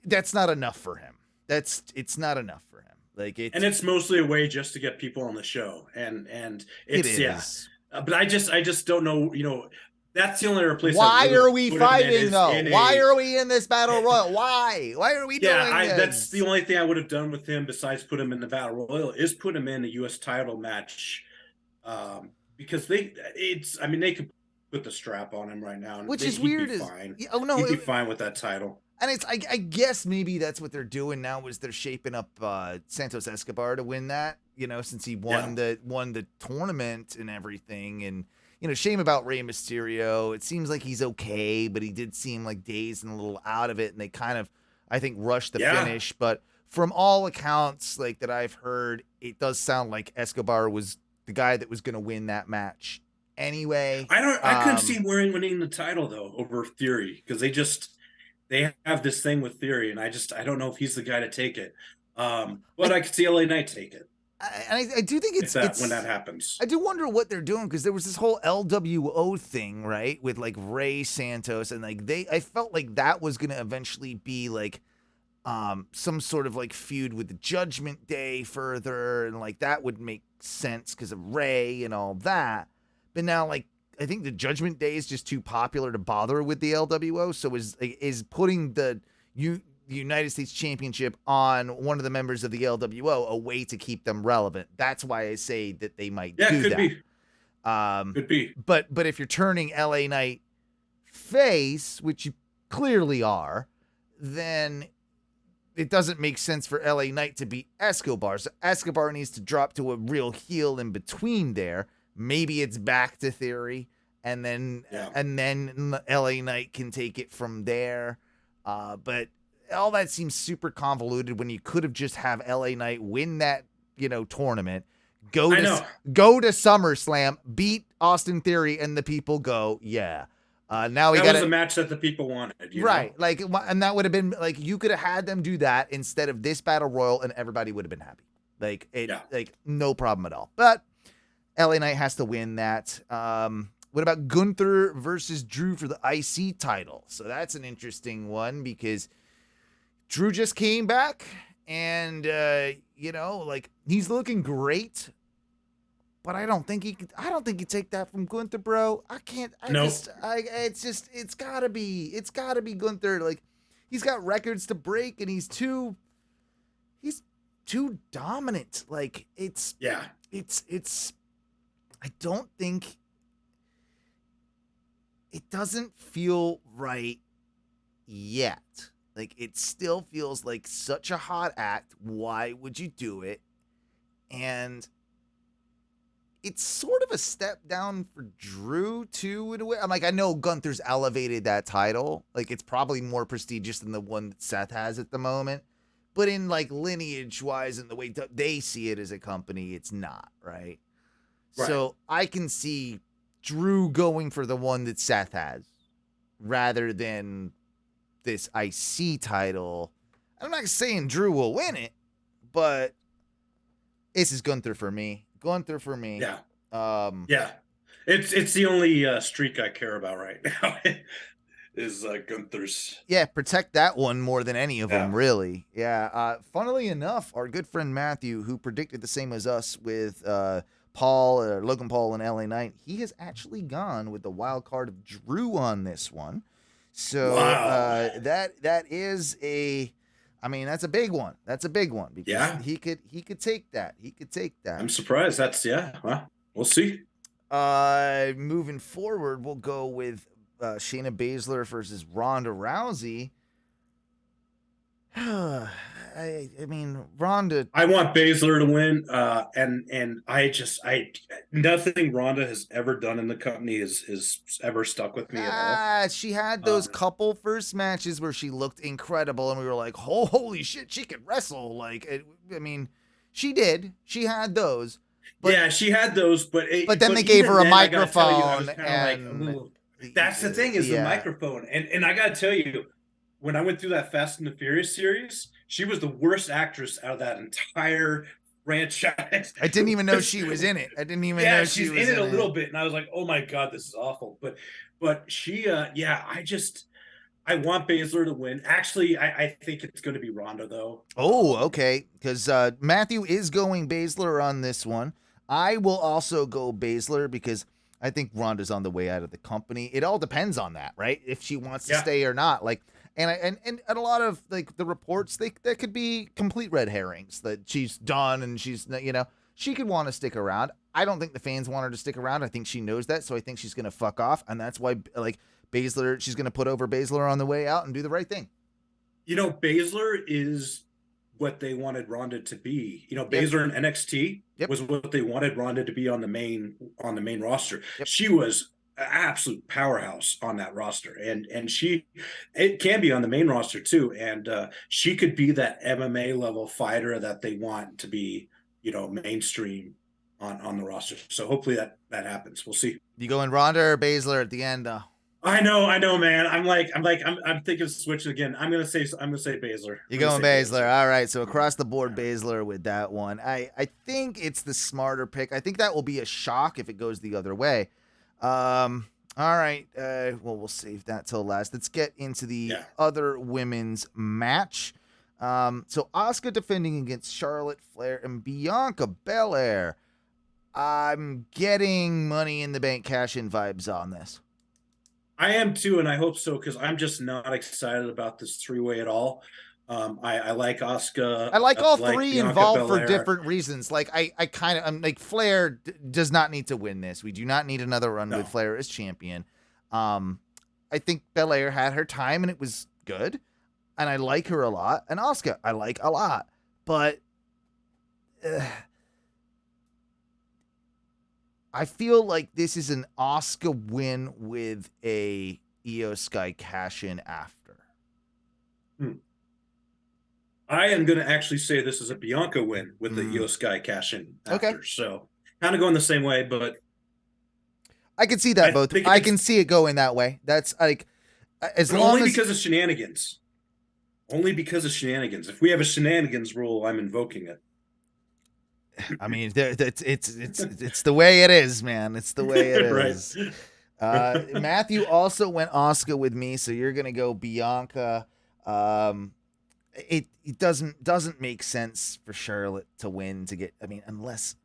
that's not enough for him. It's not enough for him. Like, it's mostly a way just to get people on the show, and it's but I just don't know. You know, that's the only replacement. Why are we fighting though? Why are we in this battle royal? Why are we doing this? That's the only thing I would have done with him besides put him in the battle royal is put him in a U.S. title match, because they could put the strap on him right now, which is weird. He'd be fine with that title. And it's, I guess maybe that's what they're doing now, is they're shaping up Santos Escobar to win that, you know, since he won the tournament and everything. And, you know, shame about Rey Mysterio. It seems like he's okay, but he did seem like dazed and a little out of it. And they kind of, I think, rushed the finish. But from all accounts, like, that I've heard, it does sound like Escobar was the guy that was going to win that match anyway. I couldn't see winning the title, though, over Theory, because they have this thing with Theory, and I don't know if he's the guy to take it. But I could see LA Knight take it. I do think it's when that happens. I do wonder what they're doing, because there was this whole LWO thing, right, with like Rey Santos, and like I felt like that was gonna eventually be like some sort of like feud with the Judgment Day further, and like that would make sense because of Rey and all that. But now, like, I think the Judgment Day is just too popular to bother with the LWO. So is putting the United States Championship on one of the members of the LWO a way to keep them relevant? That's why I say that they might do could that. Could be. But if you're turning LA Knight face, which you clearly are, then it doesn't make sense for LA Knight to beat Escobar. So Escobar needs to drop to a real heel in between there. Maybe it's back to Theory, and then LA Knight can take it from there. But all that seems super convoluted when you could have just have LA Knight win that, you know, tournament, go to SummerSlam, beat Austin Theory, and the people go, now we got was a match that the people wanted, right? know? Like, and that would have been like, you could have had them do that instead of this battle royal, and everybody would have been happy. Like, like no problem at all. But LA Knight has to win that. What about Gunther versus Drew for the IC title? So that's an interesting one, because Drew just came back, and you know, like, he's looking great. but I don't think he could take that from Gunther, bro. I can't. Nope. It's gotta be Gunther. Like, he's got records to break, and he's too dominant. Like, it's. I don't think it doesn't feel right yet. Like, it still feels like such a hot act. Why would you do it? And it's sort of a step down for Drew, too, in a way. I'm like, I know Gunther's elevated that title. Like, it's probably more prestigious than the one that Seth has at the moment. But in, like, lineage-wise and the way they see it as a company, it's not, right? So I can see Drew going for the one that Seth has rather than this IC title. I'm not saying Drew will win it, but this is Gunther for me. Yeah. Yeah. It's the only streak I care about right now is Gunther's. Yeah, protect that one more than any of them, really. Yeah. Funnily enough, our good friend Matthew, who predicted the same as us with Logan Paul and LA Knight, he has actually gone with the wild card of Drew on this one. So that is that's a big one. That's a big one because he could take that. I'm surprised. Well, we'll see. Moving forward, we'll go with Shayna Baszler versus Ronda Rousey. I mean, Ronda. I want Baszler to win, and nothing Ronda has ever done in the company is ever stuck with me at all. She had those couple first matches where she looked incredible, and we were like, "Holy shit, she can wrestle!" Like, she did. She had those. But, she had those, but then they gave her a microphone, that's the thing is the microphone, and I gotta tell you, when I went through that Fast and the Furious series, she was the worst actress out of that entire franchise. I didn't even know she was in it. I didn't even know she was in it. She's in it a little bit, and I was like, "Oh my god, this is awful." But she, I want Baszler to win. Actually, I think it's going to be Ronda though. Oh, okay, because Matthew is going Baszler on this one. I will also go Baszler because I think Ronda's on the way out of the company. It all depends on that, right? If she wants to stay or not. Like. And a lot of like the reports, that could be complete red herrings that she's done and she's, she could want to stick around. I don't think the fans want her to stick around. I think she knows that, so I think she's gonna fuck off, and that's why Baszler, she's gonna put over Baszler on the way out and do the right thing. Baszler is what they wanted Ronda to be. Baszler in NXT was what they wanted Ronda to be on the main roster. Yep. She was absolute powerhouse on that roster, and it can be on the main roster too, and she could be that MMA level fighter that they want to be mainstream on the roster. So hopefully that happens. We'll see. You going Ronda or Baszler at the end? I know, man. I'm thinking of switching again. I'm gonna say Baszler. You're going Baszler. All right, so across the board Baszler with that one. I think it's the smarter pick. I think that will be a shock if it goes the other way. All right. Well, we'll save that till last. Let's get into the other women's match. So Asuka defending against Charlotte Flair and Bianca Belair. I'm getting Money in the Bank cash-in vibes on this. I am too, and I hope so, because I'm just not excited about this three-way at all. I like Asuka. I like all three Bianca involved Belair. For different reasons. Like I'm like Flair does not need to win this. We do not need another run with Flair as champion. I think Belair had her time and it was good, and I like her a lot. And Asuka I like a lot, but I feel like this is an Asuka win with a Io Sky cash in after. I am going to actually say this is a Bianca win with the Io Sky cash-in after. Okay. So kind of going the same way, but I can see that both. I can see it going that way. That's like because of shenanigans. Only because of shenanigans. If we have a shenanigans rule, I'm invoking it. I mean, it's the way it is, man. It's the way it is. Matthew also went Asuka with me, so you're going to go Bianca. It doesn't make sense for Charlotte to win to get. Unless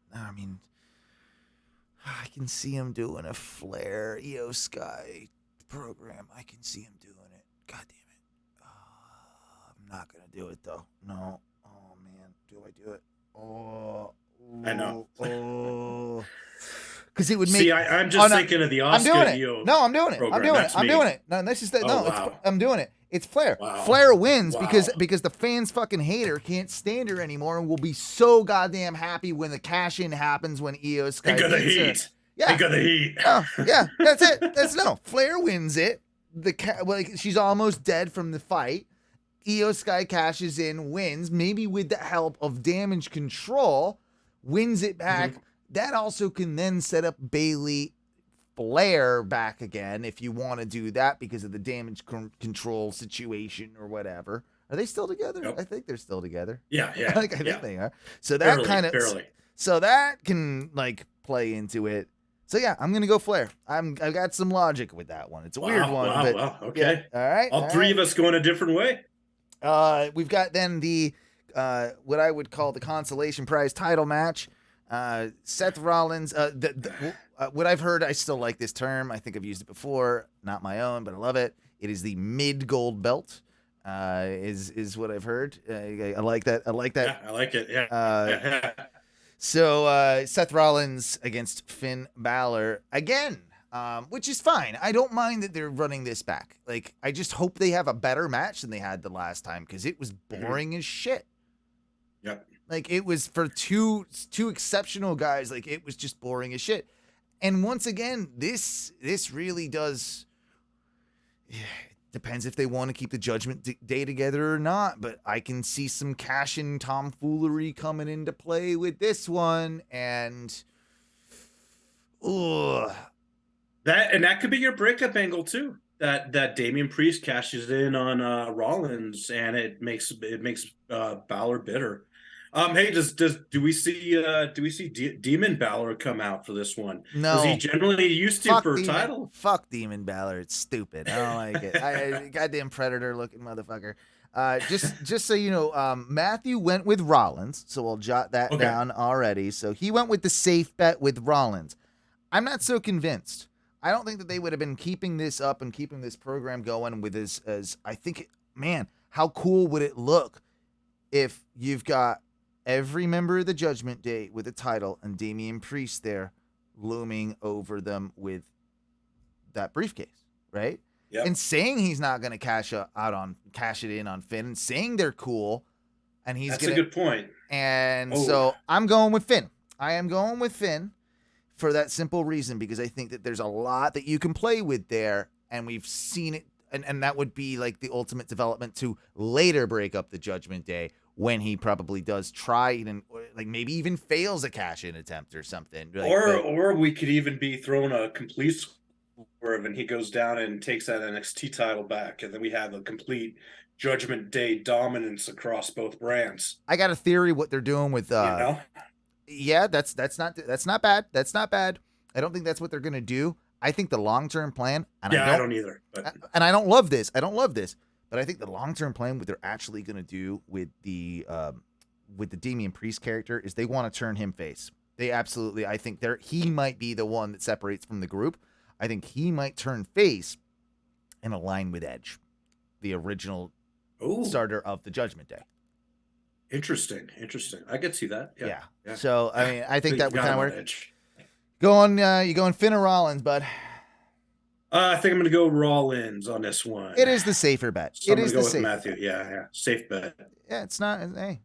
I can see him doing a Flair Io Sky program. I can see him doing it. God damn it. I'm not going to do it, though. No. Oh, man. Do I do it? Oh. I know. Oh. Because it would make. See, I'm just thinking of the Oscar. I'm doing it. No, I'm doing it. Program. I'm doing it. No, this is the. Oh, wow. I'm doing it. It's Flair. Wow. Flair wins Wow. because the fans fucking hate her, can't stand her anymore, and will be so goddamn happy when the cash in happens when Io Sky. Think of the heat. Yeah. Think of the heat. Oh, yeah, that's it. Flair wins it. She's almost dead from the fight. Io Sky cashes in, wins, maybe with the help of Damage Control, wins it back. Mm-hmm. That also can then set up Bayley Flair back again if you want to do that because of the Damage Control situation or whatever. Are they still together? Yep. I think they're still together. Yeah. I think they are. So that so that can like play into it. So yeah, I'm gonna go Flair. I've got some logic with that one. It's a weird one. Wow. Okay. Yeah. All right. All three of us going a different way. We've got then the what I would call the consolation prize title match. Seth Rollins. What I've heard, I still like this term. I think I've used it before, not my own, but I love it. It is the mid gold belt. Is what I've heard. I like that. I like that. Yeah, I like it. Yeah. So Seth Rollins against Finn Balor again, which is fine. I don't mind that they're running this back. Like, I just hope they have a better match than they had the last time because it was boring as shit. Yep. Like, it was for two exceptional guys. Like, it was just boring as shit. And once again, this really does. Yeah, depends if they want to keep the Judgment Day together or not, but I can see some cash-in tomfoolery coming into play with this one, and that could be your breakup angle too. That Damian Priest cashes in on Rollins, and it makes Balor bitter. Hey, do we see Demon Balor come out for this one? No, because he generally used to for title. Fuck Demon Balor, it's stupid. I don't like it. Goddamn predator looking motherfucker. Just so you know, Matthew went with Rollins, so we'll jot that down already. So he went with the safe bet with Rollins. I'm not so convinced. I don't think that they would have been keeping this up and keeping this program going with as I think. Man, how cool would it look if you've got every member of the Judgment Day with a title and Damian Priest there looming over them with that briefcase, right? Yep. And saying he's not going to cash it in on Finn, and saying they're cool, and that's a good point. And so I'm going with Finn. I am going with Finn for that simple reason, because I think that there's a lot that you can play with there, and we've seen it, and that would be like the ultimate development to later break up the Judgment Day when he probably does try and like maybe even fails a cash-in attempt or something. Like, or we could even be throwing a complete swerve and he goes down and takes that NXT title back, and then we have a complete Judgment Day dominance across both brands. I got a theory what they're doing with yeah, that's not bad. That's not bad. I don't think that's what they're gonna do. I think the long-term plan, and I don't either. But... And I don't love this. But I think the long-term plan, what they're actually going to do with the Damian Priest character, is they want to turn him face. They absolutely, I think he might be the one that separates from the group. I think he might turn face and align with Edge, the original starter of the Judgment Day. Interesting. I could see that. Yeah. So I mean, I think that would kind of work. Edge. You going Finn or Rollins, bud? I think I'm going to go Rollins on this one. It is the safer bet. So I'm going to go with Matthew. Yeah. Safe bet. Yeah, it's not. Hey,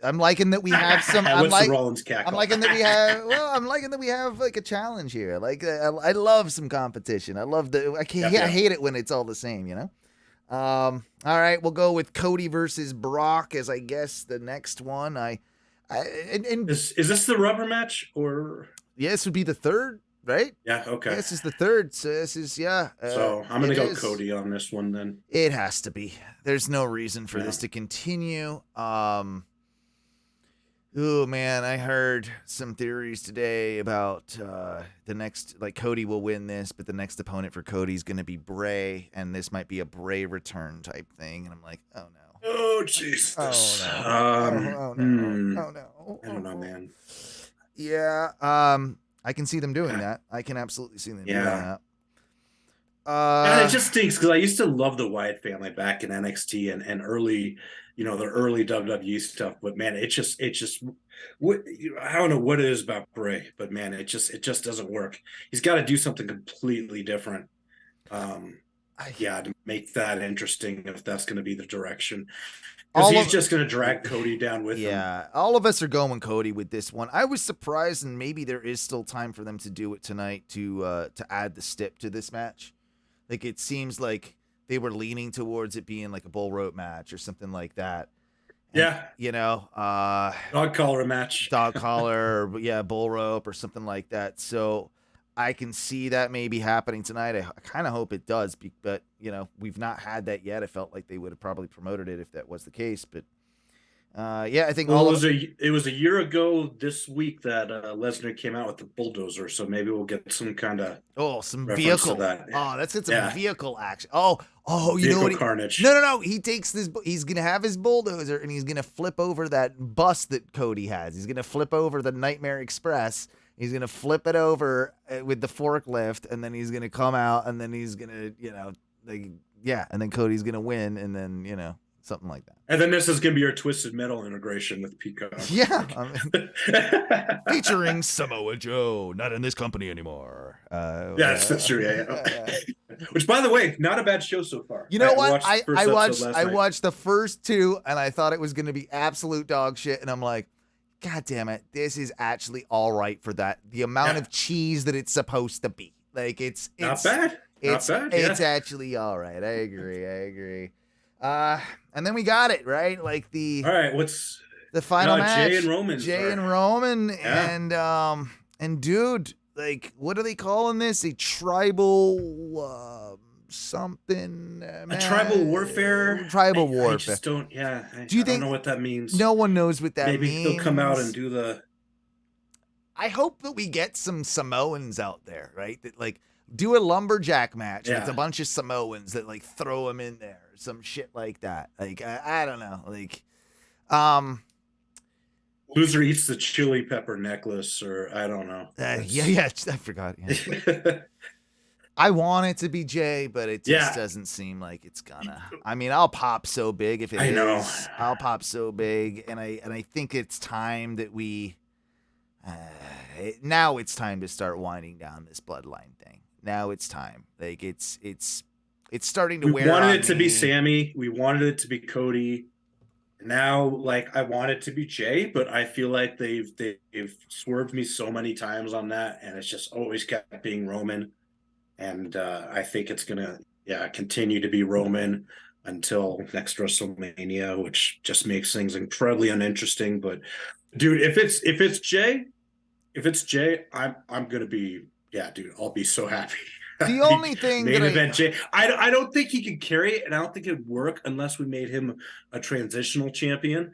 I'm liking that we have some. I'm Rollins cackle? I'm liking that we have. Well, I'm liking that we have like a challenge here. Like I love some competition. I love I hate it when it's all the same. You know. All right, we'll go with Cody versus Brock as I guess the next one. Is this the rubber match or? Yeah, this would be the third. Right? Yeah, okay. This is the third, so this is, so I'm going to go Cody on this one then. It has to be. There's no reason for this to continue. Oh, man, I heard some theories today about the next, like Cody will win this, but the next opponent for Cody is going to be Bray, and this might be a Bray return type thing. And I'm like, oh, no. Oh, Jesus. Oh, no. I don't know, man. Yeah, I can see them doing that. I can absolutely see them doing that. And it just stinks because I used to love the Wyatt family back in NXT and early, the early WWE stuff. But man, it just I don't know what it is about Bray, but man, it just doesn't work. He's got to do something completely different. To make that interesting, if that's going to be the direction. Because he's just going to drag Cody down with him. Yeah, all of us are going Cody with this one. I was surprised, and maybe there is still time for them to do it tonight to add the stip to this match. Like, it seems like they were leaning towards it being like a bull rope match or something like that. And, dog collar match. Dog collar, bull rope or something like that. So I can see that maybe happening tonight. I kind of hope it does, but we've not had that yet. I felt like they would have probably promoted it if that was the case, but I think it was a year ago this week that Lesnar came out with the bulldozer, so maybe we'll get some kind of some vehicle. That's some vehicle action. You vehicle know what? Carnage. No. He takes this. He's gonna have his bulldozer and he's gonna flip over that bus that Cody has. He's gonna flip over the Nightmare Express. He's gonna flip it over with the forklift, and then he's gonna come out, and then he's gonna, and then Cody's gonna win, and then something like that. And then this is gonna be your Twisted Metal integration with Peacock. Yeah, featuring Samoa Joe, not in this company anymore. That's true. Yeah. Which, by the way, not a bad show so far. You know what? I watched the first two, and I thought it was gonna be absolute dog shit, and I'm like, God damn it, this is actually all right for that. The amount of cheese that it's supposed to be. Like, it's not bad. It's actually all right. I agree. And then we got it, right? Like all right, what's the final match? Jay and Roman. And dude, like, what are they calling this? A tribal something, a tribal warfare. I just don't. Yeah, I think don't know what that means. No one knows what that means. Maybe he'll come out and do the. I hope that we get some Samoans out there, right? That like do a lumberjack match with a bunch of Samoans that like throw them in there, some shit like that. Like I don't know, like loser eats the chili pepper necklace, or I don't know. I forgot. Yeah. I want it to be Jay, but it just doesn't seem like it's gonna. I mean, I'll pop so big if it is. I know. I'll pop so big, and I think it's time that we. Now it's time to start winding down this bloodline thing. Now it's time. Like it's starting to wear. We wanted it to be Sammy. We wanted it to be Cody. Now, like, I want it to be Jay, but I feel like they've swerved me so many times on that, and it's just always kept being Roman. And I think it's going to, continue to be Roman until next WrestleMania, which just makes things incredibly uninteresting. But, dude, if it's Jay, I'm going to be, dude, I'll be so happy. The only thing main event Jay, I don't think he could carry it, and I don't think it'd work unless we made him a transitional champion.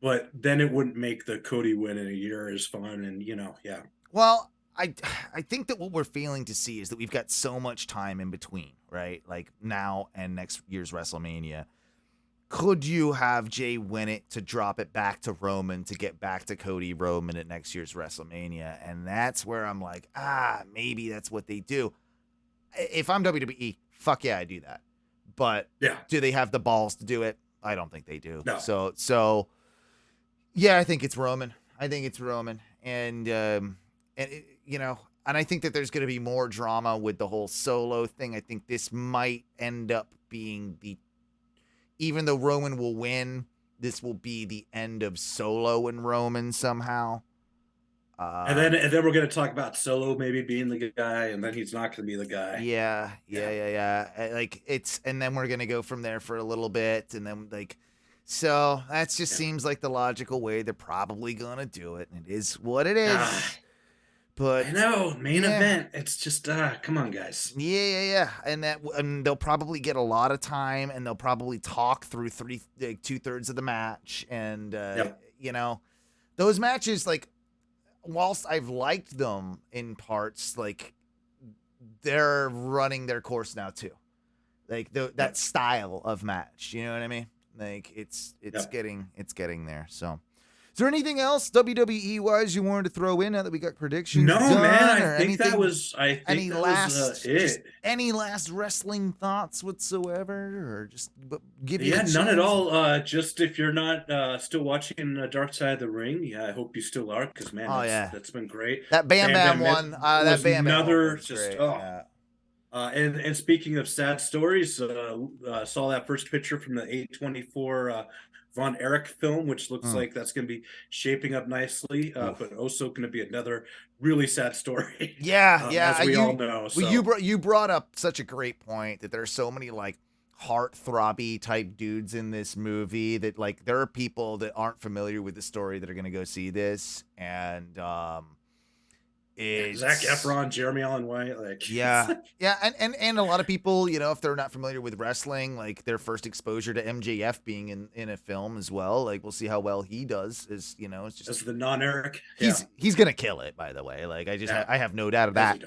But then it wouldn't make the Cody win in a year as fun, and Well, I think that what we're failing to see is that we've got so much time in between, right? Like now and next year's WrestleMania. Could you have Jay win it to drop it back to Roman to get back to Cody Roman at next year's WrestleMania? And that's where I'm like, maybe that's what they do. If I'm WWE, fuck yeah, I do that. But do they have the balls to do it? I don't think they do. No. So I think it's Roman. And I think that there's going to be more drama with the whole Solo thing. I think this might end up being even though Roman will win, this will be the end of Solo and Roman somehow. And then we're going to talk about Solo maybe being the guy, and then he's not going to be the guy. Yeah. Like and then we're going to go from there for a little bit, and then so that just seems like the logical way they're probably going to do it. And it is what it is. But I know, main event. It's just come on, guys. Yeah. And they'll probably get a lot of time, and they'll probably talk through 2/3 of the match, and those matches, like, whilst I've liked them in parts, like, they're running their course now too. Like that style of match, you know what I mean? Like it's getting there. So Is there anything else WWE wise you wanted to throw in now that we got predictions? No, done, man. or I think anything, that was. I think that was it. Any last wrestling thoughts whatsoever, or just give you? Yeah, none at all. Just if you're not still watching Dark Side of the Ring, yeah, I hope you still are, because man, that's been great. That Bam Bam one, that Bam Bam one was just great. Yeah. And speaking of sad stories, saw that first picture from the 824 Von Erich film, which looks like that's going to be shaping up nicely, but also going to be another really sad story. Yeah, as we all know. So. You brought up such a great point that there's so many like heartthrobby type dudes in this movie that like there are people that aren't familiar with the story that are going to go see this, and Zac Efron, Jeremy Allen White, like and a lot of people, you know, if they're not familiar with wrestling, like their first exposure to MJF being in a film as well, like we'll see how well he does. Is you know, it's just as the non-Eric, he's gonna kill it. By the way, like I have no doubt of that.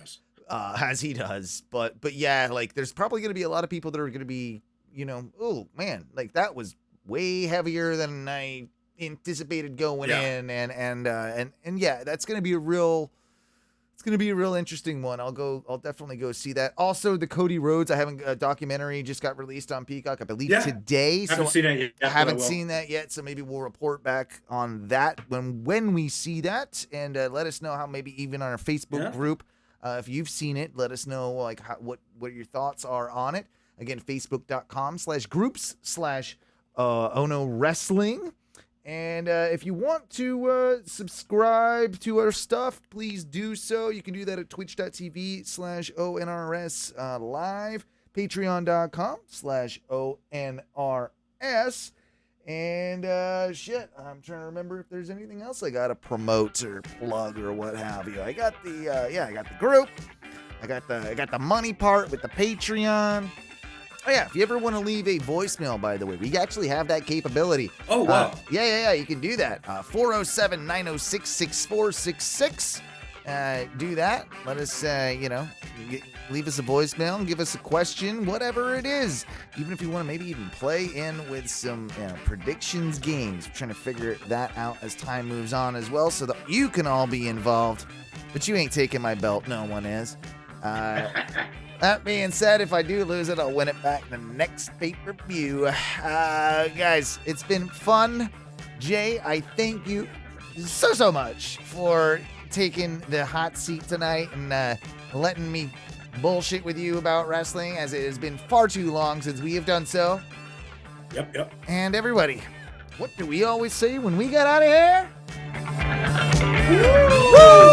As he does, but yeah, like there's probably gonna be a lot of people that are gonna be, you know, oh man, like that was way heavier than I anticipated going in, and yeah, that's gonna be a real. It's going to be a real interesting one. I'll definitely go see that. Also, the Cody Rhodes, a documentary just got released on Peacock, I believe today. I haven't seen it yet. I haven't seen that yet, so maybe we'll report back on that when we see that, and let us know how, maybe even on our Facebook group, if you've seen it, let us know like what your thoughts are on it. Again, facebook.com/groups/Ono Wrestling. And if you want to subscribe to our stuff, please do so. You can do that at twitch.tv/ONRS live, patreon.com/ONRS. And shit, I'm trying to remember if there's anything else I got to promote or plug or what have you. I got the I got the group. I got the money part with the Patreon. Oh, yeah, if you ever want to leave a voicemail, by the way, we actually have that capability. Oh, wow. Yeah, you can do that. 407-906-6466. Do that. Let us, leave us a voicemail and give us a question, whatever it is. Even if you want to maybe even play in with some predictions games. We're trying to figure that out as time moves on as well, so that you can all be involved. But you ain't taking my belt. No one is. That being said, if I do lose it, I'll win it back in the next pay-per-view. Guys, it's been fun. Jay, I thank you so much for taking the hot seat tonight and letting me bullshit with you about wrestling, as it has been far too long since we have done so. Yep. And everybody, what do we always say when we get out of here? Woo!